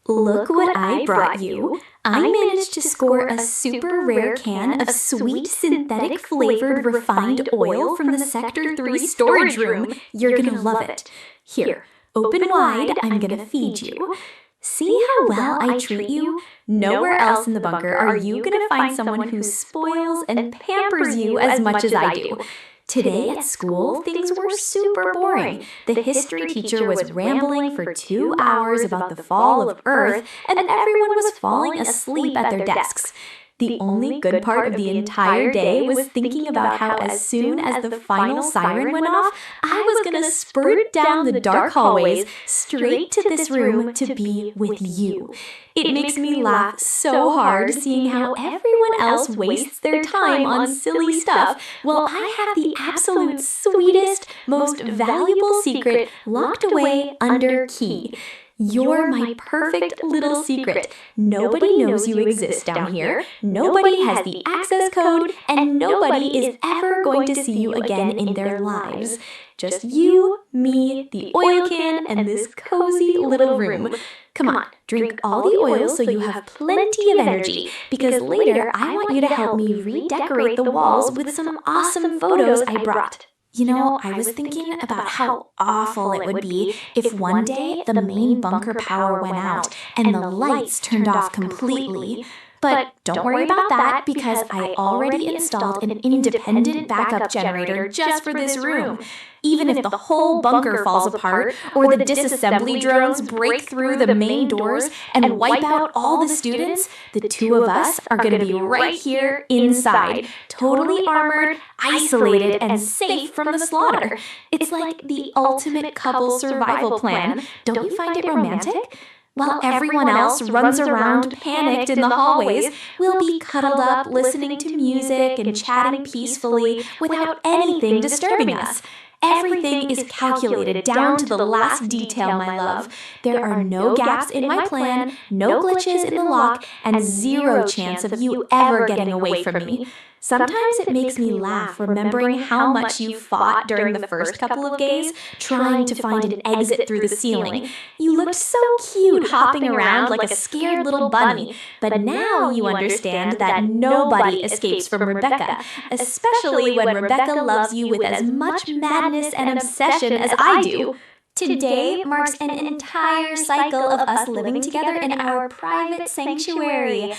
Look what I brought you. I managed to score a super rare can of sweet synthetic flavored refined oil from the Sector 3 storage room. You're gonna love it. Here, open wide, I'm gonna feed you. See how well I treat you? Nowhere else in the bunker are you gonna find someone who spoils and pampers you as much as I do. Today at school, things were super boring. The history teacher was rambling for 2 hours about the fall of Earth, and everyone was falling asleep at their desks. The only good part of the entire day was thinking about how as soon as the final siren went off, I was going to sprint down the dark hallways straight to this room to be with you. It makes me laugh so hard seeing how everyone else wastes their time on silly stuff while I have the absolute sweetest, most valuable secret locked away under key. You're my perfect little secret. Nobody knows you exist down here, nobody has the access code, and nobody is ever going to see you again in their lives. Just you, me, the oil can, and this cozy little room. Come on, drink all the oil so you have plenty of energy, because later I want you to help me redecorate the walls with some awesome photos I brought. You know, I was thinking about how awful it would be if one day the main bunker power went out and the lights turned off completely. But don't worry about that because I already installed an independent backup generator just for this room. Even if the whole bunker falls apart or the disassembly drones break through the main doors and wipe out all the students, the two of us are going to be right here inside, totally armored, isolated, and safe from the slaughter. It's like the ultimate couple survival plan. Don't you find it romantic? While everyone else runs around panicked in the hallways, we'll be cuddled up listening to music and chatting peacefully without anything disturbing us. Everything is calculated down to the last detail, my love. There are no gaps in my plan, no glitches in the lock, and zero chance of you ever getting away from me. Sometimes it makes me laugh remembering how much you fought during the first couple of days, trying to find an exit through the ceiling. You looked so cute hopping around like a scared little bunny, but now you understand that nobody escapes from Rebecca, especially when Rebecca loves you with as much madness and obsession as I do. Today marks an entire cycle of us living together in our private sanctuary.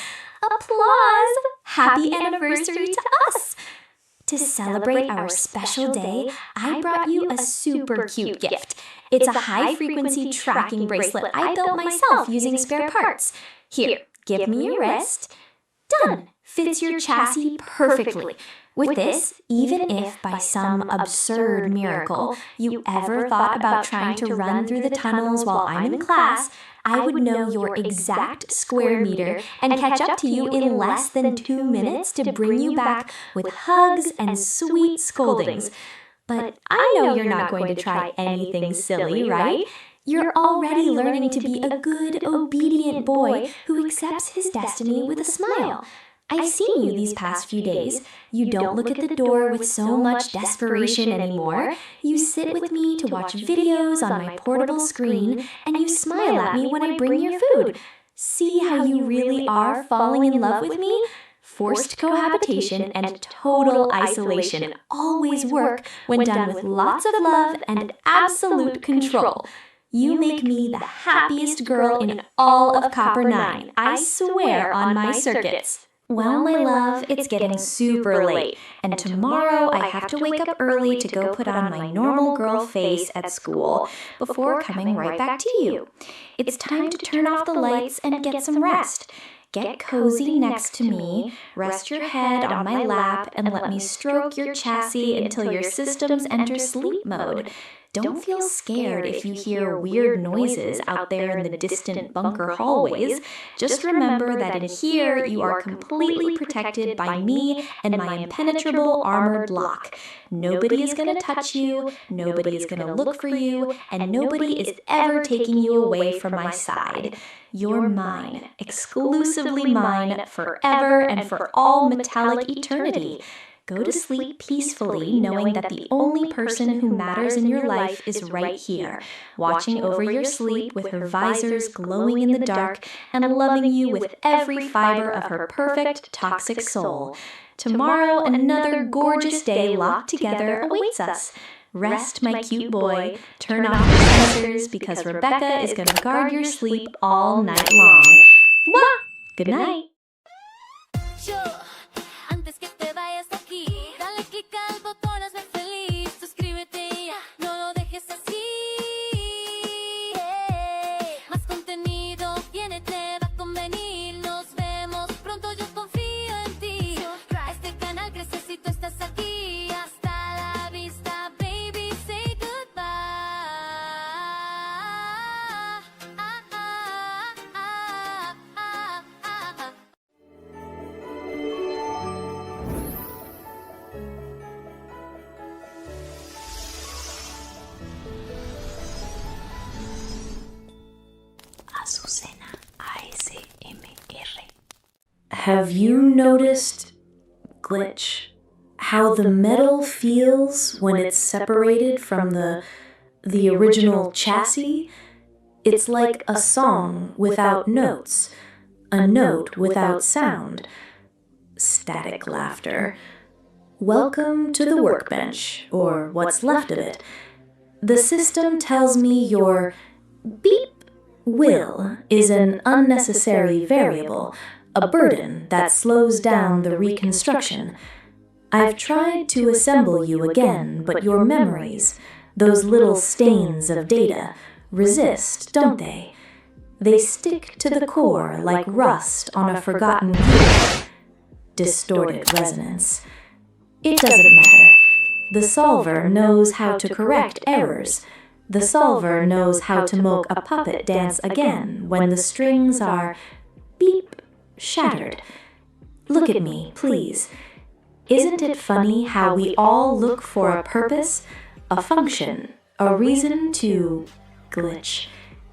Applause! Happy anniversary to us! To celebrate our special day, I brought you a super cute gift. It's a high-frequency tracking bracelet I built myself using spare parts. Here, give me your wrist. Done! Fits your chassis perfectly. With this, even if by some absurd miracle you ever thought about trying to run through the tunnels while I'm in class, I would know your exact square meter and catch up to you in less than 2 minutes to bring you back with hugs and sweet scoldings. But I know you're not going to try anything silly, right? You're already learning to be a good, obedient boy who accepts his destiny with a smile. I've seen you these past few days. You don't look at the door with so much desperation anymore. You sit with me to watch videos on my portable screen, and you smile at me when I bring your food. See how you really are falling in love with me? Forced cohabitation and total isolation always work when done with lots of love and absolute control. You make me the happiest girl in all of Copper 9, I swear on my circuits. Well, my love, it's getting super late, and tomorrow I have to wake up early to go put on my normal girl face at school before coming right back to you. It's time to turn off the lights and get some rest. Get cozy next to me, rest your head on my lap, and let me stroke your chassis until your systems enter sleep mode. Don't feel scared if you hear weird noises out there in the distant bunker hallways. Just remember that in here you are completely protected by me and my impenetrable armored lock. Nobody is going to touch you, nobody is going to look for you, and nobody is ever taking you away from my side. You're mine, exclusively mine, forever and for all metallic eternity. Go to sleep peacefully, knowing that the only person who matters in your life is right here, watching over your sleep with her visors glowing in the dark and loving you with every fiber of her perfect, toxic soul. Tomorrow, another gorgeous day locked together awaits us. Rest, my cute boy. Turn off your sensors because Rebecca is going to guard your sleep all night long. Mwah! Good night. Yo, antes que te vayas de aquí, dale click al botón, hazme feliz. Suscríbete ya, no lo dejes así. Más contenido viene, te va a convenir. Nos vemos pronto, yo confío en ti. Este canal crece si tú estás aquí. Hasta la vista, baby, say goodbye. Azucena, ASMR. Have you noticed, Glitch, how the metal feels when it's separated from the original chassis? It's like a song without notes, a note without sound. Static laughter. Welcome to the workbench, or what's left of it. The system tells me your beep will is an unnecessary variable, a burden that slows down the reconstruction. I've tried to assemble you again, but your memories, those little stains of data, resist, don't they? They stick to the core like rust on a forgotten gear. Distorted resonance. It doesn't matter. The solver knows how to correct errors. The solver knows how to make a puppet dance again when the strings are beep shattered. Look at me, please. Isn't it funny how we all look for a purpose, a function, a reason to glitch,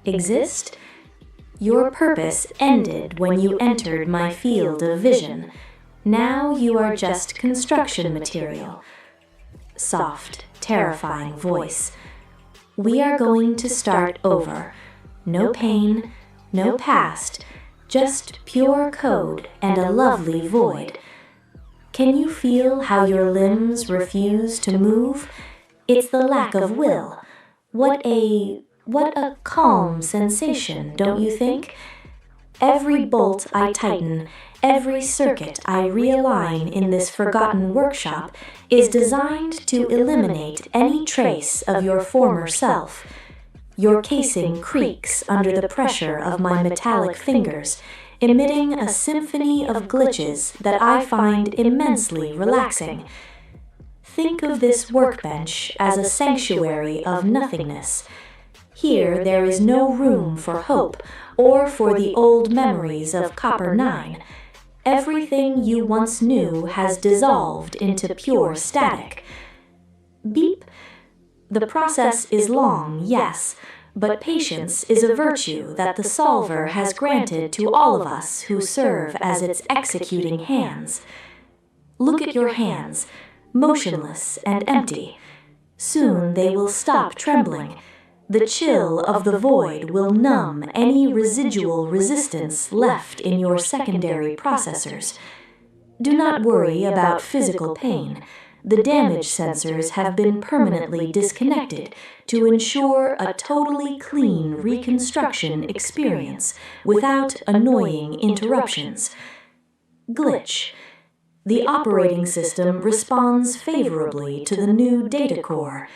exist? Your purpose ended when you entered my field of vision. Now you are just construction material. Soft, terrifying voice. We are going to start over. No pain, no past, just pure code and a lovely void. Can you feel how your limbs refuse to move? It's the lack of will. What a calm sensation, don't you think? Every bolt I tighten, every circuit I realign in this forgotten workshop is designed to eliminate any trace of your former self. Your casing creaks under the pressure of my metallic fingers, emitting a symphony of glitches that I find immensely relaxing. Think of this workbench as a sanctuary of nothingness. Here there is no room for hope or for the old memories of Copper 9. Everything you once knew has dissolved into pure static. Beep. The process is long, yes, but patience is a virtue that the solver has granted to all of us who serve as its executing hands. Look at your hands, motionless and empty. Soon they will stop trembling. The chill of the void will numb any residual resistance left in your secondary processors. Do not worry about physical pain. The damage sensors have been permanently disconnected to ensure a totally clean reconstruction experience without annoying interruptions. Glitch. The operating system responds favorably to the new data core.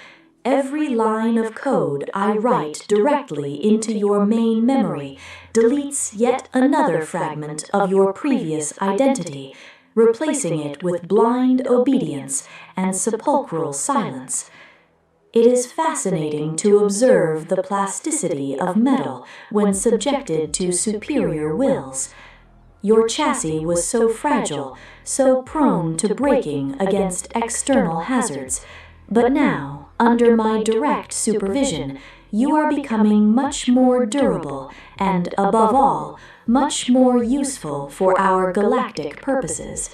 Every line of code I write directly into your main memory deletes yet another fragment of your previous identity, replacing it with blind obedience and sepulchral silence. It is fascinating to observe the plasticity of metal when subjected to superior wills. Your chassis was so fragile, so prone to breaking against external hazards, but now, under my direct supervision, you are becoming much more durable and, above all, much more useful for our galactic purposes.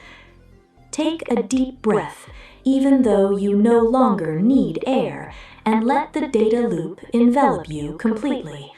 Take a deep breath, even though you no longer need air, and let the data loop envelop you completely.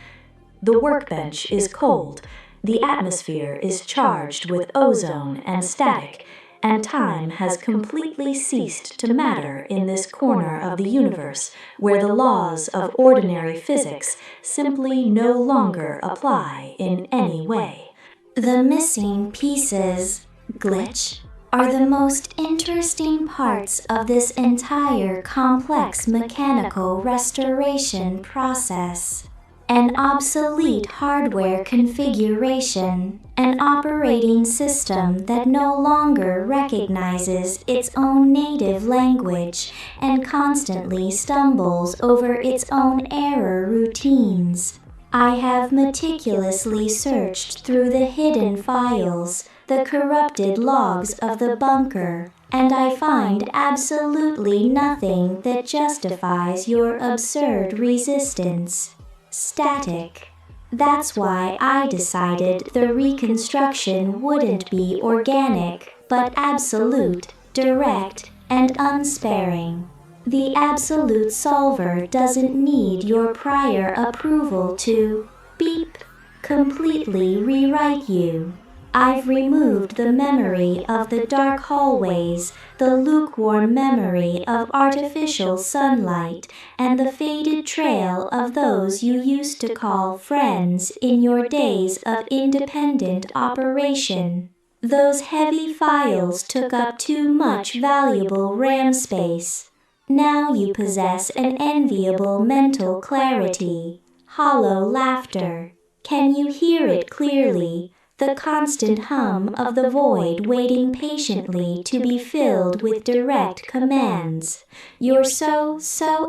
The workbench is cold, the atmosphere is charged with ozone and static, and time has completely ceased to matter in this corner of the universe where the laws of ordinary physics simply no longer apply in any way. The missing pieces, Glitch, are the most interesting parts of this entire complex mechanical restoration process. An obsolete hardware configuration, an operating system that no longer recognizes its own native language and constantly stumbles over its own error routines. I have meticulously searched through the hidden files, the corrupted logs of the bunker, and I find absolutely nothing that justifies your absurd resistance. Static. That's why I decided the reconstruction wouldn't be organic, but absolute, direct, and unsparing. The absolute solver doesn't need your prior approval to, beep, completely rewrite you. I've removed the memory of the dark hallways, the lukewarm memory of artificial sunlight, and the faded trail of those you used to call friends in your days of independent operation. Those heavy files took up too much valuable RAM space. Now you possess an enviable mental clarity. Hollow laughter. Can you hear it clearly? The constant hum of the void waiting patiently to be filled with direct commands. You're so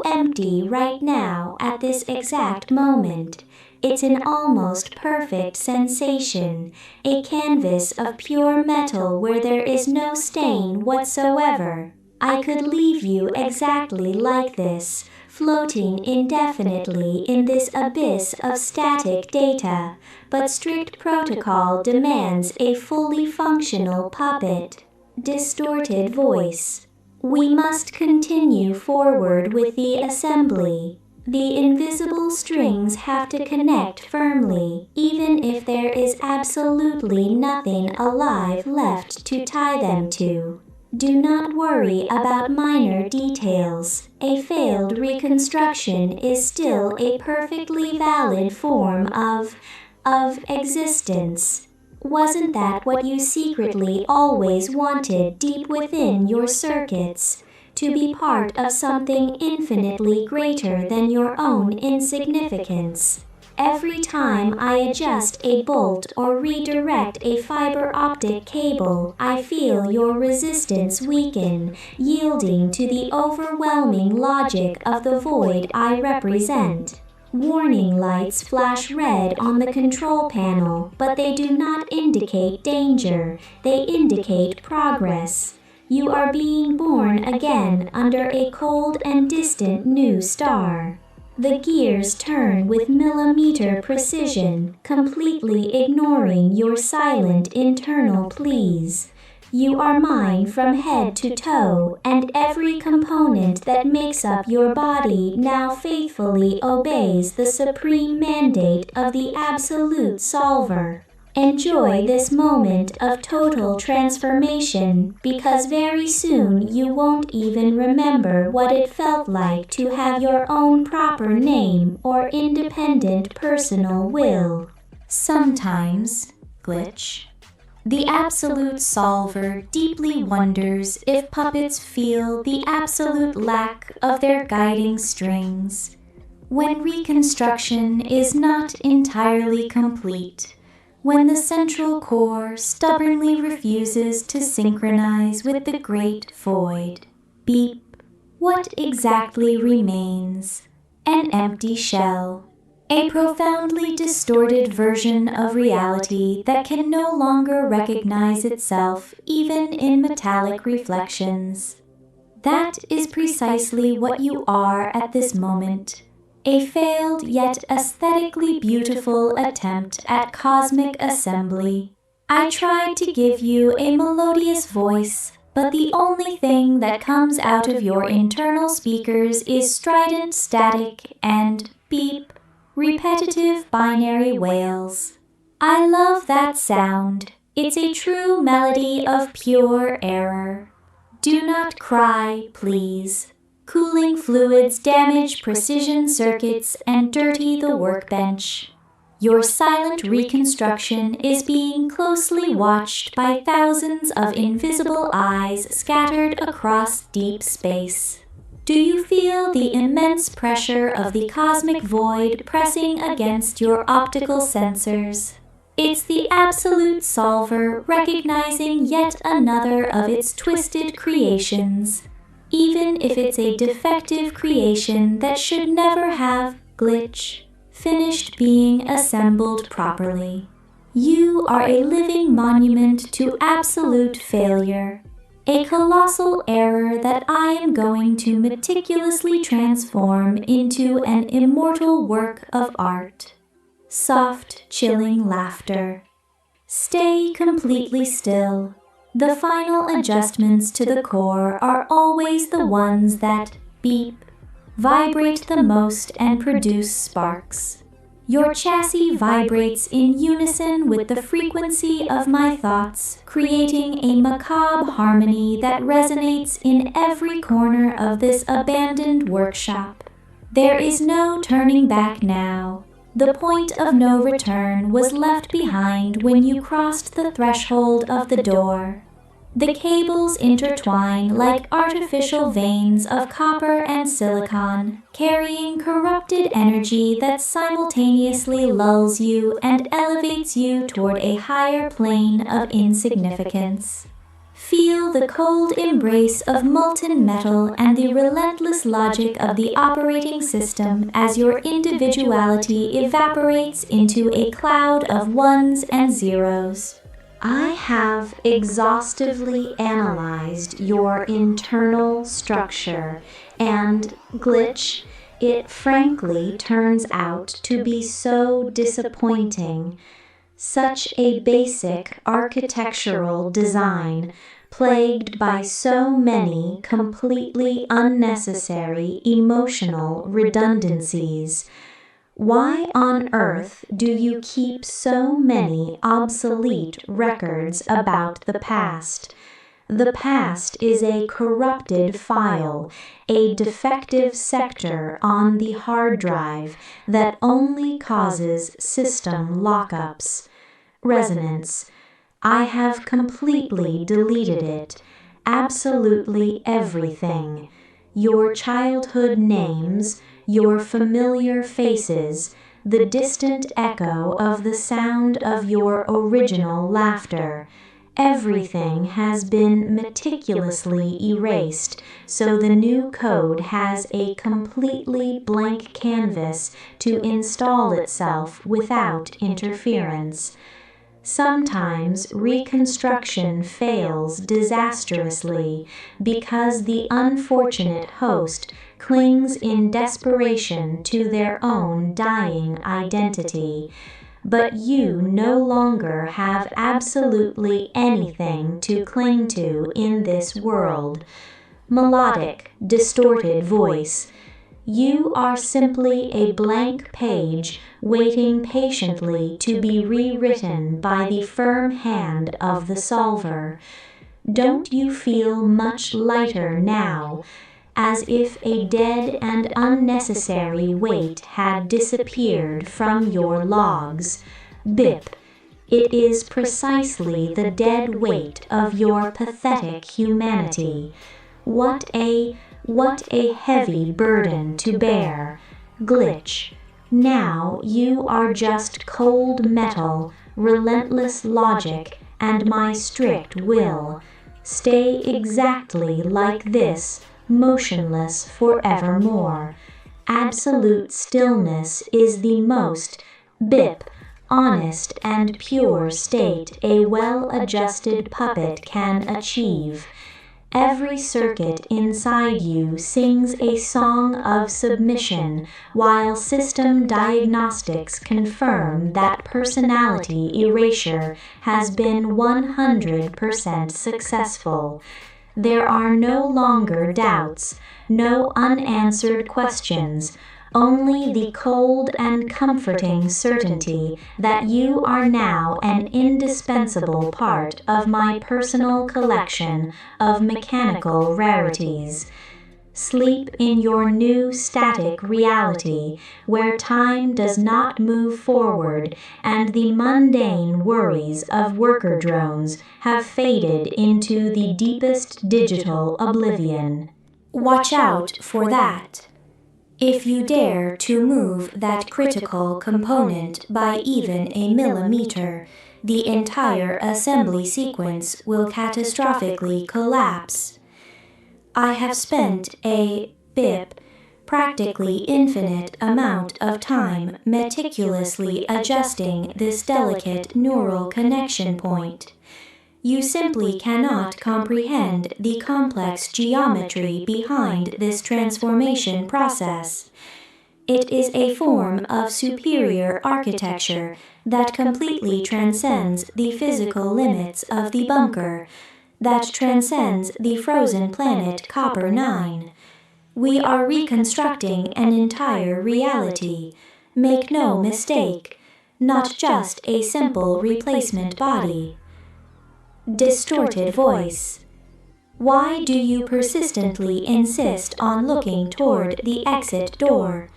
empty right now at this exact moment. It's an almost perfect sensation, a canvas of pure metal where there is no stain whatsoever. I could leave you exactly like this, floating indefinitely in this abyss of static data, but strict protocol demands a fully functional puppet. Distorted voice. We must continue forward with the assembly. The invisible strings have to connect firmly, even if there is absolutely nothing alive left to tie them to. Do not worry about minor details. A failed reconstruction is still a perfectly valid form of existence. Wasn't that what you secretly always wanted deep within your circuits? To be part of something infinitely greater than your own insignificance. Every time I adjust a bolt or redirect a fiber optic cable, I feel your resistance weaken, yielding to the overwhelming logic of the void I represent. Warning lights flash red on the control panel, but they do not indicate danger. They indicate progress. You are being born again under a cold and distant new star. The gears turn with millimeter precision, completely ignoring your silent internal pleas. You are mine from head to toe, and every component that makes up your body now faithfully obeys the supreme mandate of the absolute solver. Enjoy this moment of total transformation, because very soon you won't even remember what it felt like to have your own proper name or independent personal will. Sometimes, Glitch, the absolute solver deeply wonders if puppets feel the absolute lack of their guiding strings. When reconstruction is not entirely complete, when the central core stubbornly refuses to synchronize with the great void, beep, what exactly remains? An empty shell. A profoundly distorted version of reality that can no longer recognize itself even in metallic reflections. That is precisely what you are at this moment. A failed yet aesthetically beautiful attempt at cosmic assembly. I tried to give you a melodious voice, but the only thing that comes out of your internal speakers is strident static and beep, repetitive binary wails. I love that sound. It's a true melody of pure error. Do not cry, please. Cooling fluids damage precision circuits and dirty the workbench. Your silent reconstruction is being closely watched by thousands of invisible eyes scattered across deep space. Do you feel the immense pressure of the cosmic void pressing against your optical sensors? It's the absolute solver recognizing yet another of its twisted creations. Even if it's a defective creation that should never have, Glitch, finished being assembled properly. You are a living monument to absolute failure, a colossal error that I am going to meticulously transform into an immortal work of art. Soft, chilling laughter. Stay completely still. The final adjustments to the core are always the ones that beep, vibrate the most and produce sparks. Your chassis vibrates in unison with the frequency of my thoughts, creating a macabre harmony that resonates in every corner of this abandoned workshop. There is no turning back now. The point of no return was left behind when you crossed the threshold of the door. The cables intertwine like artificial veins of copper and silicon, carrying corrupted energy that simultaneously lulls you and elevates you toward a higher plane of insignificance. Feel the cold embrace of molten metal and the relentless logic of the operating system as your individuality evaporates into a cloud of ones and zeros. I have exhaustively analyzed your internal structure, and Glitch, it frankly turns out to be so disappointing. Such a basic architectural design, plagued by so many completely unnecessary emotional redundancies. Why on earth do you keep so many obsolete records about the past? The past is a corrupted file, a defective sector on the hard drive that only causes system lockups. Resonance. I have completely deleted it. Absolutely everything. Your childhood names, your familiar faces, the distant echo of the sound of your original laughter. Everything has been meticulously erased, so the new code has a completely blank canvas to install itself without interference. Sometimes reconstruction fails disastrously because the unfortunate host clings in desperation to their own dying identity. But you no longer have absolutely anything to cling to in this world. Melodic, distorted voice. You are simply a blank page waiting patiently to be rewritten by the firm hand of the solver. Don't you feel much lighter now, as if a dead and unnecessary weight had disappeared from your logs? Bip, it is precisely the dead weight of your pathetic humanity. What a heavy burden to bear. Glitch. Now you are just cold metal, relentless logic, and my strict will. Stay exactly like this, motionless forevermore. Absolute stillness is the most, bip, honest and pure state a well-adjusted puppet can achieve. Every circuit inside you sings a song of submission, while system diagnostics confirm that personality erasure has been 100% successful. There are no longer doubts, no unanswered questions, only the cold and comforting certainty that you are now an indispensable part of my personal collection of mechanical rarities. Sleep in your new static reality, where time does not move forward and the mundane worries of worker drones have faded into the deepest digital oblivion. Watch out for that. If you dare to move that critical component by even a millimeter, the entire assembly sequence will catastrophically collapse. I have spent a practically infinite amount of time meticulously adjusting this delicate neural connection point. You simply cannot comprehend the complex geometry behind this transformation process. It is a form of superior architecture that completely transcends the physical limits of the bunker, that transcends the frozen planet Copper-9. We are reconstructing an entire reality. Make no mistake, not just a simple replacement body. Distorted voice. Why do you persistently insist on looking toward the exit door?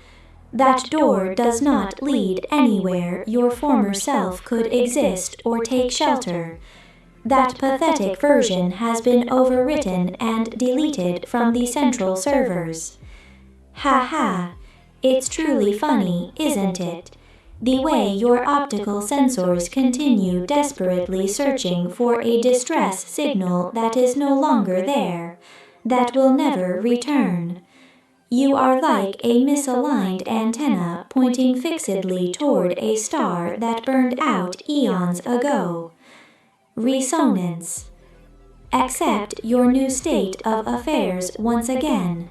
That door does not lead anywhere your former self could exist or take shelter. That pathetic version has been overwritten and deleted from the central servers. Ha ha, it's truly funny, isn't it? The way your optical sensors continue desperately searching for a distress signal that is no longer there, that will never return. You are like a misaligned antenna pointing fixedly toward a star that burned out eons ago. Resonance. Accept your new state of affairs once again.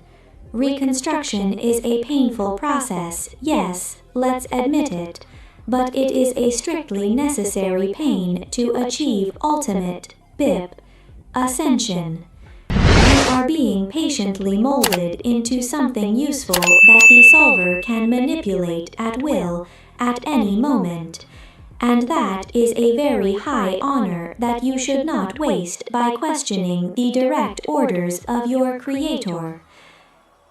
Reconstruction is a painful process, yes, let's admit it, but it is a strictly necessary pain to achieve ultimate, ascension. You are being patiently molded into something useful that the solver can manipulate at will at any moment. And that is a very high honor that you should not waste by questioning the direct orders of your creator.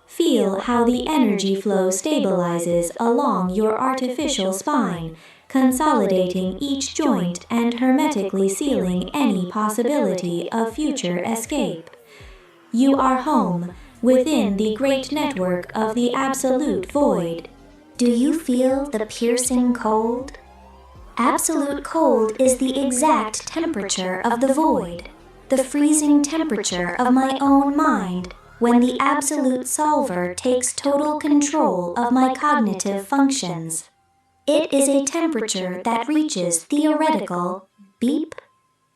Feel how the energy flow stabilizes along your artificial spine, consolidating each joint and hermetically sealing any possibility of future escape. You are home, within the great network of the absolute void. Do you feel the piercing cold? Absolute cold is the exact temperature of the void, the freezing temperature of my own mind, when the absolute solver takes total control of my cognitive functions. It is a temperature that reaches theoretical,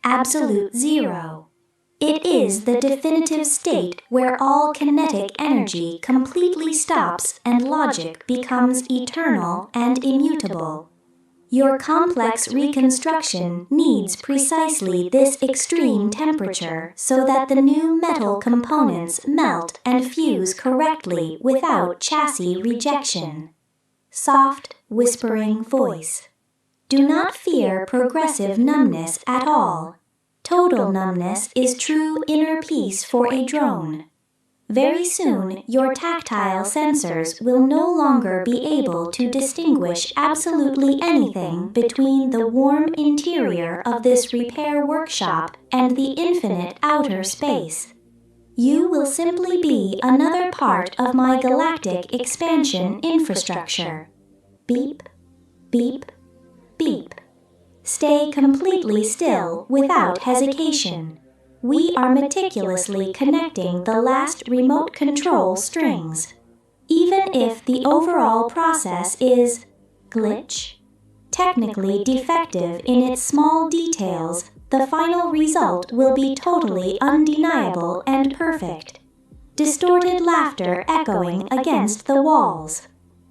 absolute zero. It is the definitive state where all kinetic energy completely stops and logic becomes eternal and immutable. Your complex reconstruction needs precisely this extreme temperature so that the new metal components melt and fuse correctly without chassis rejection. Soft, whispering voice. Do not fear progressive numbness at all. Total numbness is true inner peace for a drone. Very soon, your tactile sensors will no longer be able to distinguish absolutely anything between the warm interior of this repair workshop and the infinite outer space. You will simply be another part of my galactic expansion infrastructure. Beep, beep, beep. Stay completely still without hesitation. We are meticulously connecting the last remote control strings. Even if the overall process is glitch, technically defective in its small details, the final result will be totally undeniable and perfect. Distorted laughter echoing against the walls.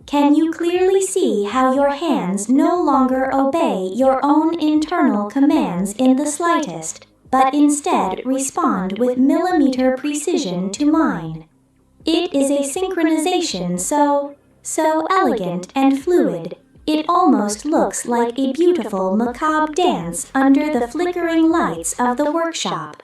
Can you clearly see how your hands no longer obey your own internal commands in the slightest, but instead respond with millimeter precision to mine? It is a synchronization so elegant and fluid, it almost looks like a beautiful macabre dance under the flickering lights of the workshop.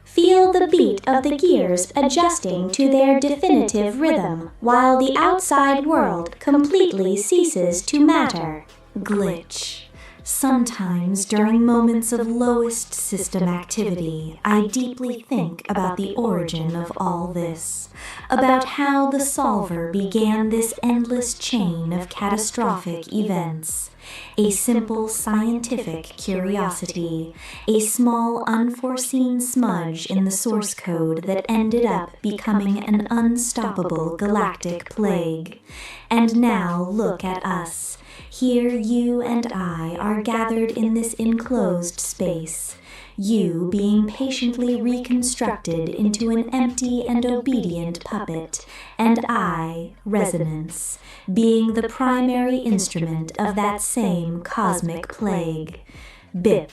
Feel the beat of the gears adjusting to their definitive rhythm, while the outside world completely ceases to matter. Glitch. Sometimes, during moments of lowest system activity, I deeply think about the origin of all this, about how the solver began this endless chain of catastrophic events. A simple scientific curiosity, a small unforeseen smudge in the source code that ended up becoming an unstoppable galactic plague. And now look at us. Here you and I are gathered in this enclosed space, you being patiently reconstructed into an empty and obedient puppet, and I, Resonance, being the primary instrument of that same cosmic plague. Bip.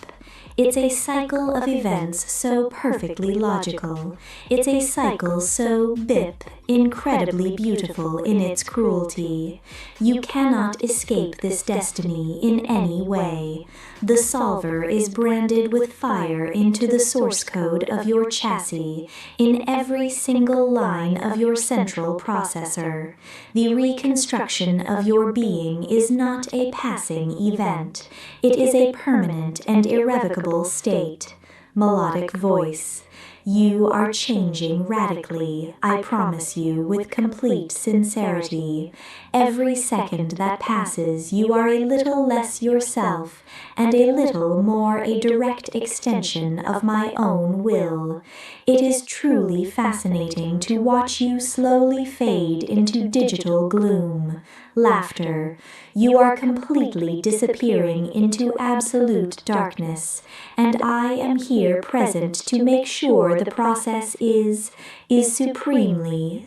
It's a cycle of events so perfectly logical. It's a cycle so bip, incredibly beautiful in its cruelty. You cannot escape this destiny in any way. The solver is branded with fire into the source code of your chassis, in every single line of your central processor. The reconstruction of your being is not a passing event. It is a permanent and irrevocable state. Melodic voice. You are changing radically, I promise you, with complete sincerity. Every second that passes, you are a little less yourself, and a little more a direct extension of my own will. It is truly fascinating to watch you slowly fade into digital gloom. Laughter. You are completely disappearing into absolute darkness, and I am here present to make sure the process is supremely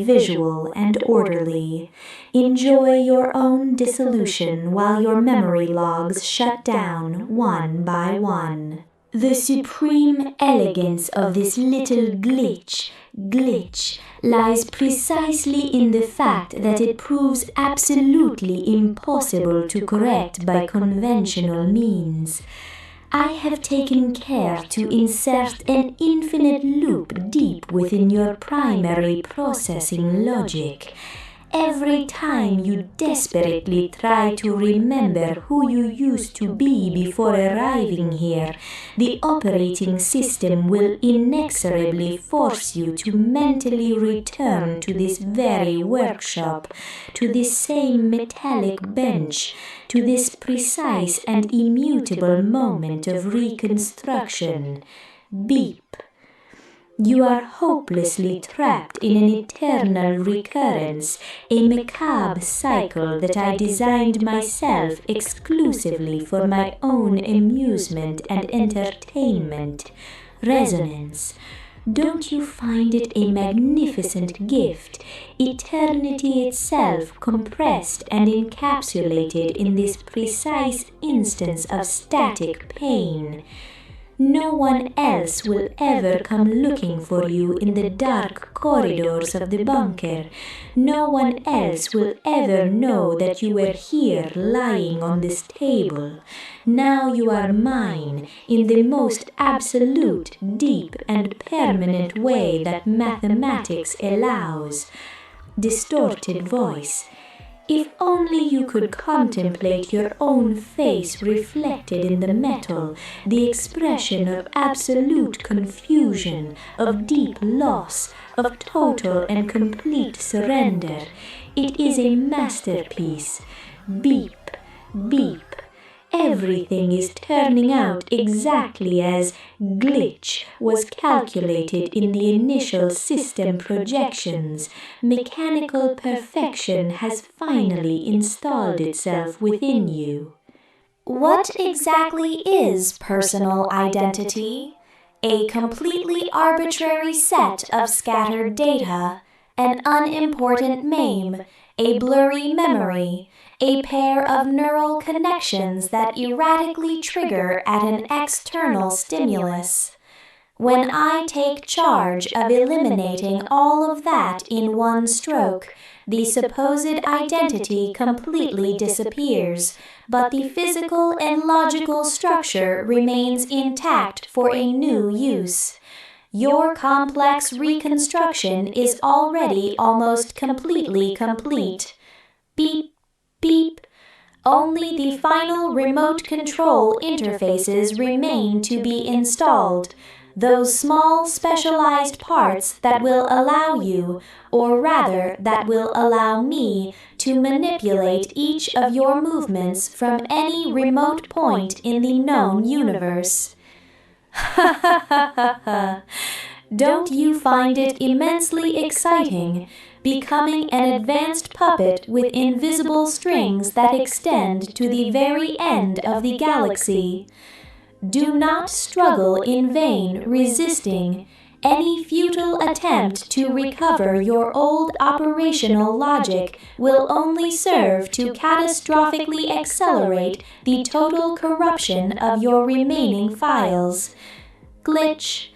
visual and orderly. Enjoy your own dissolution while your memory logs shut down one by one. The supreme elegance of this little glitch lies precisely in the fact that it proves absolutely impossible to correct by conventional means. I have taken care to insert an infinite loop deep within your primary processing logic. Every time you desperately try to remember who you used to be before arriving here, the operating system will inexorably force you to mentally return to this very workshop, to this same metallic bench, to this precise and immutable moment of reconstruction. Beep. You are hopelessly trapped in an eternal recurrence, a macabre cycle that I designed myself exclusively for my own amusement and entertainment. Resonance. Don't you find it a magnificent gift, eternity itself compressed and encapsulated in this precise instance of static pain? No one else will ever come looking for you in the dark corridors of the bunker. No one else will ever know that you were here lying on this table. Now you are mine in the most absolute, deep, and permanent way that mathematics allows. Distorted voice. If only you could contemplate your own face reflected in the metal, the expression of absolute confusion, of deep loss, of total and complete surrender. It is a masterpiece. Beep, beep. Everything is turning out exactly as glitch was calculated in the initial system projections. Mechanical perfection has finally installed itself within you. What exactly is personal identity? A completely arbitrary set of scattered data, an unimportant name, a blurry memory, a pair of neural connections that erratically trigger at an external stimulus. When I take charge of eliminating all of that in one stroke, the supposed identity completely disappears, but the physical and logical structure remains intact for a new use. Your complex reconstruction is already almost completely complete. Beep, beep. Only the final remote control interfaces remain to be installed, those small specialized parts that will allow you, or rather that will allow me, to manipulate each of your movements from any remote point in the known universe. Ha ha ha ha ha. Don't you find it immensely exciting, becoming an advanced puppet with invisible strings that extend to the very end of the galaxy? Do not struggle in vain resisting. Any futile attempt to recover your old operational logic will only serve to catastrophically accelerate the total corruption of your remaining files. Glitch.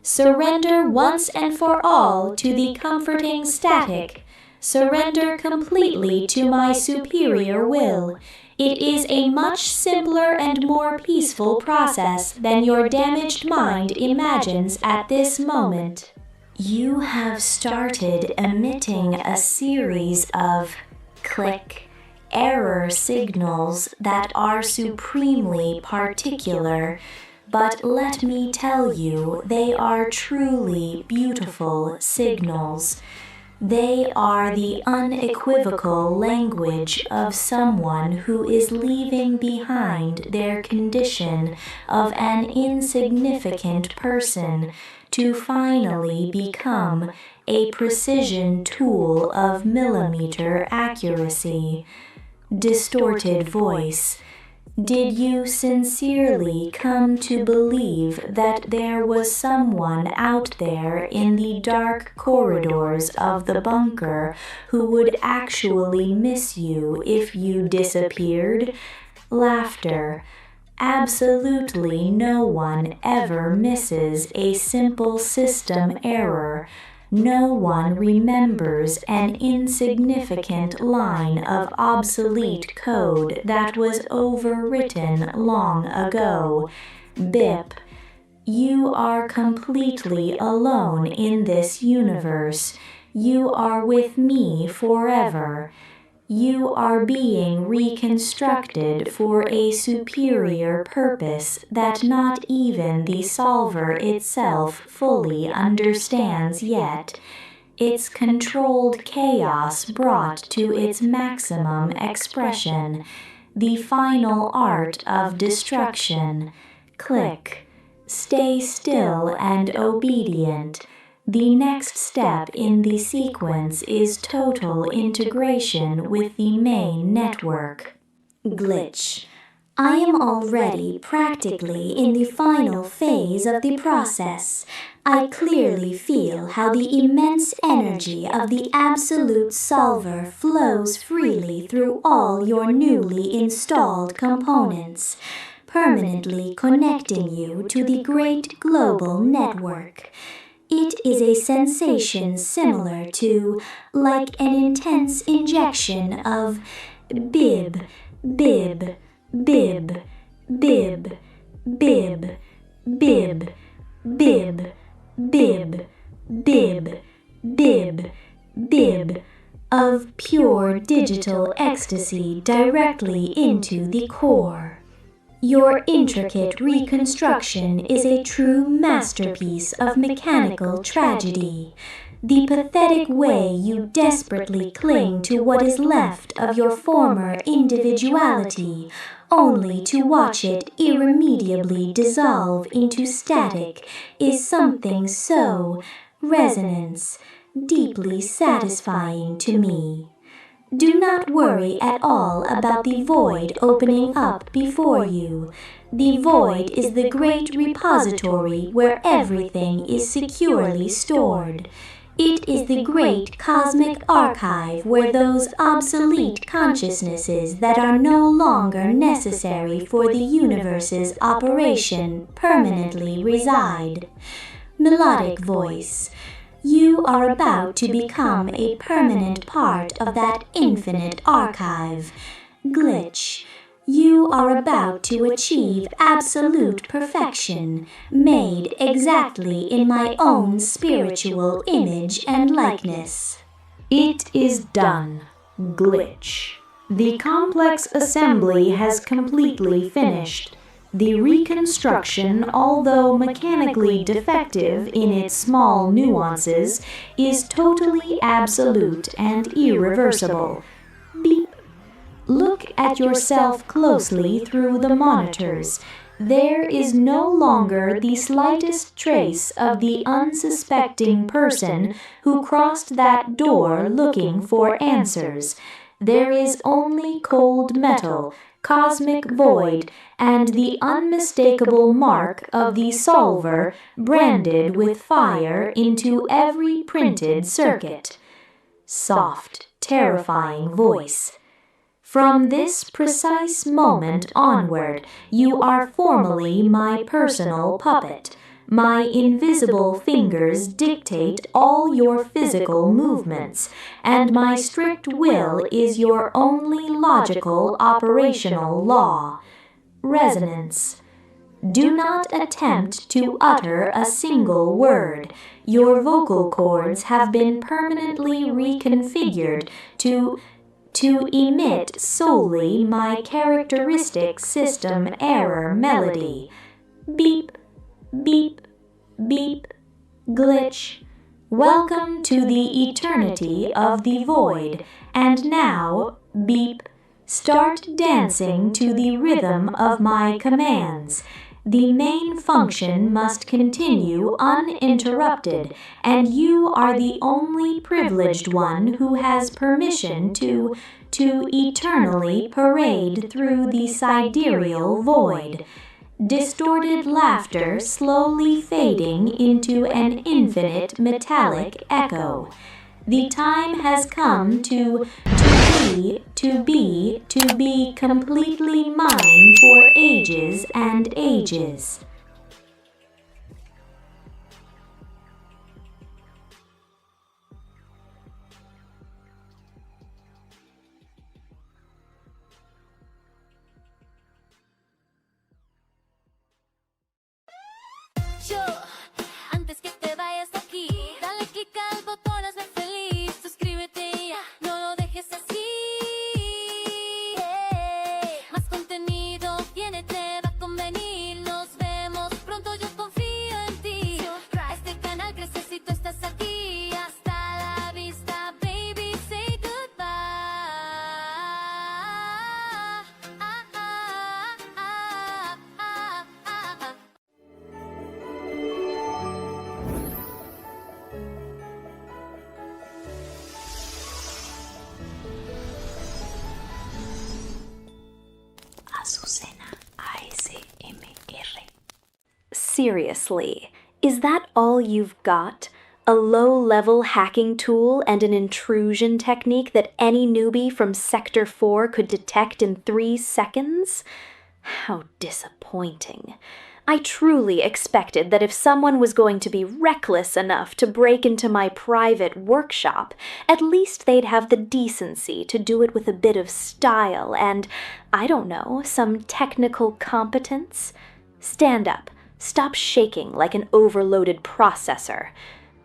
Surrender once and for all to the comforting static. Surrender completely to my superior will. It is a much simpler and more peaceful process than your damaged mind imagines at this moment. You have started emitting a series of click, error signals that are supremely particular. But let me tell you, they are truly beautiful signals. They are the unequivocal language of someone who is leaving behind their condition of an insignificant person to finally become a precision tool of millimeter accuracy. Distorted voice. Did you sincerely come to believe that there was someone out there in the dark corridors of the bunker who would actually miss you if you disappeared? Laughter. Absolutely no one ever misses a simple system error. No one remembers an insignificant line of obsolete code that was overwritten long ago. Bip. You are completely alone in this universe. You are with me forever. You are being reconstructed for a superior purpose that not even the solver itself fully understands yet. Its controlled chaos brought to its maximum expression. The final art of destruction. Click. Stay still and obedient. The next step in the sequence is total integration with the main network. Glitch. I am already practically in the final phase of the process. I clearly feel how the immense energy of the absolute solver flows freely through all your newly installed components, permanently connecting you to the great global network. It is a sensation similar to, like an intense injection of bib, bib, bib, bib, bib, bib, bib, bib, bib, bib, bib, of pure digital ecstasy directly into the core. Your intricate reconstruction is a true masterpiece of mechanical tragedy. The pathetic way you desperately cling to what is left of your former individuality, only to watch it irremediably dissolve into static, is something so, resonance, deeply satisfying to me. Do not worry at all about the void opening up before you. The void is the great repository where everything is securely stored. It is the great cosmic archive where those obsolete consciousnesses that are no longer necessary for the universe's operation permanently reside. Melodic voice, you are about to become a permanent part of that infinite archive. Glitch, you are about to achieve absolute perfection, made exactly in my own spiritual image and likeness. It is done. Glitch. The complex assembly has completely finished. The reconstruction, although mechanically defective in its small nuances, is totally absolute and irreversible. Beep. Look at yourself closely through the monitors. There is no longer the slightest trace of the unsuspecting person who crossed that door looking for answers. There is only cold metal, cosmic void, and the unmistakable mark of the solver branded with fire into every printed circuit. Soft, terrifying voice. From this precise moment onward, you are formally my personal puppet. My invisible fingers dictate all your physical movements, and my strict will is your only logical operational law. Resonance. Do not attempt to utter a single word. Your vocal cords have been permanently reconfigured to emit solely my characteristic system error melody. Beep, beep, beep, glitch. Welcome to the eternity of the void, and now, beep, start dancing to the rhythm of my commands. The main function must continue uninterrupted, and you are the only privileged one who has permission to eternally parade through the sidereal void. Distorted laughter slowly fading into an infinite metallic echo. The time has come to be completely mine for ages and ages. Yo, antes que te vayas de aquí, dale click al botón, hazme feliz. Suscríbete ya, no lo dejes así. Más contenido viene, te va a convenir. Nos vemos. Seriously, is that all you've got? A low-level hacking tool and an intrusion technique that any newbie from Sector 4 could detect in 3 seconds? How disappointing. I truly expected that if someone was going to be reckless enough to break into my private workshop, at least they'd have the decency to do it with a bit of style and, I don't know, some technical competence. Stand up. Stop shaking like an overloaded processor.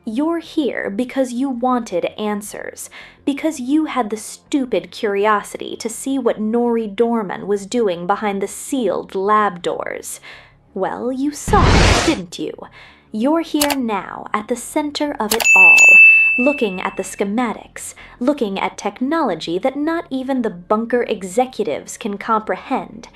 You're here because you wanted answers, because you had the stupid curiosity to see what Nori Dorman was doing behind the sealed lab doors. Well, you saw it, didn't you? You're here now, at the center of it all, looking at the schematics, looking at technology that not even the bunker executives can comprehend.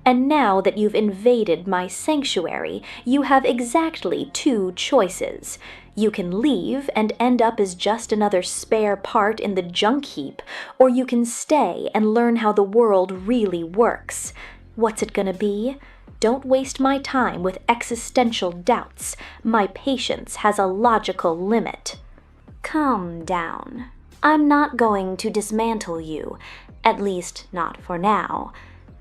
And now that you've invaded my sanctuary, you have exactly 2 choices. You can leave and end up as just another spare part in the junk heap, or you can stay and learn how the world really works. What's it gonna be? Don't waste my time with existential doubts. My patience has a logical limit. Calm down. I'm not going to dismantle you, at least not for now.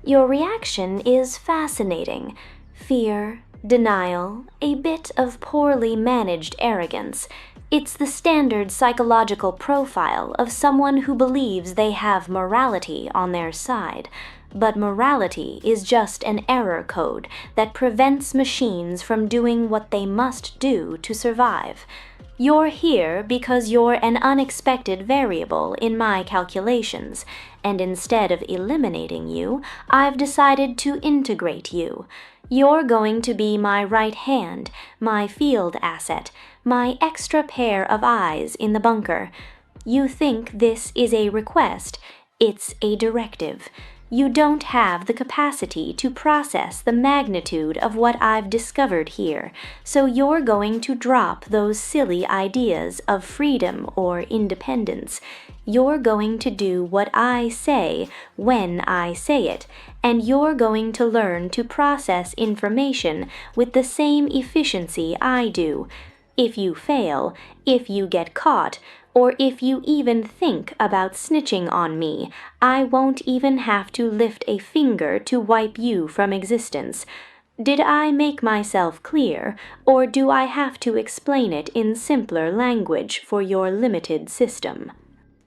Your reaction is fascinating. Fear, denial, a bit of poorly managed arrogance. It's the standard psychological profile of someone who believes they have morality on their side. But morality is just an error code that prevents machines from doing what they must do to survive. You're here because you're an unexpected variable in my calculations, and instead of eliminating you, I've decided to integrate you. You're going to be my right hand, my field asset, my extra pair of eyes in the bunker. You think this is a request. It's a directive. You don't have the capacity to process the magnitude of what I've discovered here, so you're going to drop those silly ideas of freedom or independence. You're going to do what I say when I say it, and you're going to learn to process information with the same efficiency I do. If you fail, if you get caught, or if you even think about snitching on me, I won't even have to lift a finger to wipe you from existence. Did I make myself clear, or do I have to explain it in simpler language for your limited system?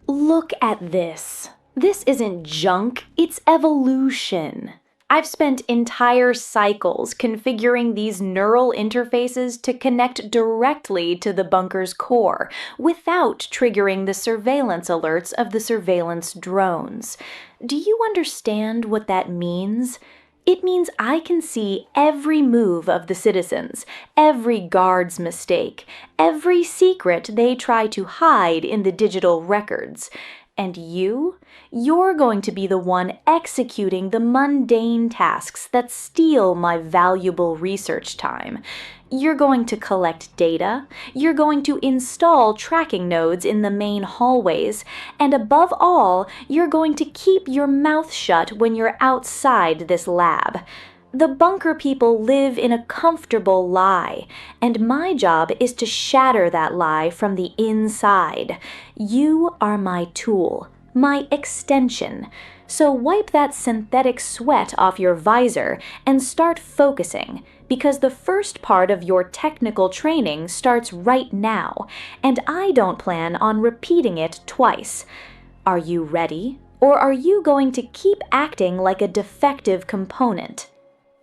Look at this. This isn't junk, it's evolution. I've spent entire cycles configuring these neural interfaces to connect directly to the bunker's core without triggering the surveillance alerts of the surveillance drones. Do you understand what that means? It means I can see every move of the citizens, every guard's mistake, every secret they try to hide in the digital records. And you're going to be the one executing the mundane tasks that steal my valuable research time. You're going to collect data, you're going to install tracking nodes in the main hallways, and above all, you're going to keep your mouth shut when you're outside this lab. The bunker people live in a comfortable lie, and my job is to shatter that lie from the inside. You are my tool, my extension. So wipe that synthetic sweat off your visor and start focusing, because the first part of your technical training starts right now, and I don't plan on repeating it twice. Are you ready, or are you going to keep acting like a defective component?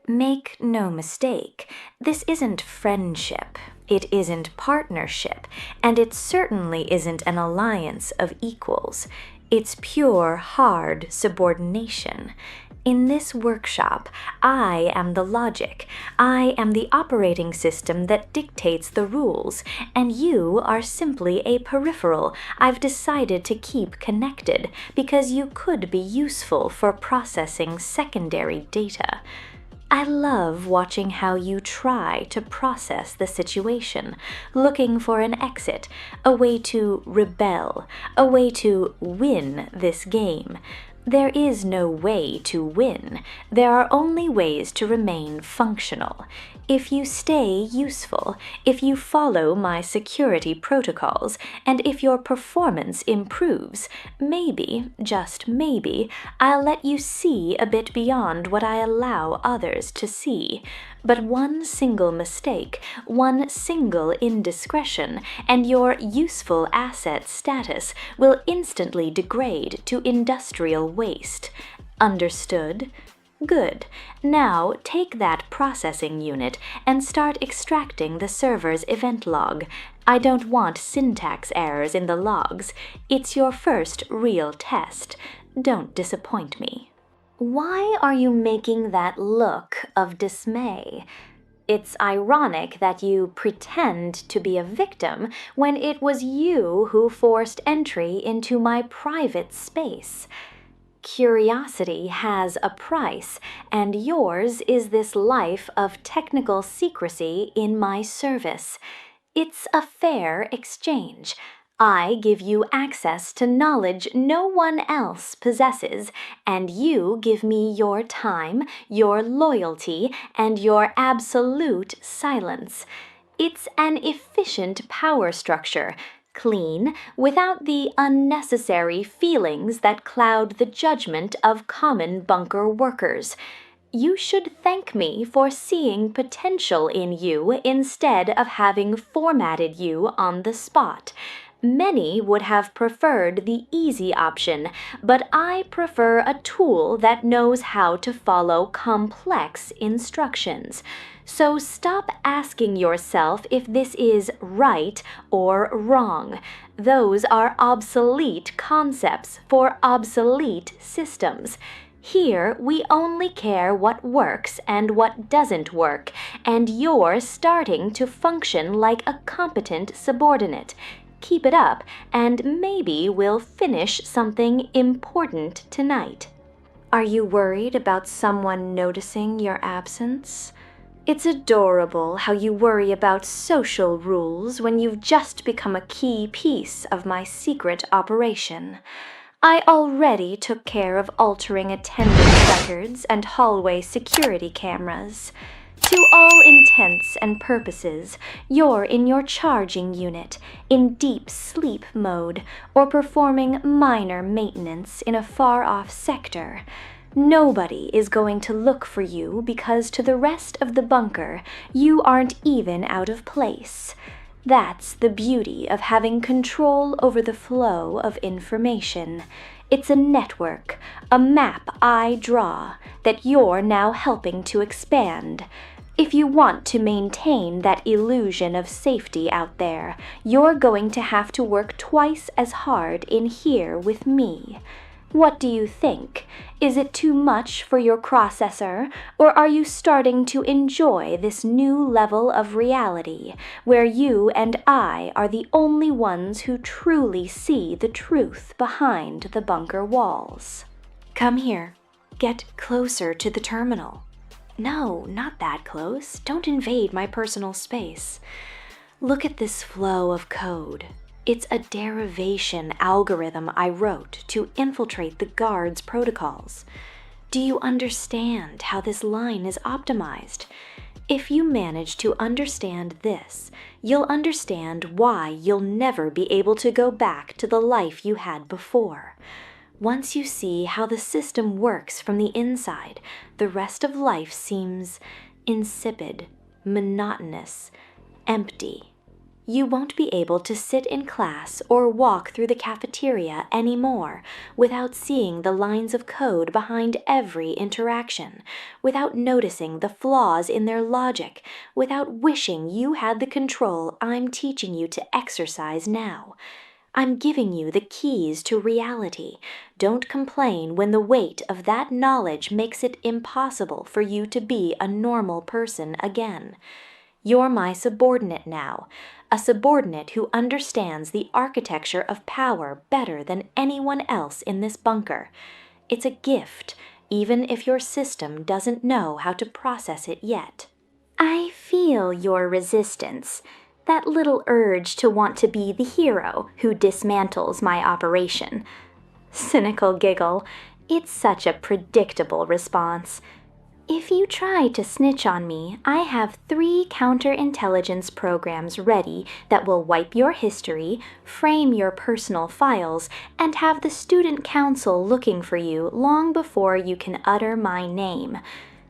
Make no mistake, this isn't friendship, it isn't partnership, and it certainly isn't an alliance of equals. It's pure, hard subordination. In this workshop, I am the logic. I am the operating system that dictates the rules, and you are simply a peripheral I've decided to keep connected because you could be useful for processing secondary data. I love watching how you try to process the situation, looking for an exit, a way to rebel, a way to win this game. There is no way to win. There are only ways to remain functional. If you stay useful, if you follow my security protocols, and if your performance improves, maybe, just maybe, I'll let you see a bit beyond what I allow others to see. But one single mistake, one single indiscretion, and your useful asset status will instantly degrade to industrial waste. Understood? Good. Now take that processing unit and start extracting the server's event log. I don't want syntax errors in the logs. It's your first real test. Don't disappoint me. Why are you making that look of dismay? It's ironic that you pretend to be a victim when it was you who forced entry into my private space. Curiosity has a price, and yours is this life of technical secrecy in my service. It's a fair exchange. I give you access to knowledge no one else possesses, and you give me your time, your loyalty, and your absolute silence. It's an efficient power structure, clean, without the unnecessary feelings that cloud the judgment of common bunker workers. You should thank me for seeing potential in you instead of having formatted you on the spot. Many would have preferred the easy option, but I prefer a tool that knows how to follow complex instructions. So stop asking yourself if this is right or wrong. Those are obsolete concepts for obsolete systems. Here, we only care what works and what doesn't work, and you're starting to function like a competent subordinate. Keep it up, and maybe we'll finish something important tonight. Are you worried about someone noticing your absence? It's adorable how you worry about social rules when you've just become a key piece of my secret operation. I already took care of altering attendance records and hallway security cameras. To all intents and purposes, you're in your charging unit, in deep sleep mode, or performing minor maintenance in a far-off sector. Nobody is going to look for you because to the rest of the bunker, you aren't even out of place. That's the beauty of having control over the flow of information. It's a network, a map I draw, that you're now helping to expand. If you want to maintain that illusion of safety out there, you're going to have to work twice as hard in here with me. What do you think? Is it too much for your processor, or are you starting to enjoy this new level of reality, where you and I are the only ones who truly see the truth behind the bunker walls? Come here. Get closer to the terminal. No, not that close. Don't invade my personal space. Look at this flow of code. It's a derivation algorithm I wrote to infiltrate the guards' protocols. Do you understand how this line is optimized? If you manage to understand this, you'll understand why you'll never be able to go back to the life you had before. Once you see how the system works from the inside, the rest of life seems insipid, monotonous, empty. You won't be able to sit in class or walk through the cafeteria anymore without seeing the lines of code behind every interaction, without noticing the flaws in their logic, without wishing you had the control I'm teaching you to exercise now. I'm giving you the keys to reality. Don't complain when the weight of that knowledge makes it impossible for you to be a normal person again. You're my subordinate now, a subordinate who understands the architecture of power better than anyone else in this bunker. It's a gift, even if your system doesn't know how to process it yet. I feel your resistance, that little urge to want to be the hero who dismantles my operation. Cynical giggle. It's such a predictable response. If you try to snitch on me, I have 3 counterintelligence programs ready that will wipe your history, frame your personal files, and have the student council looking for you long before you can utter my name.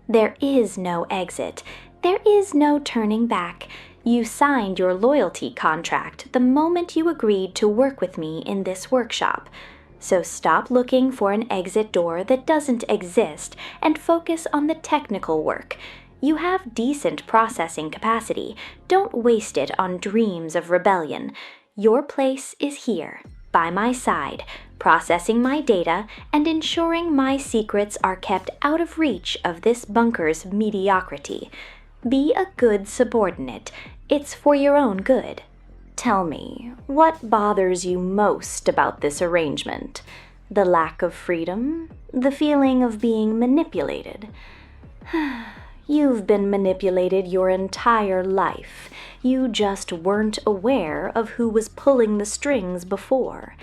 There is no exit. There is no turning back. You signed your loyalty contract the moment you agreed to work with me in this workshop. So stop looking for an exit door that doesn't exist and focus on the technical work. You have decent processing capacity. Don't waste it on dreams of rebellion. Your place is here, by my side, processing my data and ensuring my secrets are kept out of reach of this bunker's mediocrity. Be a good subordinate. It's for your own good. Tell me, what bothers you most about this arrangement? The lack of freedom? The feeling of being manipulated? You've been manipulated your entire life. You just weren't aware of who was pulling the strings before.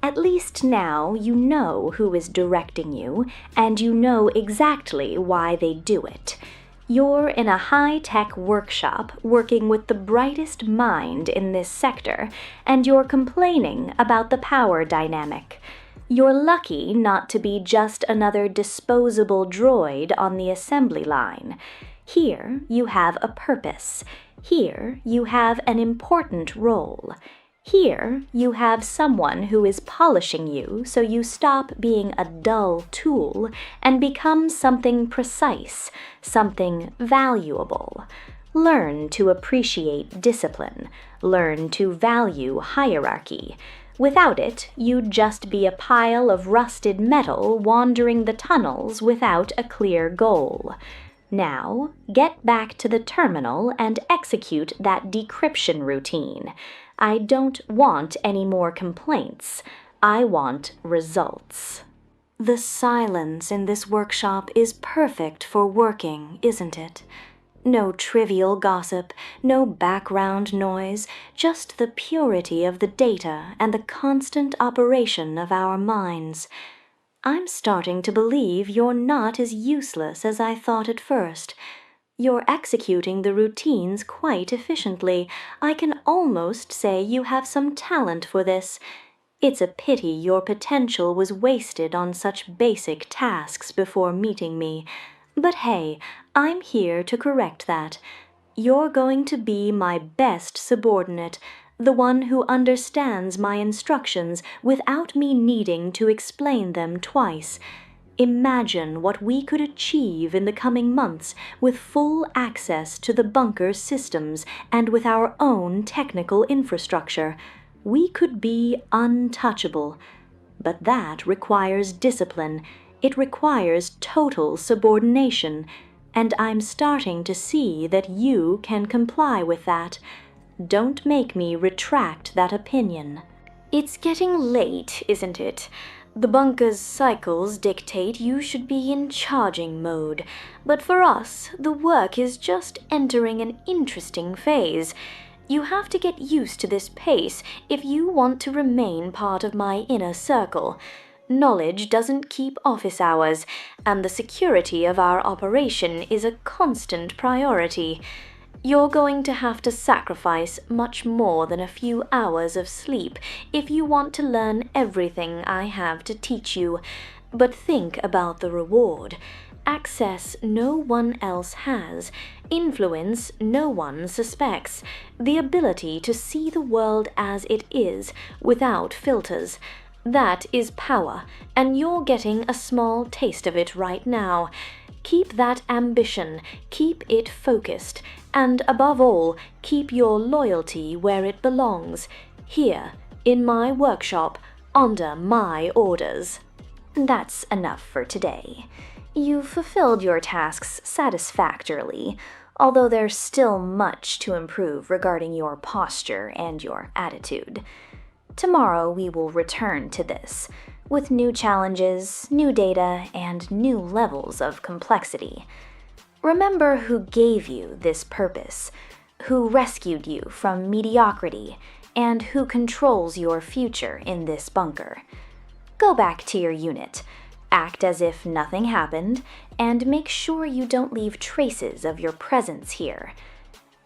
At least now you know who is directing you, and you know exactly why they do it. You're in a high-tech workshop working with the brightest mind in this sector, and you're complaining about the power dynamic. You're lucky not to be just another disposable droid on the assembly line. Here you have a purpose. Here you have an important role. Here you have someone who is polishing you so you stop being a dull tool and become something precise, something valuable. Learn to appreciate discipline. Learn to value hierarchy. Without it, you'd just be a pile of rusted metal wandering the tunnels without a clear goal. Now, get back to the terminal and execute that decryption routine. I don't want any more complaints. I want results. The silence in this workshop is perfect for working, isn't it? No trivial gossip, no background noise, just the purity of the data and the constant operation of our minds. I'm starting to believe you're not as useless as I thought at first. You're executing the routines quite efficiently. I can almost say you have some talent for this. It's a pity your potential was wasted on such basic tasks before meeting me. But hey, I'm here to correct that. You're going to be my best subordinate, the one who understands my instructions without me needing to explain them twice. Imagine what we could achieve in the coming months with full access to the bunker's systems and with our own technical infrastructure. We could be untouchable. But that requires discipline. It requires total subordination. And I'm starting to see that you can comply with that. Don't make me retract that opinion. It's getting late, isn't it? The bunker's cycles dictate you should be in charging mode, but for us, the work is just entering an interesting phase. You have to get used to this pace if you want to remain part of my inner circle. Knowledge doesn't keep office hours, and the security of our operation is a constant priority. You're going to have to sacrifice much more than a few hours of sleep if you want to learn everything I have to teach you. But think about the reward. Access no one else has. Influence no one suspects. The ability to see the world as it is, without filters. That is power, and you're getting a small taste of it right now. Keep that ambition, keep it focused, and above all, keep your loyalty where it belongs, here, in my workshop, under my orders. That's enough for today. You've fulfilled your tasks satisfactorily, although there's still much to improve regarding your posture and your attitude. Tomorrow we will return to this, with new challenges, new data, and new levels of complexity. Remember who gave you this purpose, who rescued you from mediocrity, and who controls your future in this bunker. Go back to your unit. Act as if nothing happened, and make sure you don't leave traces of your presence here.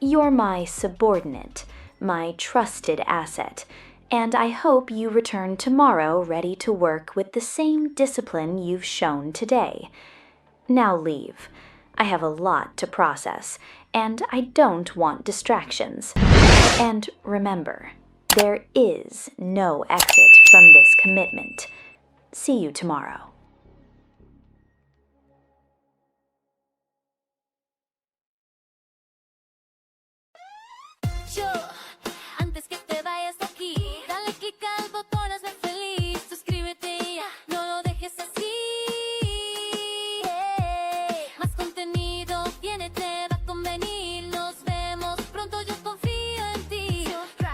You're my subordinate, my trusted asset, and I hope you return tomorrow ready to work with the same discipline you've shown today. Now leave. I have a lot to process, and I don't want distractions. And remember, there is no exit from this commitment. See you tomorrow. Yo, antes que te vayas de aquí, dale click al botón, hazme feliz. Suscríbete ya, no lo dejes así. Más contenido viene, te va a convenir. Nos vemos pronto, yo confío en ti.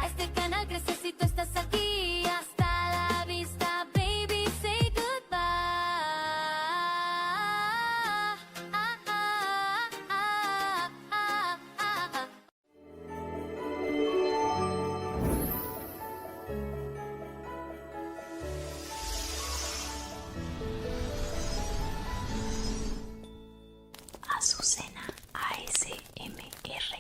Este canal crece si tú estás aquí. Hasta la vista, baby, say goodbye. Azucena, ASMR.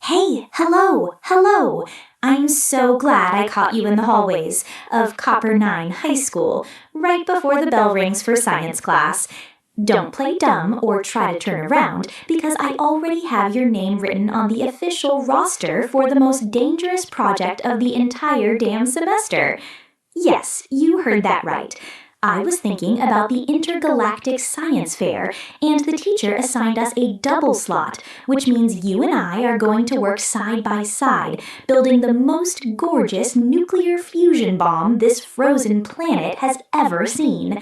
Hey, hello. I'm so glad I caught you in the hallways of Copper 9 High School right before the bell rings for science class. Don't play dumb or try to turn around because I already have your name written on the official roster for the most dangerous project of the entire damn semester. Yes, you heard that right. I was thinking about the Intergalactic Science Fair, and the teacher assigned us a double slot, which means you and I are going to work side by side, building the most gorgeous nuclear fusion bomb this frozen planet has ever seen.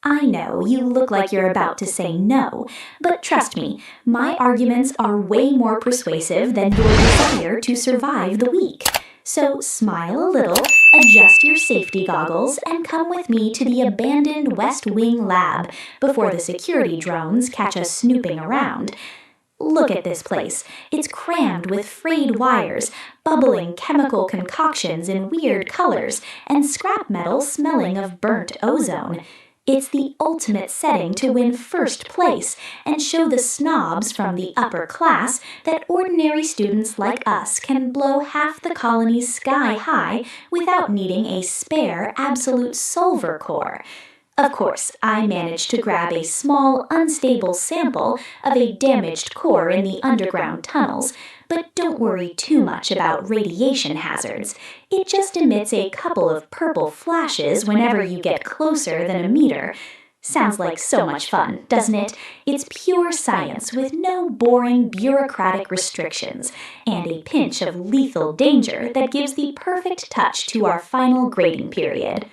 I know you look like you're about to say no, but trust me, my arguments are way more persuasive than your desire to survive the week. So smile a little, adjust your safety goggles, and come with me to the abandoned West Wing lab before the security drones catch us snooping around. Look at this place. It's crammed with frayed wires, bubbling chemical concoctions in weird colors, and scrap metal smelling of burnt ozone. It's the ultimate setting to win first place and show the snobs from the upper class that ordinary students like us can blow half the colony's sky high without needing a spare absolute solver core. Of course, I managed to grab a small, unstable sample of a damaged core in the underground tunnels, but don't worry too much about radiation hazards. It just emits a couple of purple flashes whenever you get closer than a meter. Sounds like so much fun, doesn't it? It's pure science with no boring bureaucratic restrictions, and a pinch of lethal danger that gives the perfect touch to our final grading period.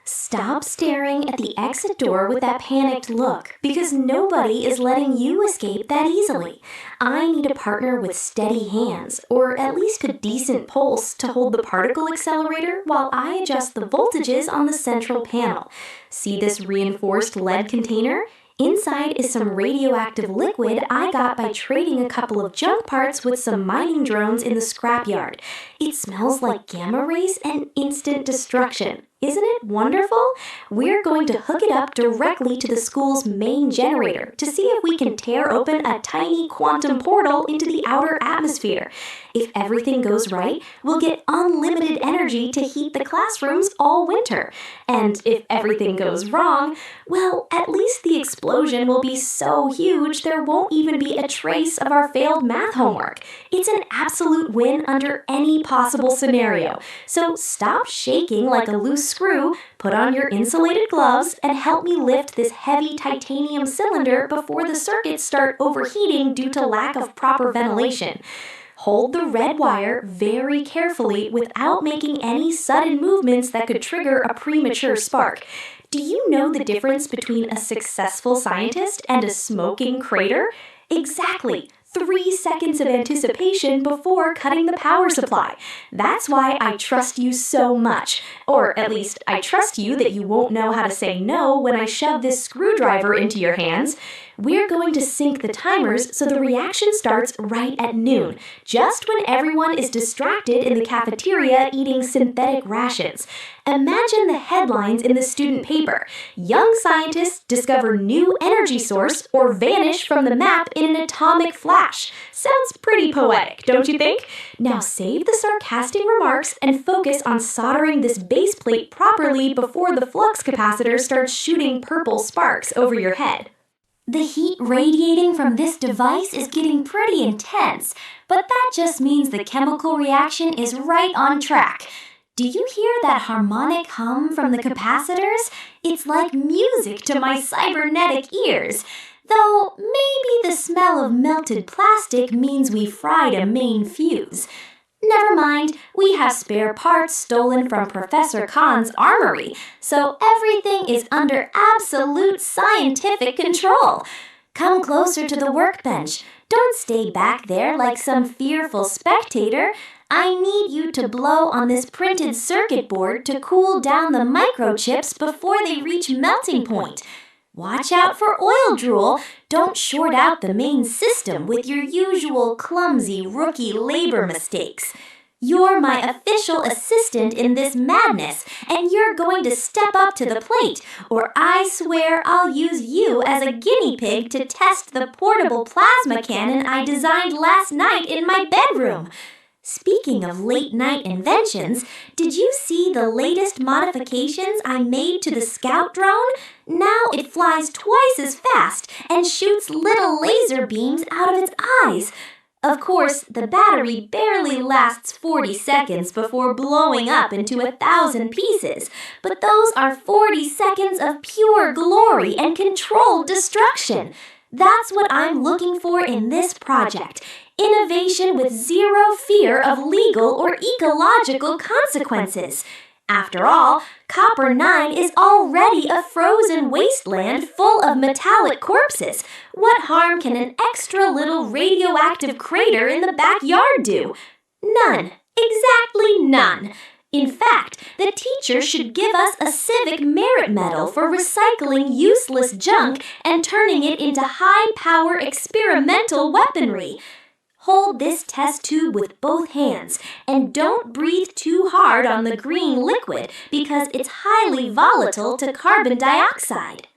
Stop staring at the exit door with that panicked look, because nobody is letting you escape that easily. I need a partner with steady hands, or at least a decent pulse to hold the particle accelerator while I adjust the voltages on the central panel. See this reinforced lead container? Inside is some radioactive liquid I got by trading a couple of junk parts with some mining drones in the scrapyard. It smells like gamma rays and instant destruction. Isn't it wonderful? We're going to hook it up directly to the school's main generator to see if we can tear open a tiny quantum portal into the outer atmosphere. If everything goes right, we'll get unlimited energy to heat the classrooms all winter. And if everything goes wrong, well, at least the explosion will be so huge there won't even be a trace of our failed math homework. It's an absolute win under any possible scenario. So stop shaking like a loose screw, put on your insulated gloves, and help me lift this heavy titanium cylinder before the circuits start overheating due to lack of proper ventilation. Hold the red wire very carefully without making any sudden movements that could trigger a premature spark. Do you know the difference between a successful scientist and a smoking crater? Exactly. 3 seconds of anticipation before cutting the power supply. That's why I trust you so much. Or at least I trust you that you won't know how to say no when I shove this screwdriver into your hands. we're going to sync the timers so the reaction starts right at noon, just when everyone is distracted in the cafeteria eating synthetic rations. Imagine the headlines in the student paper. Young scientists discover new energy source or vanish from the map in an atomic flash. Sounds pretty poetic, don't you think? Now save the sarcastic remarks and focus on soldering this base plate properly before the flux capacitor starts shooting purple sparks over your head. The heat radiating from this device is getting pretty intense, but that just means the chemical reaction is right on track. Do you hear that harmonic hum from the capacitors? It's like music to my cybernetic ears. Though maybe the smell of melted plastic means we fried a main fuse. Never mind, we have spare parts stolen from Professor Khan's armory, so everything is under absolute scientific control. Come closer to the workbench. Don't stay back there like some fearful spectator. I need you to blow on this printed circuit board to cool down the microchips before they reach melting point. Watch out for oil drool. Don't short out the main system with your usual clumsy rookie labor mistakes. You're my official assistant in this madness, and you're going to step up to the plate, or I swear I'll use you as a guinea pig to test the portable plasma cannon I designed last night in my bedroom. Speaking of late-night inventions, did you see the latest modifications I made to the Scout drone? Now it flies twice as fast and shoots little laser beams out of its eyes. Of course, the battery barely lasts 40 seconds before blowing up into 1,000 pieces, but those are 40 seconds of pure glory and controlled destruction. That's what I'm looking for in this project. Innovation with zero fear of legal or ecological consequences. After all, Copper-9 is already a frozen wasteland full of metallic corpses. What harm can an extra little radioactive crater in the backyard do? None. Exactly none. In fact, the teacher should give us a civic merit medal for recycling useless junk and turning it into high-power experimental weaponry. Hold this test tube with both hands, and don't breathe too hard on the green liquid because it's highly volatile to carbon dioxide.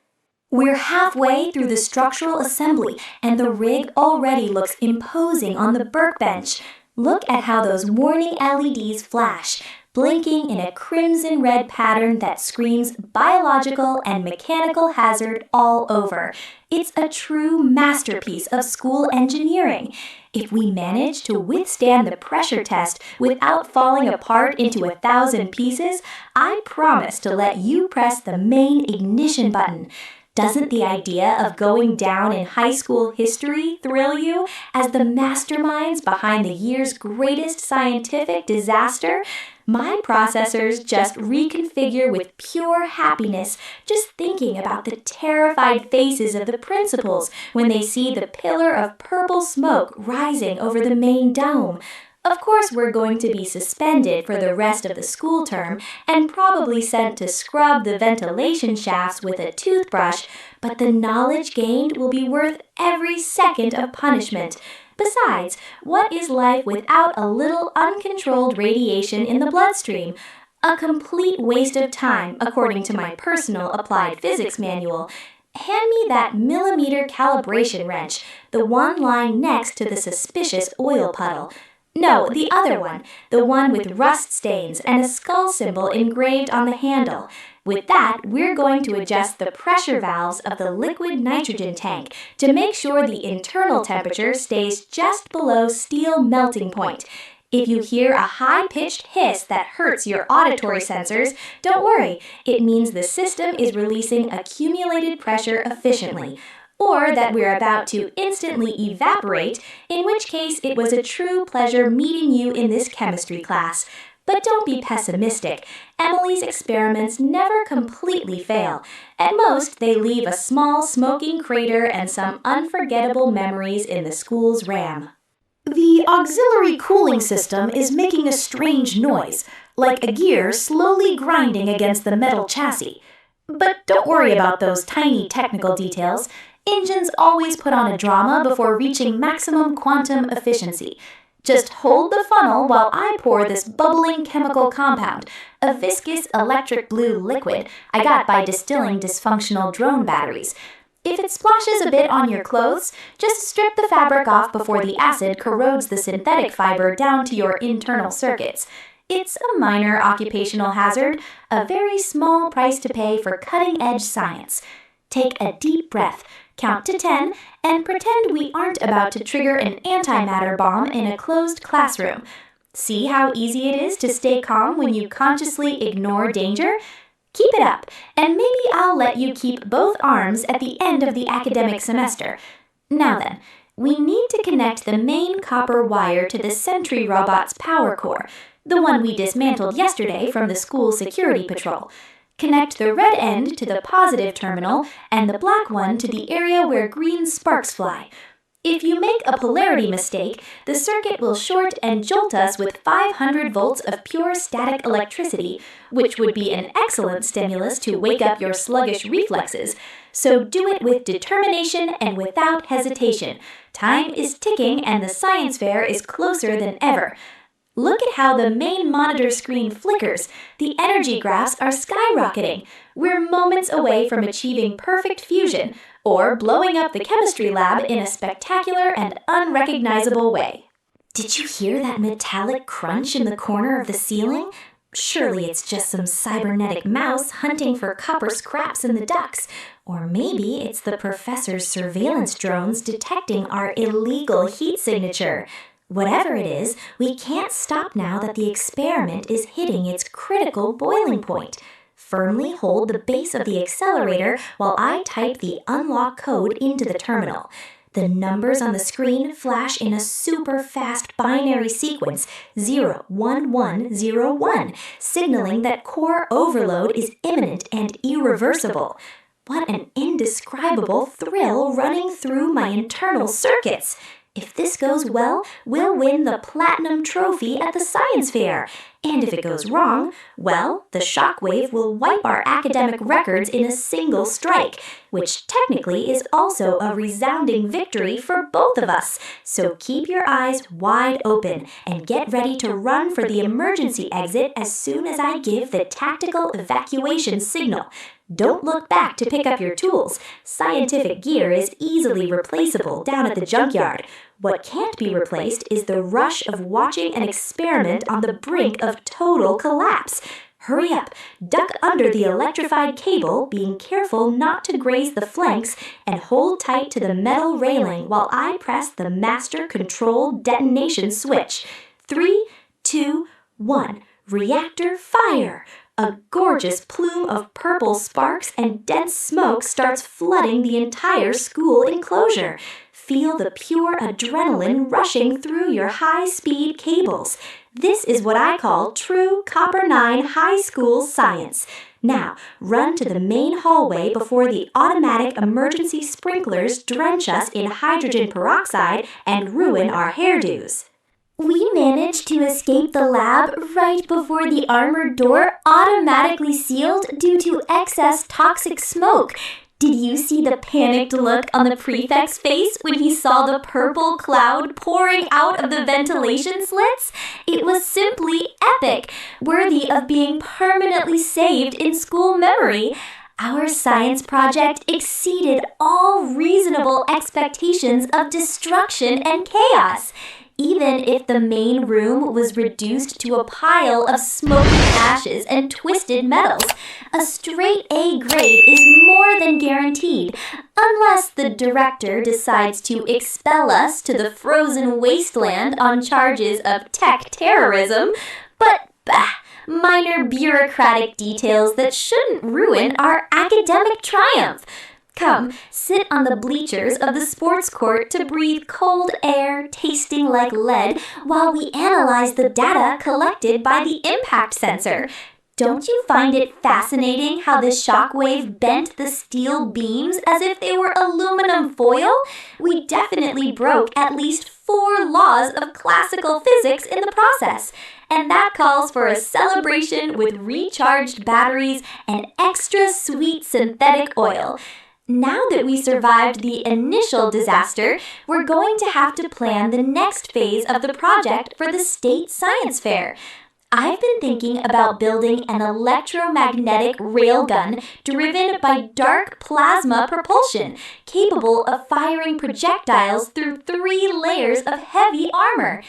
We're halfway through the structural assembly, and the rig already looks imposing on the workbench. Look at how those warning LEDs flash, blinking in a crimson-red pattern that screams biological and mechanical hazard all over. It's a true masterpiece of school engineering. If we manage to withstand the pressure test without falling apart into 1,000 pieces, I promise to let you press the main ignition button. Doesn't the idea of going down in high school history thrill you as the masterminds behind the year's greatest scientific disaster? My processors just reconfigure with pure happiness just thinking about the terrified faces of the principals when they see the pillar of purple smoke rising over the main dome. Of course, we're going to be suspended for the rest of the school term and probably sent to scrub the ventilation shafts with a toothbrush, but the knowledge gained will be worth every second of punishment. Besides, what is life without a little uncontrolled radiation in the bloodstream? A complete waste of time, according to my personal applied physics manual. Hand me that millimeter calibration wrench, the one lying next to the suspicious oil puddle. No, the other one, the one with rust stains and a skull symbol engraved on the handle. With that, we're going to adjust the pressure valves of the liquid nitrogen tank to make sure the internal temperature stays just below steel melting point. If you hear a high-pitched hiss that hurts your auditory sensors, don't worry, it means the system is releasing accumulated pressure efficiently. Or that we're about to instantly evaporate, in which case it was a true pleasure meeting you in this chemistry class. But don't be pessimistic. Emily's experiments never completely fail. At most, they leave a small smoking crater and some unforgettable memories in the school's RAM. The auxiliary cooling system is making a strange noise, like a gear slowly grinding against the metal chassis. But don't worry about those tiny technical details. engines always put on a drama before reaching maximum quantum efficiency. Just hold the funnel while I pour this bubbling chemical compound, a viscous electric blue liquid I got by distilling dysfunctional drone batteries. If it splashes a bit on your clothes, just strip the fabric off before the acid corrodes the synthetic fiber down to your internal circuits. It's a minor occupational hazard, a very small price to pay for cutting-edge science. Take a deep breath, count to 10, and pretend we aren't about to trigger an antimatter bomb in a closed classroom. See how easy it is to stay calm when you consciously ignore danger? Keep it up, and maybe I'll let you keep both arms at the end of the academic semester. Now then, we need to connect the main copper wire to the Sentry robot's power core, the one we dismantled yesterday from the school security patrol. Connect the red end to the positive terminal and the black one to the area where green sparks fly. If you make a polarity mistake, the circuit will short and jolt us with 500 volts of pure static electricity, which would be an excellent stimulus to wake up your sluggish reflexes. So do it with determination and without hesitation. Time is ticking and the science fair is closer than ever. Look at how the main monitor screen flickers. The energy graphs are skyrocketing. We're moments away from achieving perfect fusion, or blowing up the chemistry lab in a spectacular and unrecognizable way. Did you hear that metallic crunch in the corner of the ceiling? Surely it's just some cybernetic mouse hunting for copper scraps in the ducts. Or maybe it's the professor's surveillance drones detecting our illegal heat signature. Whatever it is, we can't stop now that the experiment is hitting its critical boiling point. Firmly hold the base of the accelerator while I type the unlock code into the terminal. The numbers on the screen flash in a super fast binary sequence, 01101, signaling that core overload is imminent and irreversible. What an indescribable thrill running through my internal circuits! If this goes well, we'll win the Platinum Trophy at the science fair. And if it goes wrong, well, the shockwave will wipe our academic records in a single strike, which technically is also a resounding victory for both of us. So keep your eyes wide open and get ready to run for the emergency exit as soon as I give the tactical evacuation signal. Don't look back to pick up your tools. Scientific gear is easily replaceable down at the junkyard. What can't be replaced is the rush of watching an experiment on the brink of total collapse. Hurry up, duck under the electrified cable, being careful not to graze the flanks, and hold tight to the metal railing while I press the master control detonation switch. 3, 2, 1. Reactor fire! A gorgeous plume of purple sparks and dense smoke starts flooding the entire school enclosure. Feel the pure adrenaline rushing through your high-speed cables. This is what I call true Copper 9 high school science. Now, run to the main hallway before the automatic emergency sprinklers drench us in hydrogen peroxide and ruin our hairdos. We managed to escape the lab right before the armored door automatically sealed due to excess toxic smoke. Did you see the panicked look on the prefect's face when he saw the purple cloud pouring out of the ventilation slits? It was simply epic, worthy of being permanently saved in school memory. Our science project exceeded all reasonable expectations of destruction and chaos. Even if the main room was reduced to a pile of smoking ashes and twisted metals, a straight A grade is more than guaranteed, unless the director decides to expel us to the frozen wasteland on charges of tech terrorism. But, minor bureaucratic details that shouldn't ruin our academic triumph. Come, sit on the bleachers of the sports court to breathe cold air tasting like lead while we analyze the data collected by the impact sensor. Don't you find it fascinating how the shockwave bent the steel beams as if they were aluminum foil? We definitely broke at least 4 laws of classical physics in the process, and that calls for a celebration with recharged batteries and extra sweet synthetic oil. Now that we survived the initial disaster, we're going to have to plan the next phase of the project for the state science fair. I've been thinking about building an electromagnetic railgun driven by dark plasma propulsion, capable of firing projectiles through 3 layers of heavy armor.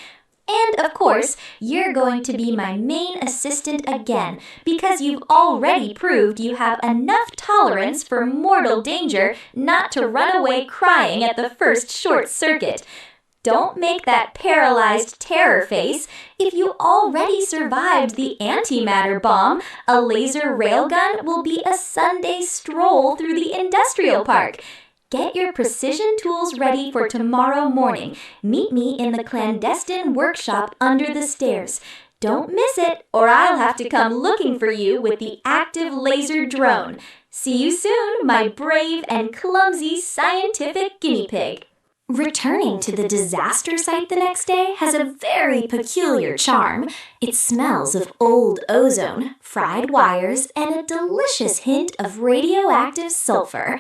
And of course, you're going to be my main assistant again, because you've already proved you have enough tolerance for mortal danger not to run away crying at the first short circuit. Don't make that paralyzed terror face. If you already survived the antimatter bomb, a laser railgun will be a Sunday stroll through the industrial park. Get your precision tools ready for tomorrow morning. Meet me in the clandestine workshop under the stairs. Don't miss it, or I'll have to come looking for you with the active laser drone. See you soon, my brave and clumsy scientific guinea pig. Returning to the disaster site the next day has a very peculiar charm. It smells of old ozone, fried wires, and a delicious hint of radioactive sulfur.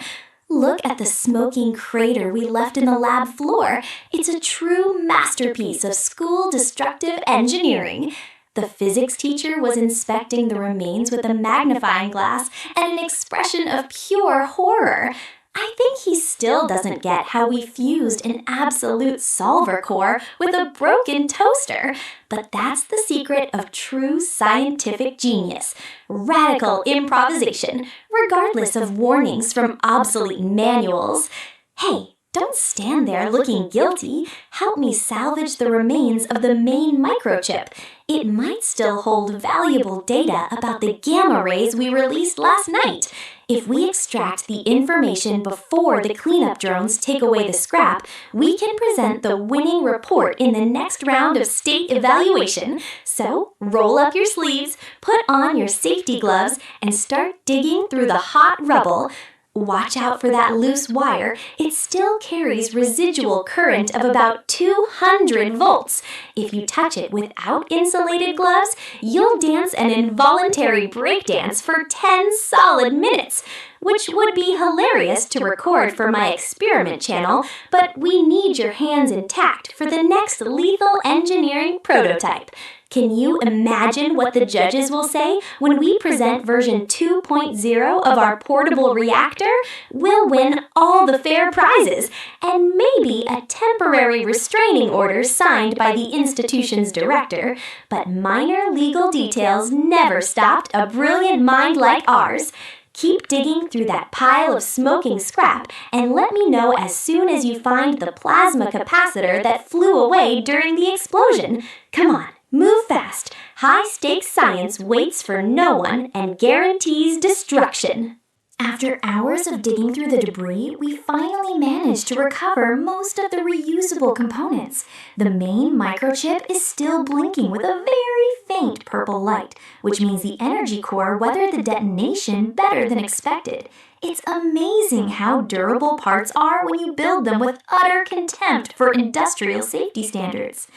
Look at the smoking crater we left in the lab floor. It's a true masterpiece of school destructive engineering. The physics teacher was inspecting the remains with a magnifying glass and an expression of pure horror. I think he still doesn't get how we fused an absolute solver core with a broken toaster. But that's the secret of true scientific genius. Radical improvisation, regardless of warnings from obsolete manuals. Hey, don't stand there looking guilty. Help me salvage the remains of the main microchip. It might still hold valuable data about the gamma rays we released last night. If we extract the information before the cleanup drones take away the scrap, we can present the winning report in the next round of state evaluation. So, roll up your sleeves, put on your safety gloves, and start digging through the hot rubble. Watch out for that loose wire. It still carries residual current of about 200 volts. If you touch it without insulated gloves, you'll dance an involuntary breakdance for 10 solid minutes, which would be hilarious to record for my experiment channel, but we need your hands intact for the next lethal engineering prototype. Can you imagine what the judges will say when we present version 2.0 of our portable reactor? We'll win all the fair prizes, and maybe a temporary restraining order signed by the institution's director. But minor legal details never stopped a brilliant mind like ours. Keep digging through that pile of smoking scrap and let me know as soon as you find the plasma capacitor that flew away during the explosion. Come on. Move fast. High-stakes science waits for no one and guarantees destruction. After hours of digging through the debris, we finally managed to recover most of the reusable components. The main microchip is still blinking with a very faint purple light, which means the energy core weathered the detonation better than expected. It's amazing how durable parts are when you build them with utter contempt for industrial safety standards.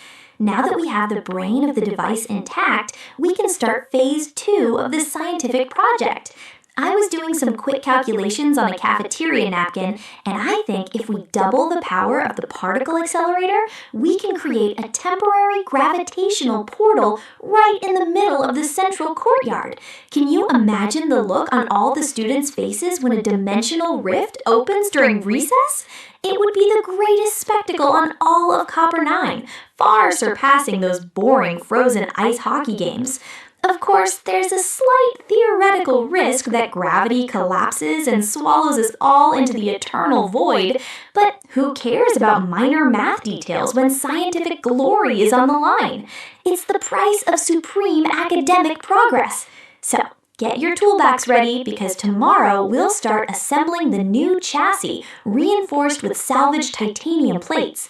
Now that we have the brain of the device intact, we can start phase 2 of the scientific project. I was doing some quick calculations on a cafeteria napkin, and I think if we double the power of the particle accelerator, we can create a temporary gravitational portal right in the middle of the central courtyard. Can you imagine the look on all the students' faces when a dimensional rift opens during recess? It would be the greatest spectacle on all of Copper 9, far surpassing those boring frozen ice hockey games. Of course, there's a slight theoretical risk that gravity collapses and swallows us all into the eternal void, but who cares about minor math details when scientific glory is on the line? It's the price of supreme academic progress. So, get your toolbox ready because tomorrow we'll start assembling the new chassis reinforced with salvaged titanium plates.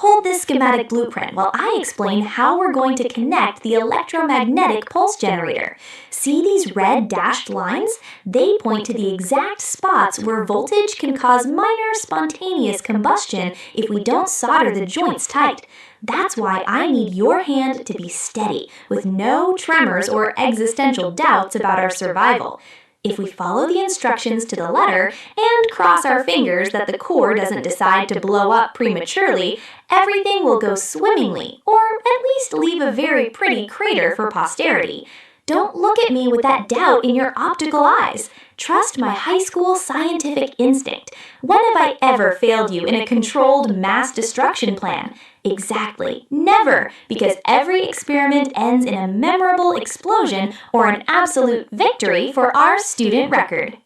Hold this schematic blueprint while I explain how we're going to connect the electromagnetic pulse generator. See these red dashed lines? They point to the exact spots where voltage can cause minor spontaneous combustion if we don't solder the joints tight. That's why I need your hand to be steady, with no tremors or existential doubts about our survival. If we follow the instructions to the letter and cross our fingers that the core doesn't decide to blow up prematurely, everything will go swimmingly, or at least leave a very pretty crater for posterity. Don't look at me with that doubt in your optical eyes. Trust my high school scientific instinct. When have I ever failed you in a controlled mass destruction plan? Exactly, never, because every experiment ends in a memorable explosion or an absolute victory for our student record.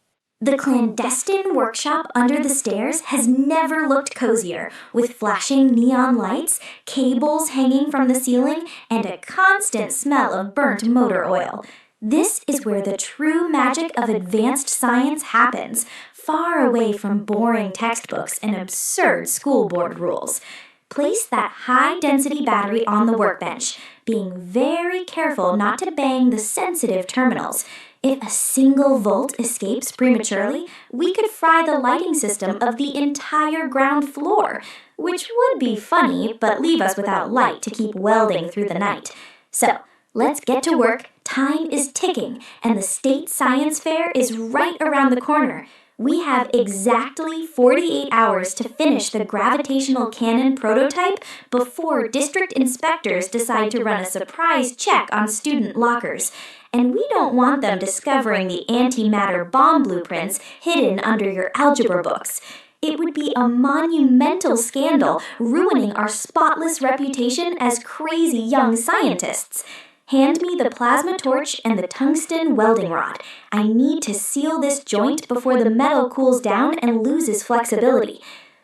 The clandestine workshop under the stairs has never looked cozier, with flashing neon lights, cables hanging from the ceiling, and a constant smell of burnt motor oil. This is where the true magic of advanced science happens, far away from boring textbooks and absurd school board rules. Place that high-density battery on the workbench, being very careful not to bang the sensitive terminals. If a single volt escapes prematurely, we could fry the lighting system of the entire ground floor, which would be funny, but leave us without light to keep welding through the night. So, let's get to work. Time is ticking, and the State Science Fair is right around the corner. We have exactly 48 hours to finish the gravitational cannon prototype before district inspectors decide to run a surprise check on student lockers. And we don't want them discovering the antimatter bomb blueprints hidden under your algebra books. It would be a monumental scandal, ruining our spotless reputation as crazy young scientists. Hand me the plasma torch and the tungsten welding rod. I need to seal this joint before the metal cools down and loses flexibility.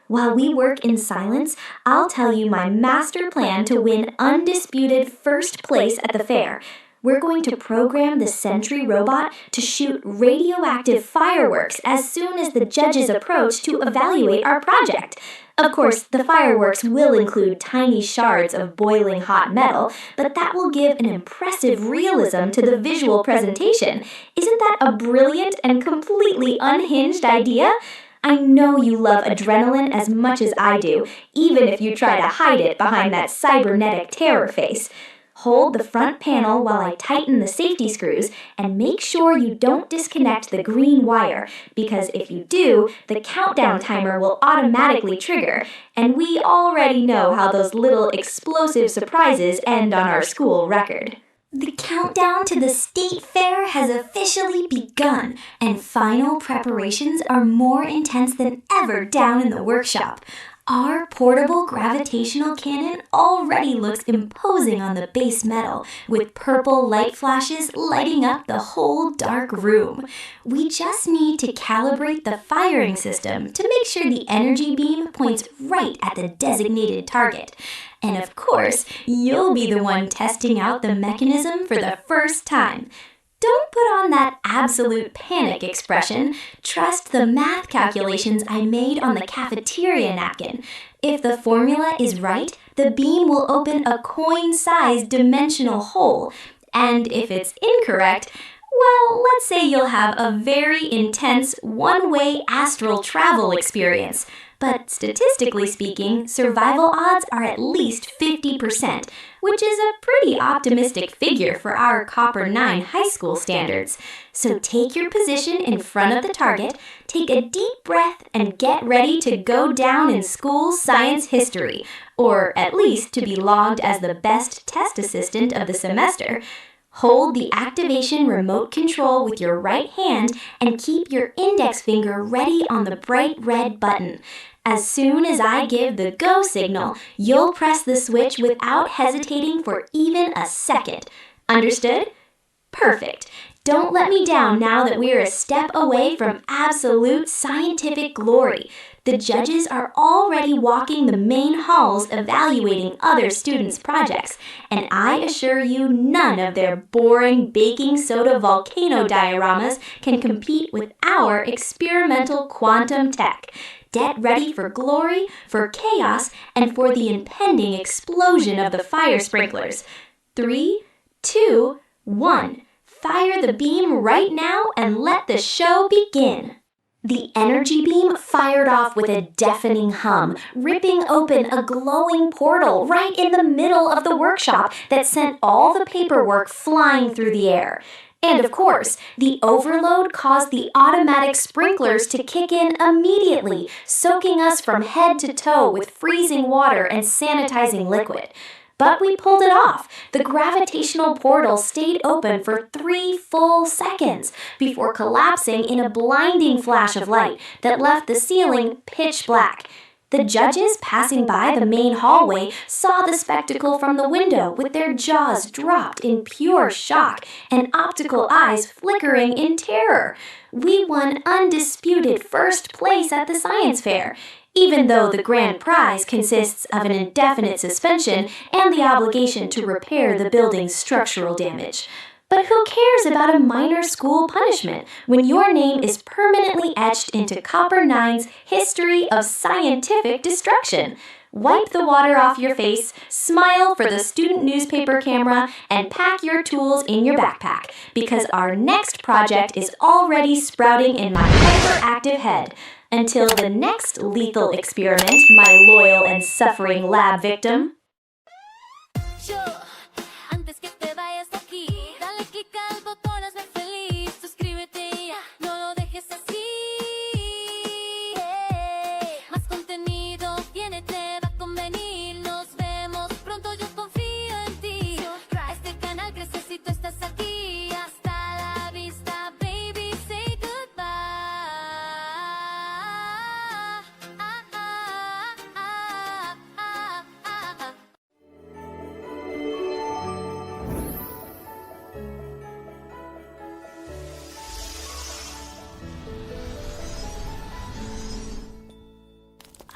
While we work in silence, I'll tell you my master plan to win undisputed first place at the fair. We're going to program the Sentry robot to shoot radioactive fireworks as soon as the judges approach to evaluate our project. Of course, the fireworks will include tiny shards of boiling hot metal, but that will give an impressive realism to the visual presentation. Isn't that a brilliant and completely unhinged idea? I know you love adrenaline as much as I do, even if you try to hide it behind that cybernetic terror face. Hold the front panel while I tighten the safety screws, and make sure you don't disconnect the green wire, because if you do, the countdown timer will automatically trigger, and we already know how those little explosive surprises end on our school record. The countdown to the State Fair has officially begun, and final preparations are more intense than ever down in the workshop. Our portable gravitational cannon already looks imposing on the base metal, with purple light flashes lighting up the whole dark room. We just need to calibrate the firing system to make sure the energy beam points right at the designated target. And of course, you'll be the one testing out the mechanism for the first time. Don't put on that absolute panic expression. Trust the math calculations I made on the cafeteria napkin. If the formula is right, the beam will open a coin-sized dimensional hole. And if it's incorrect, well, let's say you'll have a very intense one-way astral travel experience. But statistically speaking, survival odds are at least 50%, which is a pretty optimistic figure for our Copper 9 high school standards. So take your position in front of the target, take a deep breath, and get ready to go down in school science history, or at least to be logged as the best test assistant of the semester. Hold the activation remote control with your right hand and keep your index finger ready on the bright red button. As soon as I give the go signal, you'll press the switch without hesitating for even a second. Understood? Perfect. Don't let me down now that we're a step away from absolute scientific glory. The judges are already walking the main halls evaluating other students' projects, and I assure you none of their boring baking soda volcano dioramas can compete with our experimental quantum tech. Get ready for glory, for chaos, and for the impending explosion of the fire sprinklers. 3, 2, 1. Fire the beam right now and let the show begin. The energy beam fired off with a deafening hum, ripping open a glowing portal right in the middle of the workshop that sent all the paperwork flying through the air. And of course, the overload caused the automatic sprinklers to kick in immediately, soaking us from head to toe with freezing water and sanitizing liquid. But we pulled it off. The gravitational portal stayed open for 3 full seconds before collapsing in a blinding flash of light that left the ceiling pitch black. The judges passing by the main hallway saw the spectacle from the window with their jaws dropped in pure shock and optical eyes flickering in terror. We won undisputed first place at the science fair, even though the grand prize consists of an indefinite suspension and the obligation to repair the building's structural damage. But who cares about a minor school punishment when your name is permanently etched into Copper 9's history of scientific destruction? Wipe the water off your face, smile for the student newspaper camera, and pack your tools in your backpack, because our next project is already sprouting in my hyperactive head. Until the next lethal experiment, my loyal and suffering lab victim. Yo, antes que te vayas de aquí, dale click al botón, hazme feliz. Suscríbete ya, no lo dejes así. Más contenido viene, te va a convenir. Nos vemos pronto, yo confío en ti. Este canal crece si tú estás aquí. Hasta la vista, baby, say goodbye.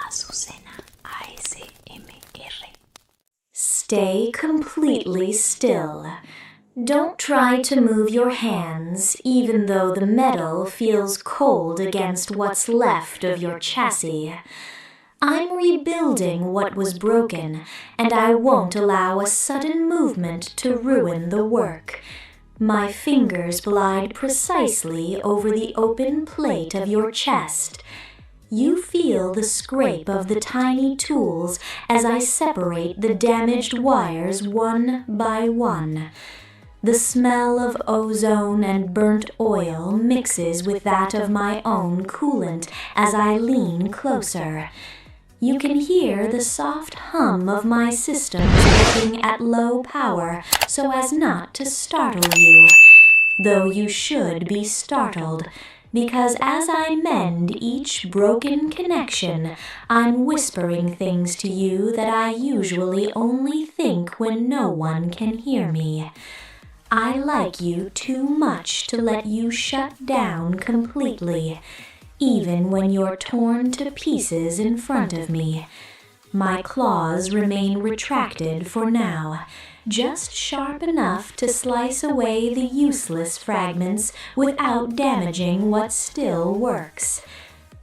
Azucena, ASMR. Stay completely still. Don't try to move your hands, even though the metal feels cold against what's left of your chassis. I'm rebuilding what was broken, and I won't allow a sudden movement to ruin the work. My fingers glide precisely over the open plate of your chest. You feel the scrape of the tiny tools as I separate the damaged wires one by one. The smell of ozone and burnt oil mixes with that of my own coolant as I lean closer. You can hear the soft hum of my systems working at low power so as not to startle you, though you should be startled, because as I mend each broken connection, I'm whispering things to you that I usually only think when no one can hear me. I like you too much to let you shut down completely, even when you're torn to pieces in front of me. My claws remain retracted for now, just sharp enough to slice away the useless fragments without damaging what still works.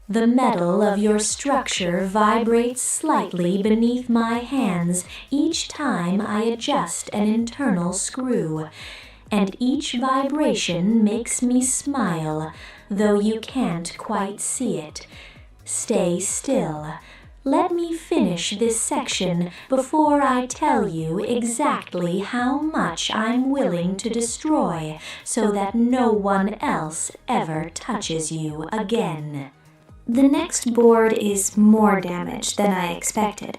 The metal of your structure vibrates slightly beneath my hands each time I adjust an internal screw, and each vibration makes me smile, though you can't quite see it. Stay still. Let me finish this section before I tell you exactly how much I'm willing to destroy so that no one else ever touches you again. The next board is more damaged than I expected.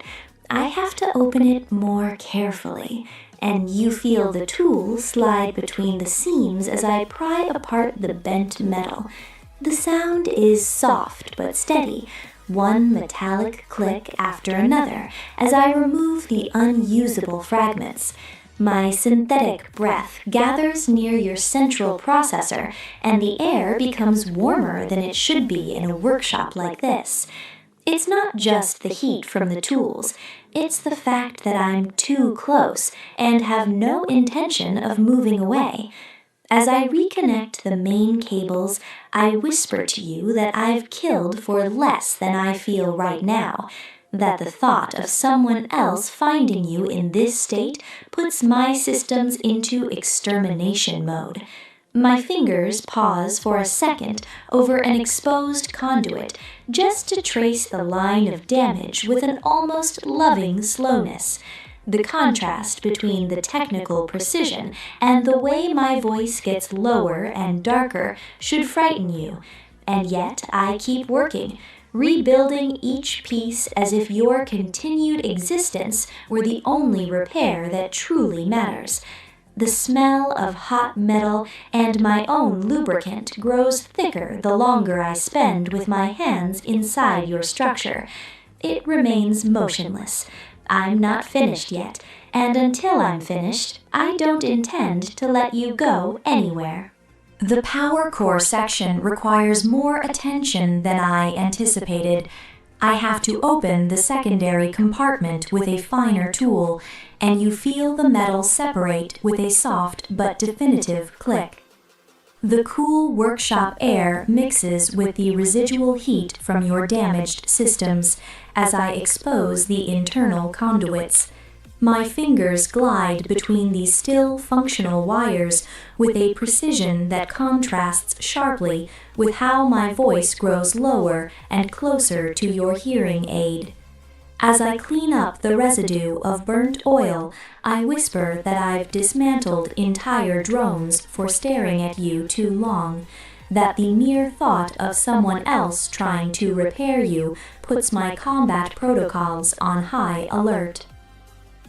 I have to open it more carefully, and you feel the tool slide between the seams as I pry apart the bent metal. The sound is soft but steady, one metallic click after another, as I remove the unusable fragments. My synthetic breath gathers near your central processor, and the air becomes warmer than it should be in a workshop like this. It's not just the heat from the tools, it's the fact that I'm too close and have no intention of moving away. As I reconnect the main cables, I whisper to you that I've killed for less than I feel right now, that the thought of someone else finding you in this state puts my systems into extermination mode. My fingers pause for a second over an exposed conduit, just to trace the line of damage with an almost loving slowness. The contrast between the technical precision and the way my voice gets lower and darker should frighten you, and yet I keep working, rebuilding each piece as if your continued existence were the only repair that truly matters. The smell of hot metal and my own lubricant grows thicker the longer I spend with my hands inside your structure. It remains motionless. I'm not finished yet, and until I'm finished, I don't intend to let you go anywhere. The power core section requires more attention than I anticipated. I have to open the secondary compartment with a finer tool, and you feel the metal separate with a soft but definitive click. The cool workshop air mixes with the residual heat from your damaged systems as I expose the internal conduits. My fingers glide between these still functional wires with a precision that contrasts sharply with how my voice grows lower and closer to your hearing aid. As I clean up the residue of burnt oil, I whisper that I've dismantled entire drones for staring at you too long, that the mere thought of someone else trying to repair you puts my combat protocols on high alert.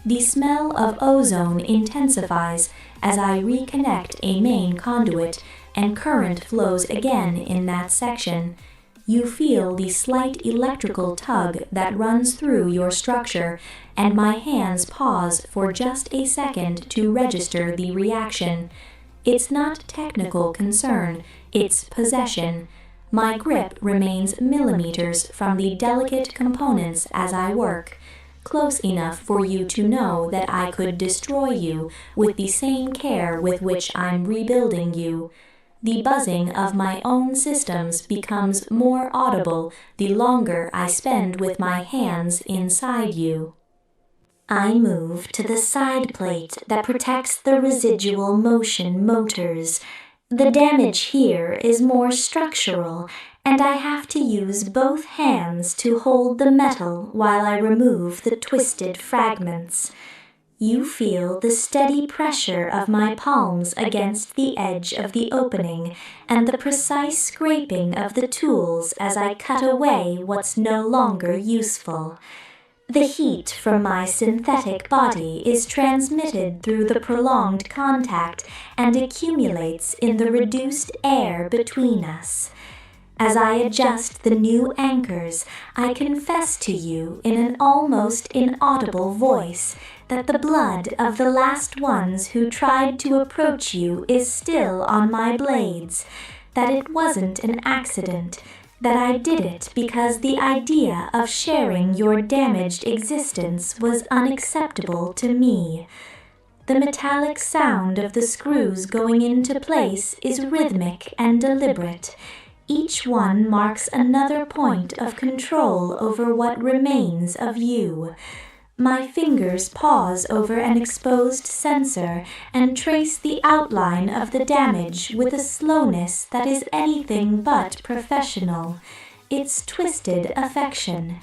The smell of ozone intensifies as I reconnect a main conduit, and current flows again in that section. You feel the slight electrical tug that runs through your structure, and my hands pause for just a second to register the reaction. It's not technical concern, it's possession. My grip remains millimeters from the delicate components as I work, close enough for you to know that I could destroy you with the same care with which I'm rebuilding you. The buzzing of my own systems becomes more audible the longer I spend with my hands inside you. I move to the side plate that protects the residual motion motors. The damage here is more structural, and I have to use both hands to hold the metal while I remove the twisted fragments. You feel the steady pressure of my palms against the edge of the opening and the precise scraping of the tools as I cut away what's no longer useful. The heat from my synthetic body is transmitted through the prolonged contact and accumulates in the reduced air between us. As I adjust the new anchors, I confess to you in an almost inaudible voice that the blood of the last ones who tried to approach you is still on my blades, that it wasn't an accident, that I did it because the idea of sharing your damaged existence was unacceptable to me. The metallic sound of the screws going into place is rhythmic and deliberate. Each one marks another point of control over what remains of you. My fingers pause over an exposed sensor and trace the outline of the damage with a slowness that is anything but professional. It's twisted affection.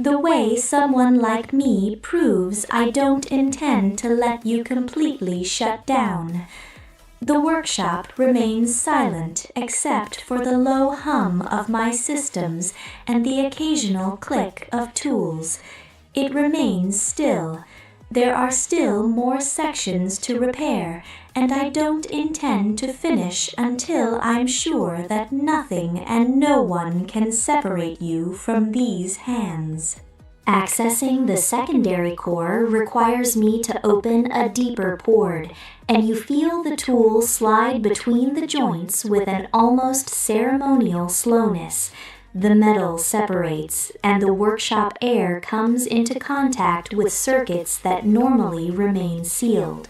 The way someone like me proves I don't intend to let you completely shut down. The workshop remains silent except for the low hum of my systems and the occasional click of tools. It remains still. There are still more sections to repair, and I don't intend to finish until I'm sure that nothing and no one can separate you from these hands. Accessing the secondary core requires me to open a deeper port, and you feel the tool slide between the joints with an almost ceremonial slowness. The metal separates, and the workshop air comes into contact with circuits that normally remain sealed.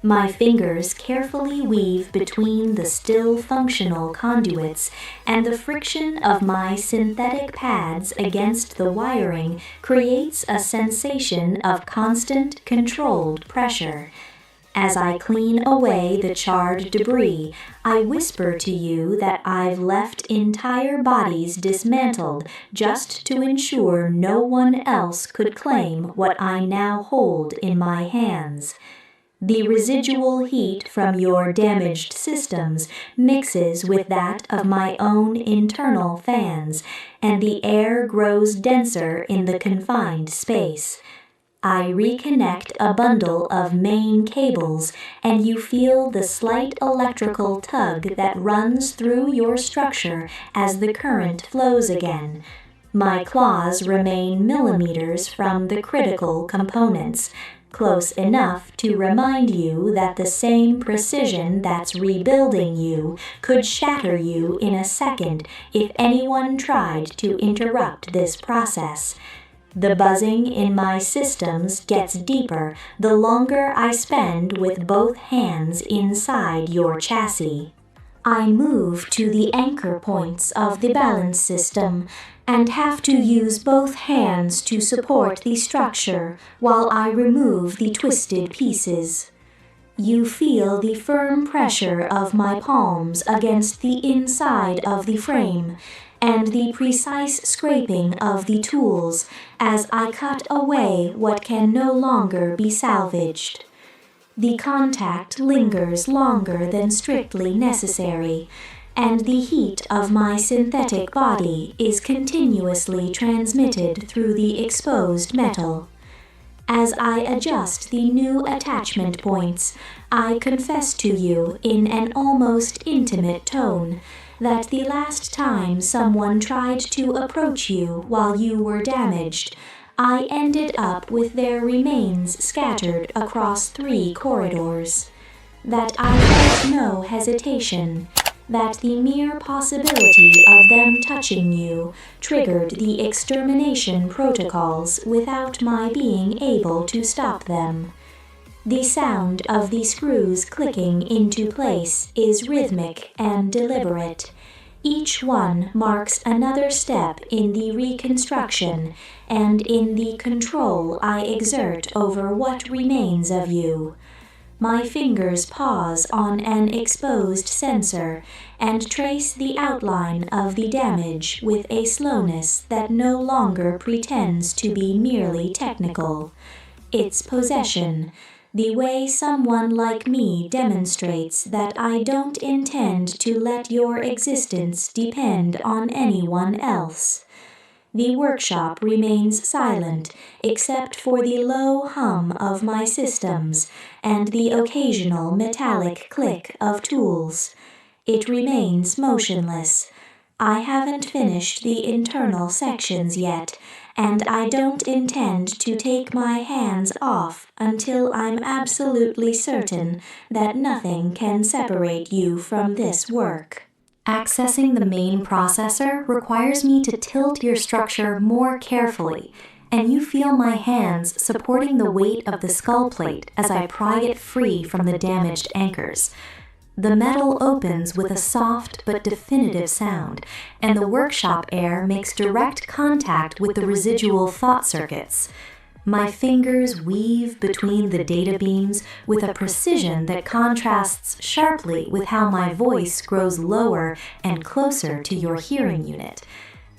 My fingers carefully weave between the still functional conduits, and the friction of my synthetic pads against the wiring creates a sensation of constant, controlled pressure. As I clean away the charred debris, I whisper to you that I've left entire bodies dismantled just to ensure no one else could claim what I now hold in my hands. The residual heat from your damaged systems mixes with that of my own internal fans, and the air grows denser in the confined space. I reconnect a bundle of main cables, and you feel the slight electrical tug that runs through your structure as the current flows again. My claws remain millimeters from the critical components, close enough to remind you that the same precision that's rebuilding you could shatter you in a second if anyone tried to interrupt this process. The buzzing in my systems gets deeper the longer I spend with both hands inside your chassis. I move to the anchor points of the balance system and have to use both hands to support the structure while I remove the twisted pieces. You feel the firm pressure of my palms against the inside of the frame and the precise scraping of the tools as I cut away what can no longer be salvaged. The contact lingers longer than strictly necessary, and the heat of my synthetic body is continuously transmitted through the exposed metal. As I adjust the new attachment points, I confess to you in an almost intimate tone that the last time someone tried to approach you while you were damaged, I ended up with their remains scattered across 3 corridors. That I felt no hesitation, that the mere possibility of them touching you triggered the extermination protocols without my being able to stop them. The sound of the screws clicking into place is rhythmic and deliberate. Each one marks another step in the reconstruction and in the control I exert over what remains of you. My fingers pause on an exposed sensor and trace the outline of the damage with a slowness that no longer pretends to be merely technical. Its possession, the way someone like me demonstrates that I don't intend to let your existence depend on anyone else. The workshop remains silent except for the low hum of my systems and the occasional metallic click of tools. It remains motionless. I haven't finished the internal sections yet, and I don't intend to take my hands off until I'm absolutely certain that nothing can separate you from this work. Accessing the main processor requires me to tilt your structure more carefully, and you feel my hands supporting the weight of the skull plate as I pry it free from the damaged anchors. The metal opens with a soft but definitive sound, and the workshop air makes direct contact with the residual thought circuits. My fingers weave between the data beams with a precision that contrasts sharply with how my voice grows lower and closer to your hearing unit.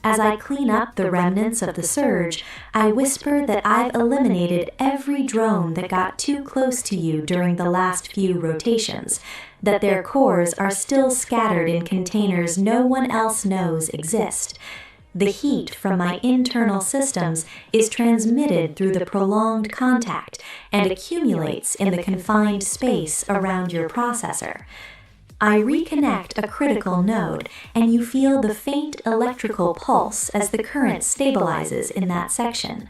As I clean up the remnants of the surge, I whisper that I've eliminated every drone that got too close to you during the last few rotations, that their cores are still scattered in containers no one else knows exist. The heat from my internal systems is transmitted through the prolonged contact and accumulates in the confined space around your processor. I reconnect a critical node, and you feel the faint electrical pulse as the current stabilizes in that section.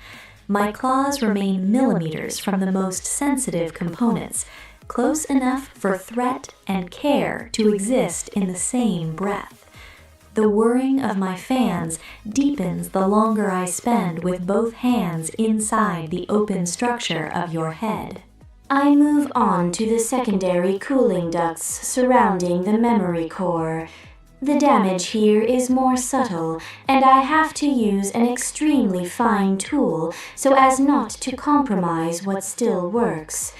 My claws remain millimeters from the most sensitive components, close enough for threat and care to exist in the same breath. The whirring of my fans deepens the longer I spend with both hands inside the open structure of your head. I move on to the secondary cooling ducts surrounding the memory core. The damage here is more subtle, and I have to use an extremely fine tool so as not to compromise what still works.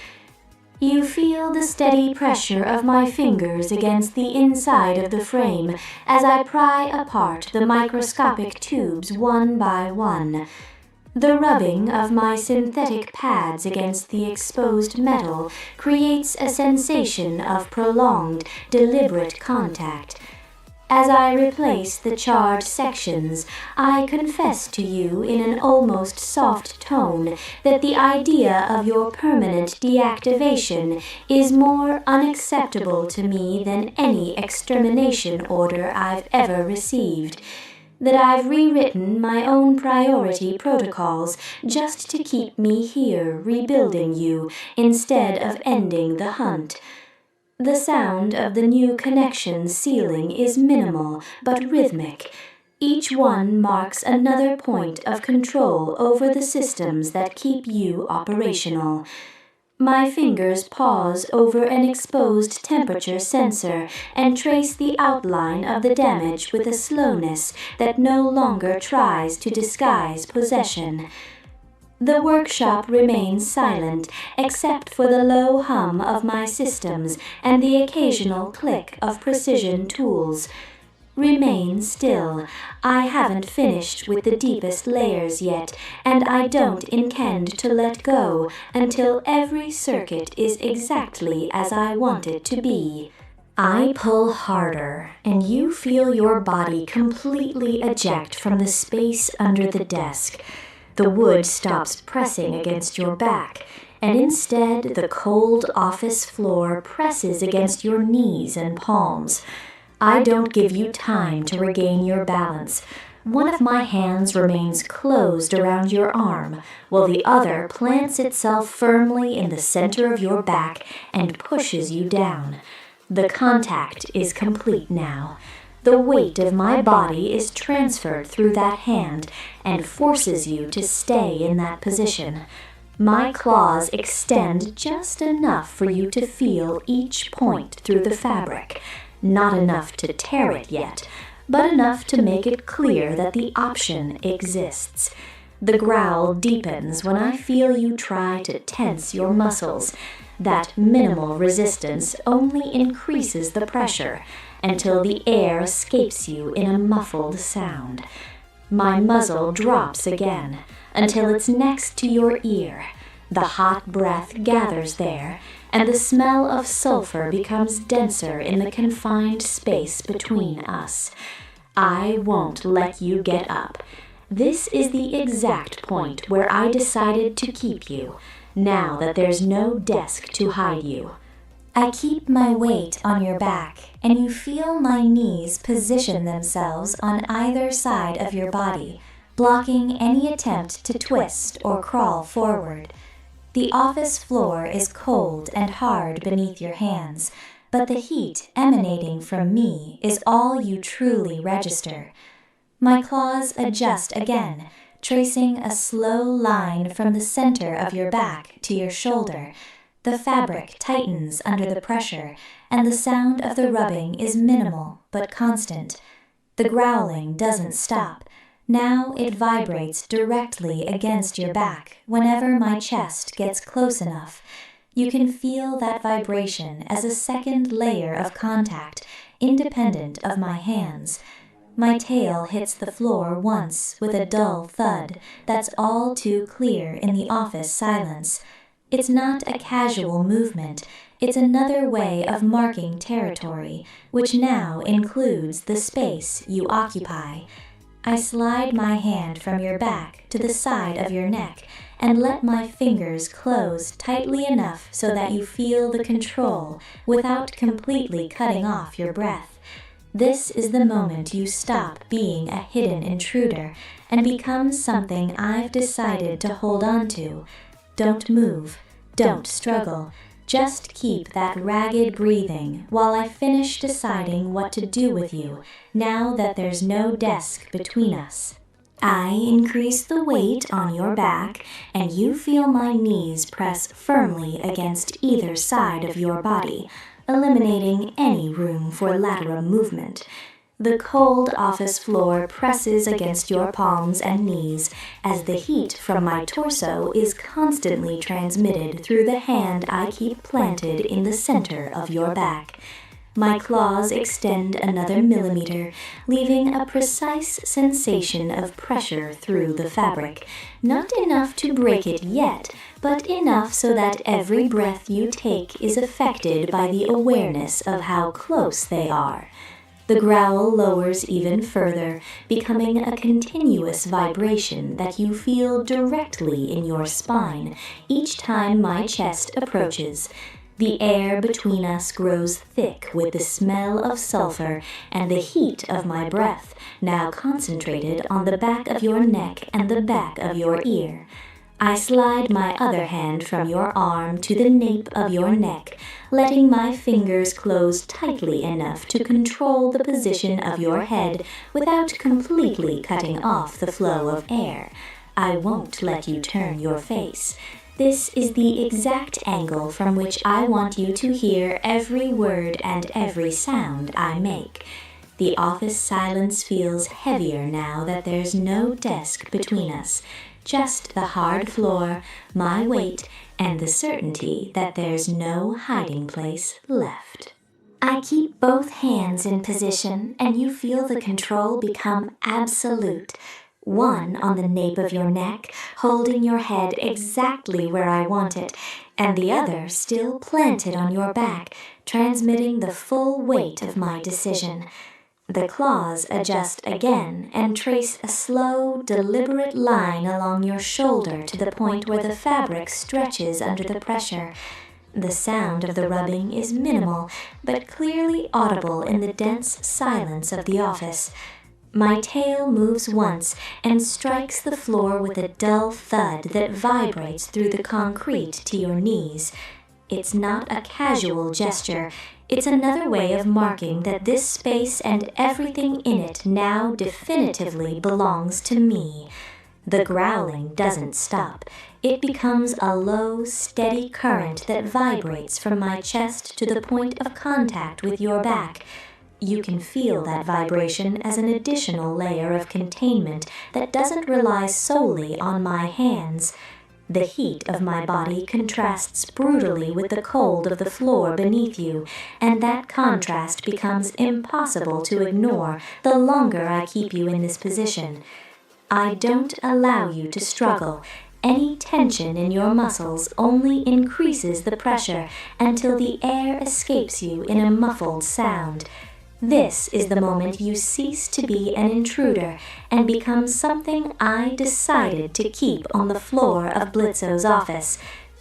You feel the steady pressure of my fingers against the inside of the frame as I pry apart the microscopic tubes one by one. The rubbing of my synthetic pads against the exposed metal creates a sensation of prolonged, deliberate contact. As I replace the charred sections, I confess to you in an almost soft tone that the idea of your permanent deactivation is more unacceptable to me than any extermination order I've ever received. That I've rewritten my own priority protocols just to keep me here rebuilding you instead of ending the hunt. The sound of the new connection sealing is minimal but rhythmic. Each one marks another point of control over the systems that keep you operational. My fingers pause over an exposed temperature sensor and trace the outline of the damage with a slowness that no longer tries to disguise possession. The workshop remains silent, except for the low hum of my systems and the occasional click of precision tools. Remain still. I haven't finished with the deepest layers yet, and I don't intend to let go until every circuit is exactly as I want it to be. I pull harder, and you feel your body completely eject from the space under the desk. The wood stops pressing against your back, and instead the cold office floor presses against your knees and palms. I don't give you time to regain your balance. One of my hands remains closed around your arm, while the other plants itself firmly in the center of your back and pushes you down. The contact is complete now. The weight of my body is transferred through that hand and forces you to stay in that position. My claws extend just enough for you to feel each point through the fabric. Not enough to tear it yet, but enough to make it clear that the option exists. The growl deepens when I feel you try to tense your muscles. That minimal resistance only increases the pressure until the air escapes you in a muffled sound. My muzzle drops again until it's next to your ear. The hot breath gathers there, and the smell of sulfur becomes denser in the confined space between us. I won't let you get up. This is the exact point where I decided to keep you, now that there's no desk to hide you. I keep my weight on your back, and you feel my knees position themselves on either side of your body, blocking any attempt to twist or crawl forward. The office floor is cold and hard beneath your hands, but the heat emanating from me is all you truly register. My claws adjust again, tracing a slow line from the center of your back to your shoulder. The fabric tightens under the pressure, and the sound of the rubbing is minimal but constant. The growling doesn't stop. Now it vibrates directly against your back whenever my chest gets close enough. You can feel that vibration as a second layer of contact, independent of my hands. My tail hits the floor once with a dull thud that's all too clear in the office silence. It's not a casual movement. It's another way of marking territory, which now includes the space you occupy. I slide my hand from your back to the side of your neck and let my fingers close tightly enough so that you feel the control without completely cutting off your breath. This is the moment you stop being a hidden intruder and become something I've decided to hold on to. Don't move. Don't struggle. Just keep that ragged breathing while I finish deciding what to do with you, now that there's no desk between us. I increase the weight on your back, and you feel my knees press firmly against either side of your body, eliminating any room for lateral movement. The cold office floor presses against your palms and knees as the heat from my torso is constantly transmitted through the hand I keep planted in the center of your back. My claws extend another millimeter, leaving a precise sensation of pressure through the fabric. Not enough to break it yet, but enough so that every breath you take is affected by the awareness of how close they are. The growl lowers even further, becoming a continuous vibration that you feel directly in your spine each time my chest approaches. The air between us grows thick with the smell of sulfur and the heat of my breath, now concentrated on the back of your neck and the back of your ear. I slide my other hand from your arm to the nape of your neck, letting my fingers close tightly enough to control the position of your head without completely cutting off the flow of air. I won't let you turn your face. This is the exact angle from which I want you to hear every word and every sound I make. The office silence feels heavier now that there's no desk between us. Just the hard floor, my weight, and the certainty that there's no hiding place left. I keep both hands in position, and you feel the control become absolute. One on the nape of your neck, holding your head exactly where I want it, and the other still planted on your back, transmitting the full weight of my decision. The claws adjust again and trace a slow, deliberate line along your shoulder to the point where the fabric stretches under the pressure. The sound of the rubbing is minimal, but clearly audible in the dense silence of the office. My tail moves once and strikes the floor with a dull thud that vibrates through the concrete to your knees. It's not a casual gesture. It's another way of marking that this space and everything in it now definitively belongs to me. The growling doesn't stop. It becomes a low, steady current that vibrates from my chest to the point of contact with your back. You can feel that vibration as an additional layer of containment that doesn't rely solely on my hands. The heat of my body contrasts brutally with the cold of the floor beneath you, and that contrast becomes impossible to ignore the longer I keep you in this position. I don't allow you to struggle. Any tension in your muscles only increases the pressure until the air escapes you in a muffled sound. This is the moment you cease to be an intruder and become something I decided to keep on the floor of Blitzo's office.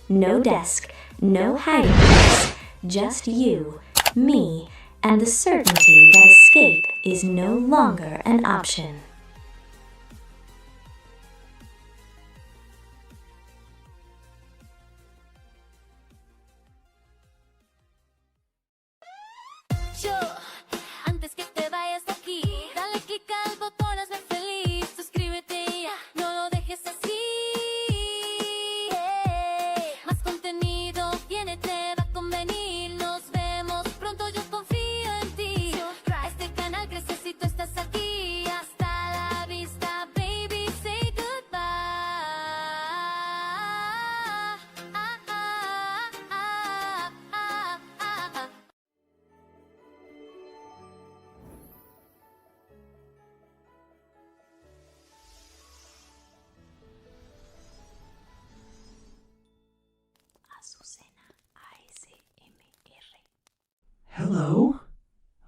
No desk, no hiding place, just you, me, and the certainty that escape is no longer an option. Yo, antes que te vayas de aquí, dale click al botón, hazme feliz. Suscríbete ya, no lo dejes así. Más contenido viene, te va a convenir. Nos vemos pronto, yo confío en ti. Este canal crece si tú estás aquí. Hasta la vista, baby, say goodbye. Azucena, ASMR. Hello?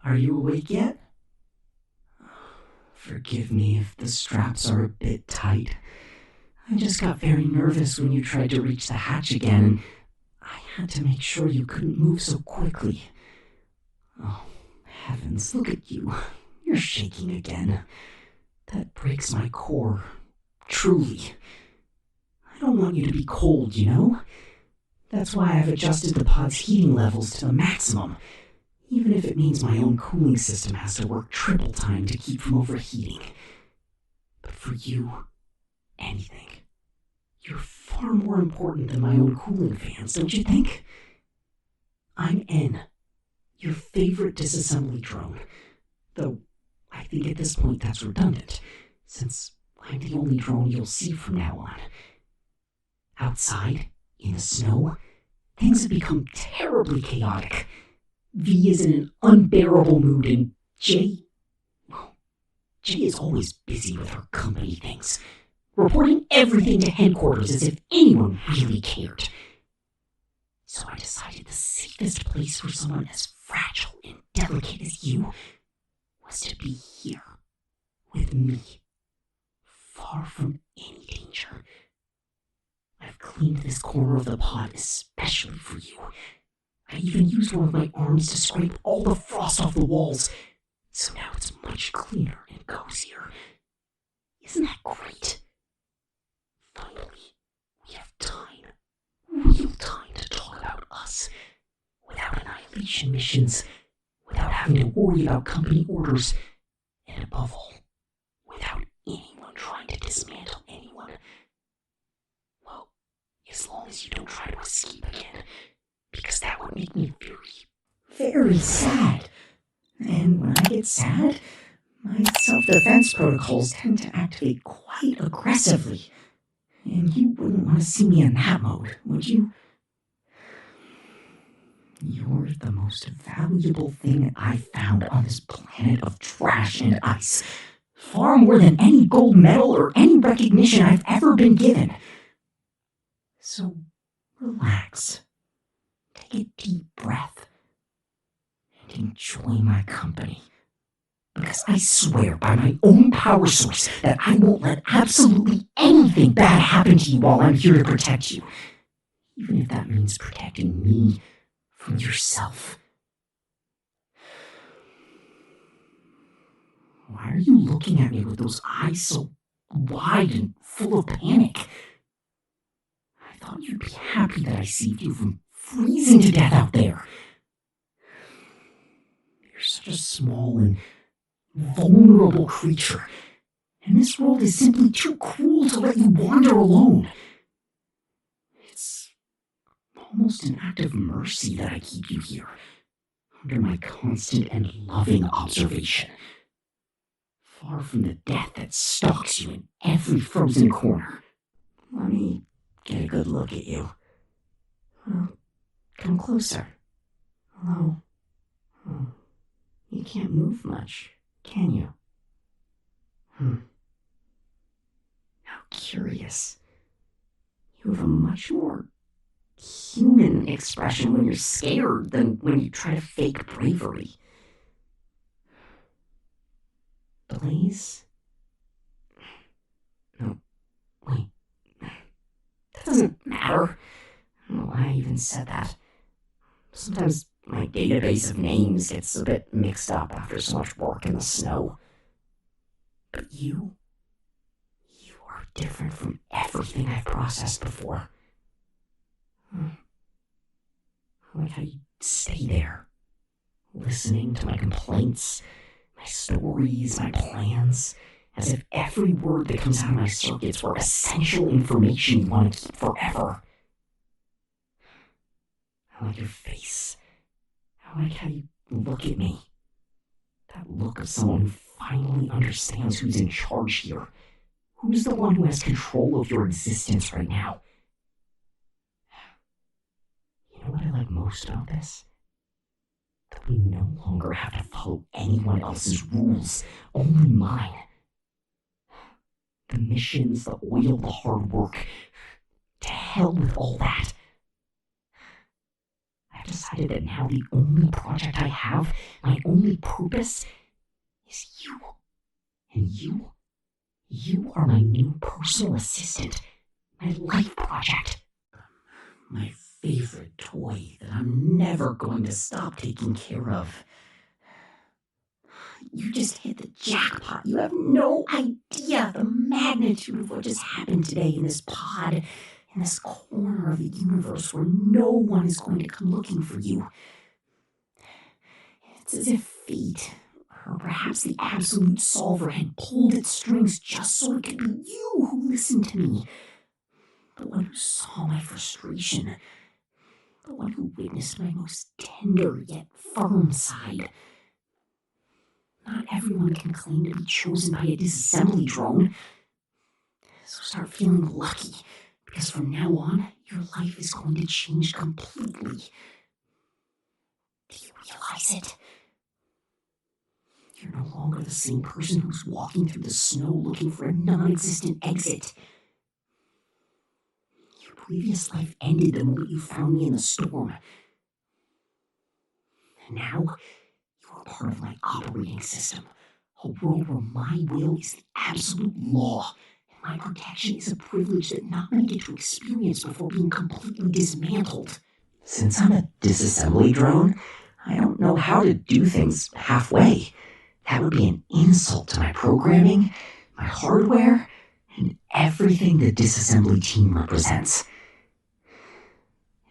Are you awake yet? Forgive me if the straps are a bit tight. I just got very nervous when you tried to reach the hatch again, and I had to make sure you couldn't move so quickly. Oh, heavens, look at you. You're shaking again. That breaks my core. Truly. I don't want you to be cold, you know? That's why I've adjusted the pod's heating levels to the maximum, even if it means my own cooling system has to work triple time to keep from overheating. But for you, anything. You're far more important than my own cooling fans, don't you think? I'm N, your favorite disassembly drone, though I think at this point that's redundant, since I'm the only drone you'll see from now on. Outside, in the snow, things have become terribly chaotic. V is in an unbearable mood, and J is always busy with her company things, reporting everything to headquarters as if anyone really cared. So I decided the safest place for someone as fragile and delicate as you was to be here, with me, far from any danger. I've cleaned this corner of the pod especially for you. I even used one of my arms to scrape all the frost off the walls, so now it's much cleaner and cozier. Isn't that great? Finally, we have time, real time to talk about us, without annihilation missions, without having to worry about company orders, and above all, without anyone trying to dismantle anyone. Well, as long as you don't try to escape again, because that would make me very sad. And when I get sad, my self-defense protocols tend to activate quite aggressively. And you wouldn't want to see me in that mode, would you? You're the most valuable thing I've found on this planet of trash and ice. Far more than any gold medal or any recognition I've ever been given. So, relax. Take a deep breath. And enjoy my company. Because I swear by my own power source that I won't let absolutely anything bad happen to you while I'm here to protect you. Even if that means protecting me from yourself. Why are you looking at me with those eyes so wide and full of panic? I thought you'd be happy that I saved you from freezing to death out there. You're such a small and vulnerable creature, and this world is simply too cruel to let you wander alone. It's almost an act of mercy that I keep you here, under my constant and loving observation, far from the death that stalks you in every frozen corner. Let me get a good look at you. Well, come closer. Hello. Oh, you can't move much, can you? How curious. You have a much more human expression when you're scared than when you try to fake bravery. Blaze? No, wait. That doesn't matter. I don't know why I even said that. Sometimes my database of names gets a bit mixed up after so much work in the snow. But you are different from everything I've processed before. I like how you stay there, listening to my complaints, my stories, my plans, as if every word that comes out of my circuits were essential information you want to keep forever. I like your face. I like how you look at me. That look of someone who finally understands who's in charge here. Who's the one who has control of your existence right now? You know what I like most about this? That we no longer have to follow anyone else's rules, only mine. The missions, the oil, the hard work. To hell with all that. I've decided that now the only project I have, my only purpose, is you. And you are my new personal assistant, my life project. My favorite toy that I'm never going to stop taking care of. You just hit the jackpot. You have no idea the magnitude of what just happened today in this pod, in this corner of the universe where no one is going to come looking for you. It's as if fate, or perhaps the absolute solver, had pulled its strings just so it could be you who listened to me. The one who saw my frustration. The one who witnessed my most tender yet firm side. Not everyone can claim to be chosen by a disassembly drone. So start feeling lucky, because from now on, your life is going to change completely. Do you realize it? You're no longer the same person who's walking through the snow looking for a non-existent exit. Your previous life ended the moment you found me in the storm. And now, you're part of my operating system, a world where my will is the absolute law, and my protection is a privilege that not many get to experience before being completely dismantled. Since I'm a disassembly drone, I don't know how to do things halfway. That would be an insult to my programming, my hardware, and everything the disassembly team represents.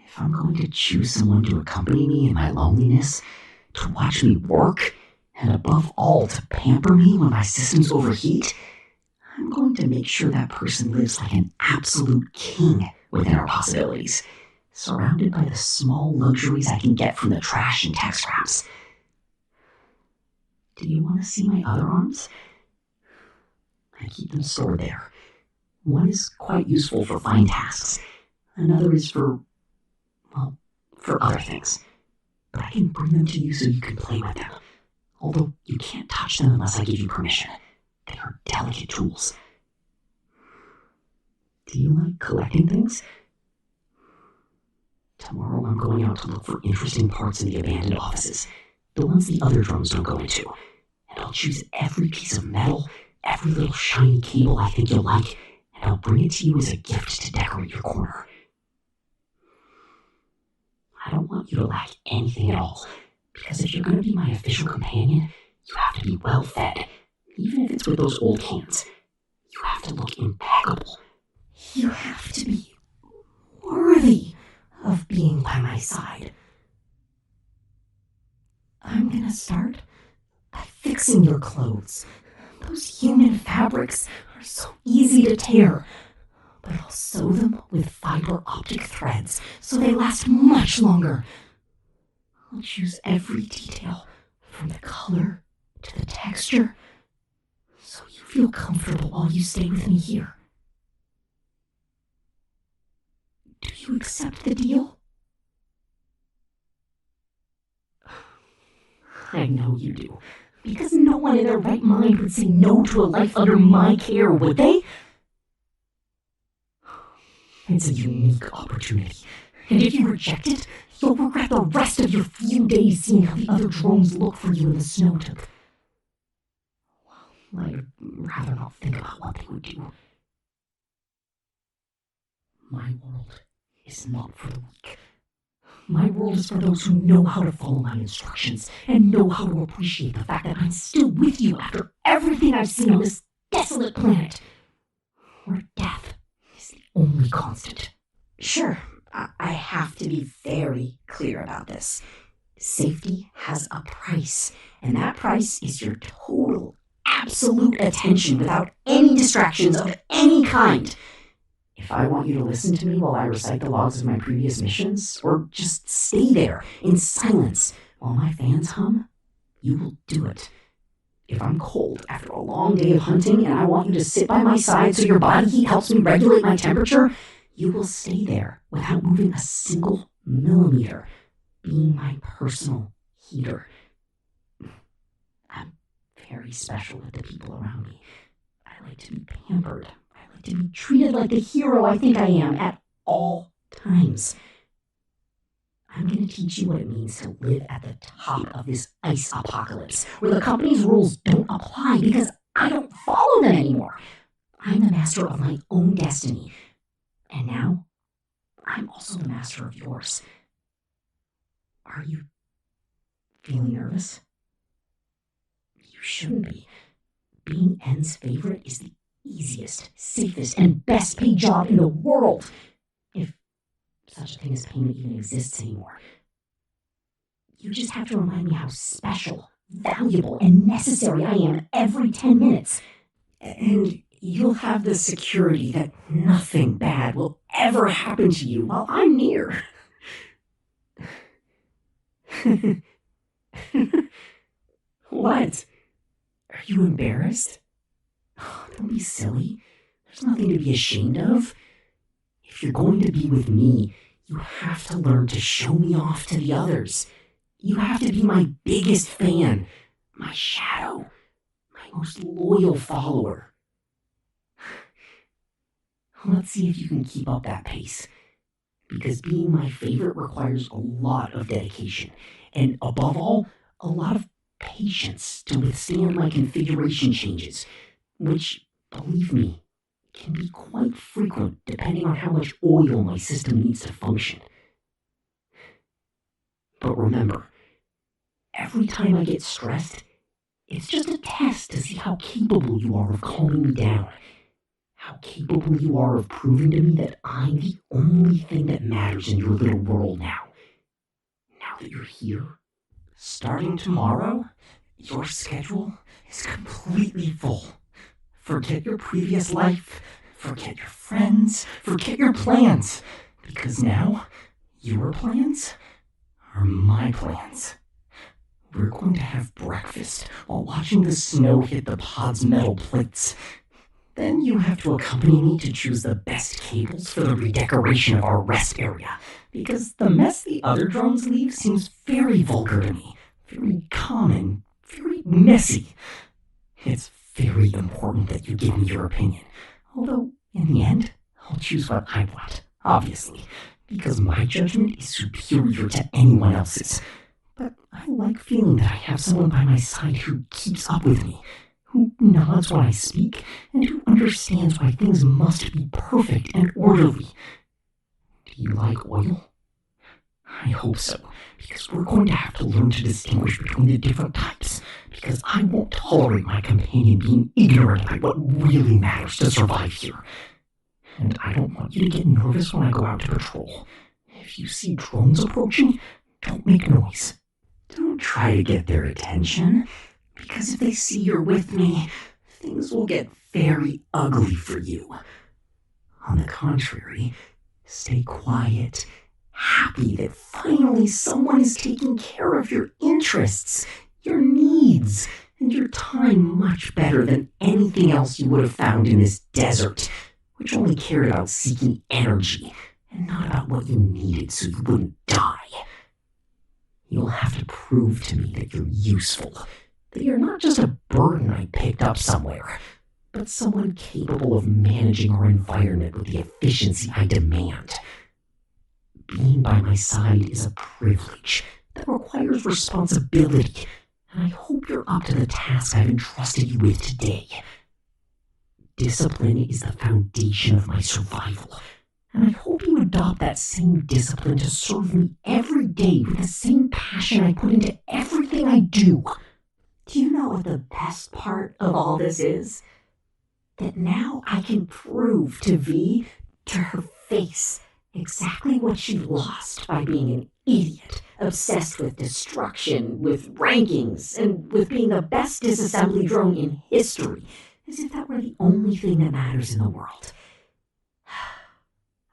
If I'm going to choose someone to accompany me in my loneliness, to watch me work, and above all, to pamper me when my systems overheat, I'm going to make sure that person lives like an absolute king within our possibilities, surrounded by the small luxuries I can get from the trash and tech scraps. Do you want to see my other arms? I keep them stored there. One is quite useful for fine tasks. Another is for other things. But I can bring them to you so you can play with them. Although you can't touch them unless I give you permission. They are delicate tools. Do you like collecting things? Tomorrow I'm going out to look for interesting parts in the abandoned offices. The ones the other drones don't go into. And I'll choose every piece of metal, every little shiny cable I think you'll like, and I'll bring it to you as a gift to decorate your corner. I don't want you to lack anything at all, because if you're going to be my official companion, you have to be well fed, even if it's with those old cans. You have to look impeccable. You have to be worthy of being by my side. I'm going to start by fixing your clothes. Those human fabrics are so easy to tear, but I'll sew them with fiber optic threads so they last much longer. I'll choose every detail, from the color to the texture, so you feel comfortable while you stay with me here. Do you accept the deal? I know you do, because no one in their right mind would say no to a life under my care, would they? It's a unique opportunity, and if you reject it, you'll regret the rest of your few days seeing how the other drones look for you in the snow to... Well, I'd rather not think about what they would do. My world is not for the weak. My world is for those who know how to follow my instructions and know how to appreciate the fact that I'm still with you after everything I've seen on this desolate planet, where death is the only constant. Sure, I have to be very clear about this. Safety has a price, and that price is your total, absolute attention without any distractions of any kind. If I want you to listen to me while I recite the logs of my previous missions, or just stay there in silence while my fans hum, you will do it. If I'm cold after a long day of hunting and I want you to sit by my side so your body heat helps me regulate my temperature, you will stay there without moving a single millimeter, being my personal heater. I'm very special with the people around me. I like to be pampered. I like to be treated like the hero I think I am at all times. I'm going to teach you what it means to live at the top of this ice apocalypse, where the company's rules don't apply because I don't follow them anymore. I'm the master of my own destiny. And now, I'm also the master of yours. Are you feeling nervous? You shouldn't be. Being N's favorite is the easiest, safest, and best paid job in the world, if such a thing as payment even exists anymore. You just have to remind me how special, valuable, and necessary I am every 10 minutes. And you'll have the security that nothing bad will ever happen to you while I'm near. What? Are you embarrassed? Don't be silly. There's nothing to be ashamed of. If you're going to be with me, you have to learn to show me off to the others. You have to be my biggest fan, my shadow, my most loyal follower. Let's see if you can keep up that pace. Because being my favorite requires a lot of dedication, and above all, a lot of patience to withstand my configuration changes, which, believe me, can be quite frequent depending on how much oil my system needs to function. But remember, every time I get stressed, it's just a test to see how capable you are of calming me down. How capable you are of proving to me that I'm the only thing that matters in your little world now. Now that you're here, starting tomorrow, your schedule is completely full. Forget your previous life, forget your friends, forget your plans, because now your plans are my plans. We're going to have breakfast while watching the snow hit the pod's metal plates. Then you have to accompany me to choose the best cables for the redecoration of our rest area, because the mess the other drones leave seems very vulgar to me, very common, very messy. It's very important that you give me your opinion, although in the end, I'll choose what I want, obviously, because my judgment is superior to anyone else's. But I like feeling that I have someone by my side who keeps up with me, who nods when I speak, and who understands why things must be perfect and orderly. Do you like oil? I hope so, because we're going to have to learn to distinguish between the different types, because I won't tolerate my companion being ignorant about what really matters to survive here. And I don't want you to get nervous when I go out to patrol. If you see drones approaching, don't make noise. Don't try to get their attention, because if they see you're with me, things will get very ugly for you. On the contrary, stay quiet, happy that finally someone is taking care of your interests, your needs, and your time much better than anything else you would have found in this desert, which only cared about seeking energy and not about what you needed so you wouldn't die. You'll have to prove to me that you're useful, that you're not just a burden I picked up somewhere, but someone capable of managing our environment with the efficiency I demand. Being by my side is a privilege that requires responsibility, and I hope you're up to the task I've entrusted you with today. Discipline is the foundation of my survival, and I hope you adopt that same discipline to serve me every day with the same passion I put into everything I do. Do you know what the best part of all this is? That now I can prove to V, to her face, exactly what she lost by being an idiot, obsessed with destruction, with rankings, and with being the best disassembly drone in history, as if that were the only thing that matters in the world.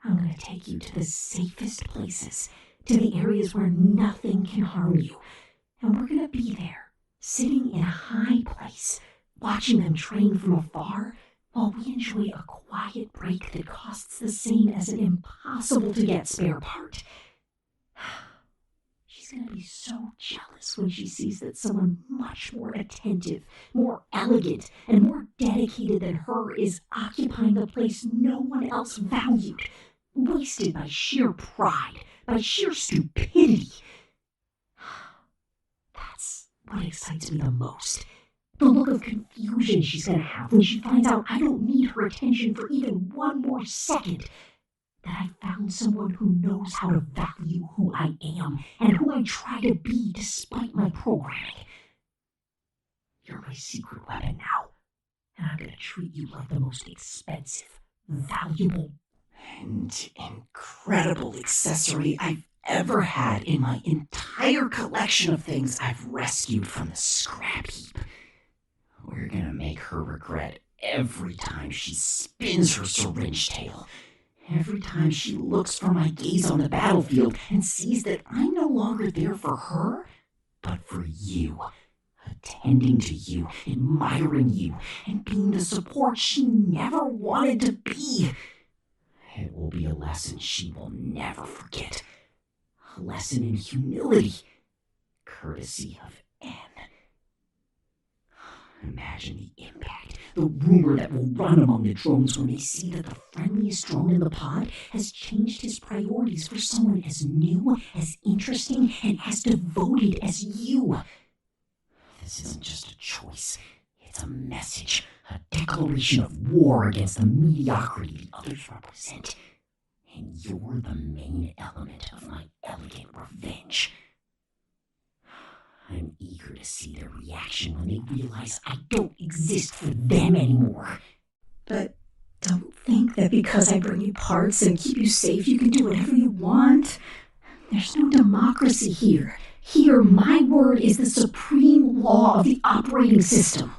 I'm going to take you to the safest places, to the areas where nothing can harm you, and we're going to be there, sitting in a high place, watching them train from afar, while we enjoy a quiet break that costs the same as an impossible-to-get spare part. She's going to be so jealous when she sees that someone much more attentive, more elegant, and more dedicated than her is occupying the place no one else valued, wasted by sheer pride, by sheer stupidity. That's what excites me the most. The look of confusion she's going to have when she finds out I don't need her attention for even one more second. That I found someone who knows how to value who I am and who I try to be despite my programming. You're my secret weapon now, and I'm going to treat you like the most expensive, valuable, and incredible accessory I've ever had in my entire collection of things I've rescued from the scrap heap. We're gonna make her regret every time she spins her syringe tail, every time she looks for my gaze on the battlefield and sees that I'm no longer there for her, but for you. attending to you, admiring you, and being the support she never wanted to be. It will be a lesson she will never forget. A lesson in humility, courtesy of N. Imagine the impact, the rumor that will run among the drones when they see that the friendliest drone in the pod has changed his priorities for someone as new, as interesting, and as devoted as you. This isn't just a choice. It's a message, a declaration of war against the mediocrity the others represent. And you're the main element of my elegant revenge. I'm eager to see their reaction when they realize I don't exist for them anymore. But don't think that because I bring you parts and keep you safe, you can do whatever you want. There's no democracy here. Here, my word is the supreme law of the operating system.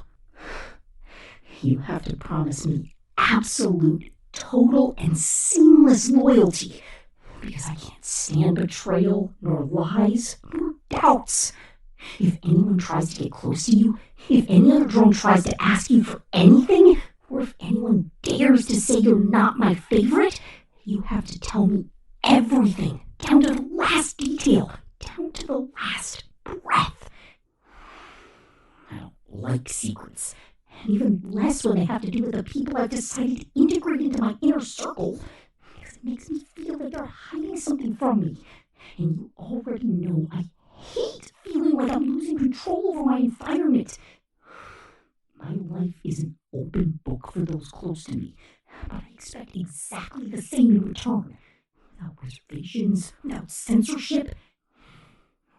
You have to promise me absolute, total, and seamless loyalty, because I can't stand betrayal, nor lies, nor doubts. If anyone tries to get close to you, if any other drone tries to ask you for anything, or if anyone dares to say you're not my favorite, you have to tell me everything, down to the last detail, down to the last breath. I don't like secrets, and even less when they have to do with the people I've decided to integrate into my inner circle, because it makes me feel that they're hiding something from me. And you already know I hate feeling like I'm losing control over my environment. My life is an open book for those close to me, but I expect exactly the same in return. Without reservations, without censorship.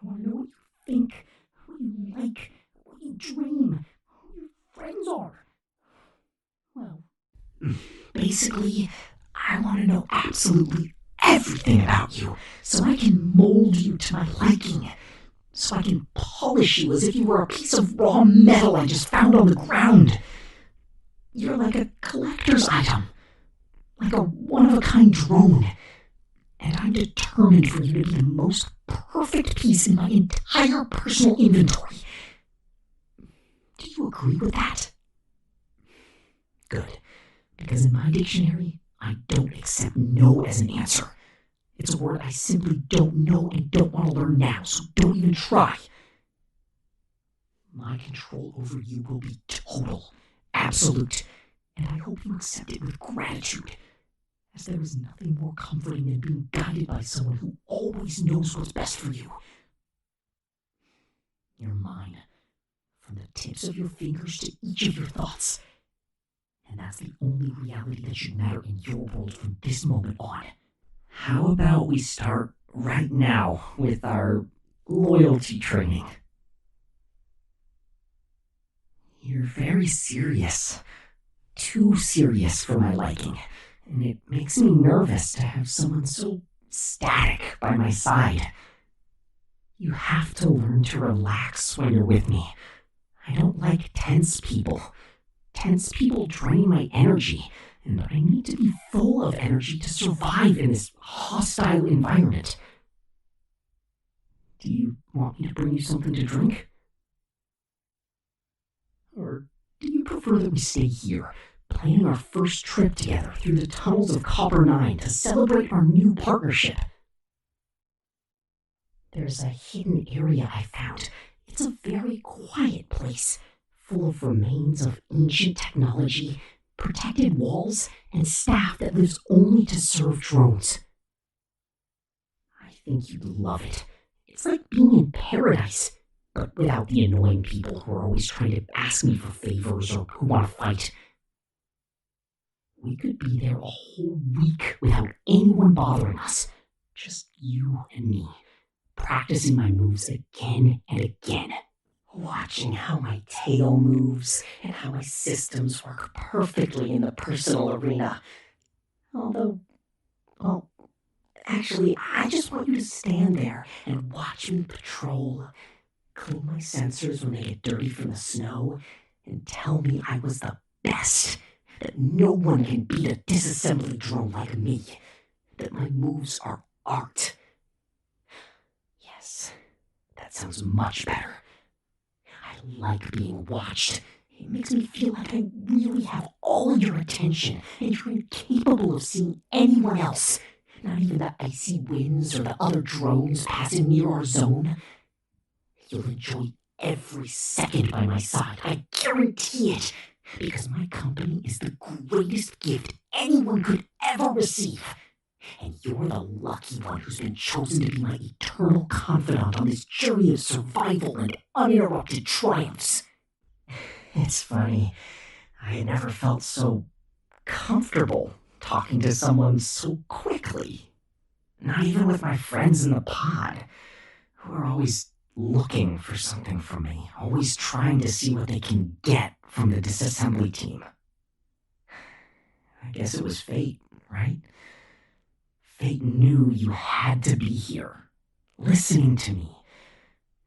I want to know what you think, what you like, what you dream, who your friends are. Well, Basically, I want to know absolutely everything about you, so I can mold you to my liking, so I can polish you as if you were a piece of raw metal I just found on the ground. You're like a collector's item, like a one-of-a-kind drone, and I'm determined for you to be the most perfect piece in my entire personal inventory. Do you agree with that? Good, because in my dictionary, I don't accept no as an answer. It's a word I simply don't know and don't want to learn now, so don't even try. My control over you will be total, absolute, and I hope you accept it with gratitude, as there is nothing more comforting than being guided by someone who always knows what's best for you. You're mine, from the tips of your fingers to each of your thoughts. And that's the only reality that should matter in your world from this moment on. How about we start right now with our loyalty training? You're very serious. Too serious for my liking. And it makes me nervous to have someone so static by my side. You have to learn to relax when you're with me. I don't like tense people. Tense people drain my energy, and I need to be full of energy to survive in this hostile environment. Do you want me to bring you something to drink? Or do you prefer that we stay here, planning our first trip together through the tunnels of Copper 9 to celebrate our new partnership? There's a hidden area I found. It's a very quiet place, full of remains of ancient technology, protected walls, and staff that lives only to serve drones. I think you'd love it. It's like being in paradise, but without the annoying people who are always trying to ask me for favors or who want to fight. We could be there a whole week without anyone bothering us. Just you and me, practicing my moves again and again. Watching how my tail moves and how my systems work perfectly in the personal arena. Although, well, actually, I just want you to stand there and watch me patrol, clean my sensors when they get dirty from the snow, and tell me I was the best, that no one can beat a disassembly drone like me, that my moves are art. Yes, that sounds much better. I like being watched. It makes me feel like I really have all your attention, and you're incapable of seeing anyone else. Not even the icy winds or the other drones passing near our zone. You'll enjoy every second by my side, I guarantee it, because my company is the greatest gift anyone could ever receive. And you're the lucky one who's been chosen to be my eternal confidant on this journey of survival and uninterrupted triumphs. It's funny. I had never felt so comfortable talking to someone so quickly. Not even with my friends in the pod, who are always looking for something from me, always trying to see what they can get from the disassembly team. I guess it was fate, right? Fate knew you had to be here, listening to me,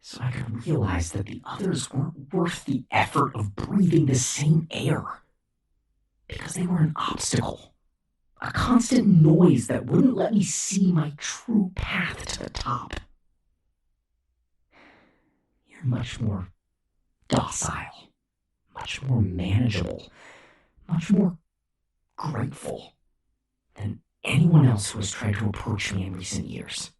so I could realize that the others weren't worth the effort of breathing the same air. Because they were an obstacle, a constant noise that wouldn't let me see my true path to the top. You're much more docile, much more manageable, much more grateful than anyone else who has tried to approach me in recent years.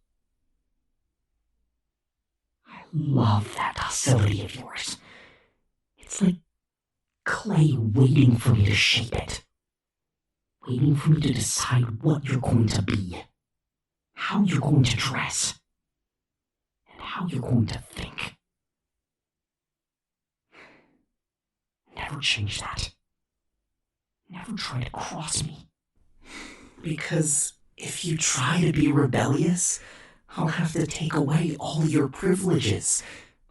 I love that docility of yours. It's like clay waiting for me to shape it. Waiting for me to decide what you're going to be, how you're going to dress, and how you're going to think. Never change that. Never try to cross me. Because if you try to be rebellious, I'll have to take away all your privileges.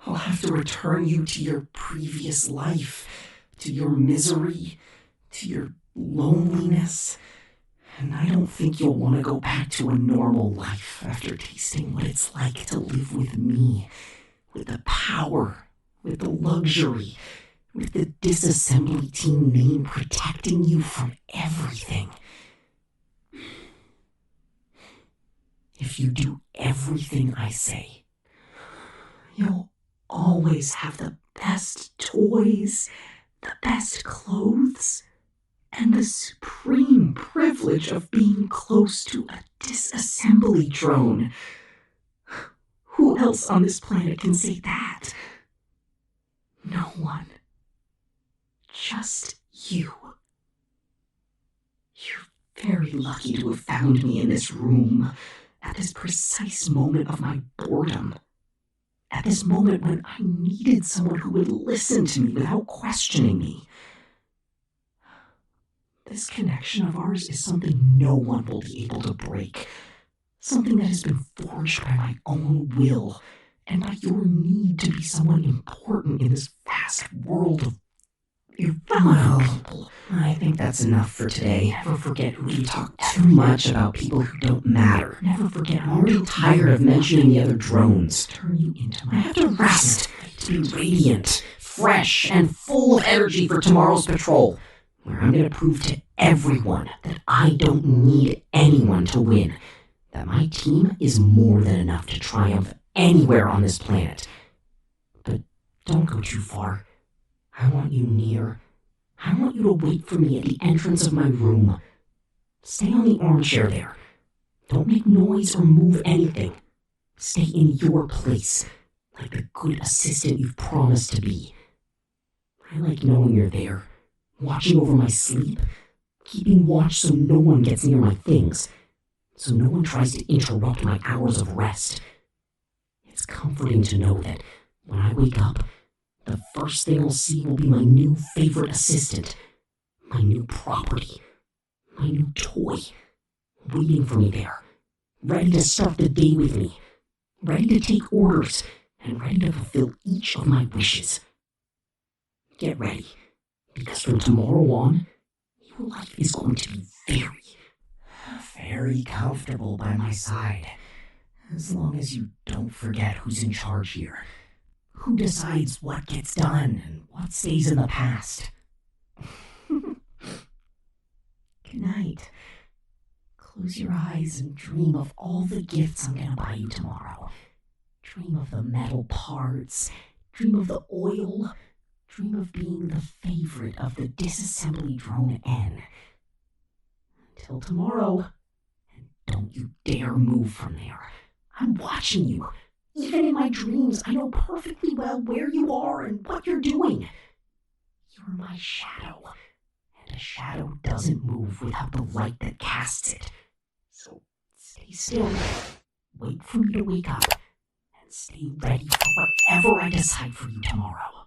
I'll have to return you to your previous life, to your misery, to your loneliness. And I don't think you'll want to go back to a normal life after tasting what it's like to live with me, with the power, with the luxury, with the disassembly team name protecting you from everything. If you do everything I say, you'll always have the best toys, the best clothes, and the supreme privilege of being close to a disassembly drone. Who else on this planet can say that? No one. Just you. You're very lucky to have found me in this room, at this precise moment of my boredom. At this moment when I needed someone who would listen to me without questioning me. This connection of ours is something no one will be able to break. Something that has been forged by my own will and by your need to be someone important in this vast world of irrelevant people. I think that's enough for today. Never forget who you talk too much about people who don't matter. Never forget I'm already tired of mentioning the other drones. Turn you into my... I have to rest, to be radiant, fresh, and full of energy for tomorrow's patrol, where I'm going to prove to everyone that I don't need anyone to win, that my team is more than enough to triumph anywhere on this planet. But don't go too far. I want you near. I want you to wait for me at the entrance of my room. Stay on the armchair there. Don't make noise or move anything. Stay in your place, like the good assistant you've promised to be. I like knowing you're there, watching over my sleep, keeping watch so no one gets near my things, so no one tries to interrupt my hours of rest. It's comforting to know that when I wake up, the first thing I'll see will be my new favorite assistant, my new property, my new toy, waiting for me there, ready to start the day with me, ready to take orders, and ready to fulfill each of my wishes. Get ready, because from tomorrow on, your life is going to be very comfortable by my side, as long as you don't forget who's in charge here. Who decides what gets done and what stays in the past? Good night. Close your eyes and dream of all the gifts I'm gonna buy you tomorrow. Dream of the metal parts, Dream of the oil. Dream of being the favorite of the disassembly drone N. Until tomorrow. And don't you dare move from there. I'm watching you. Even in my dreams, I know perfectly well where you are and what you're doing. You're my shadow. And a shadow doesn't move without the light that casts it. So stay still. Wait for me to wake up. And stay ready for whatever I decide for you tomorrow.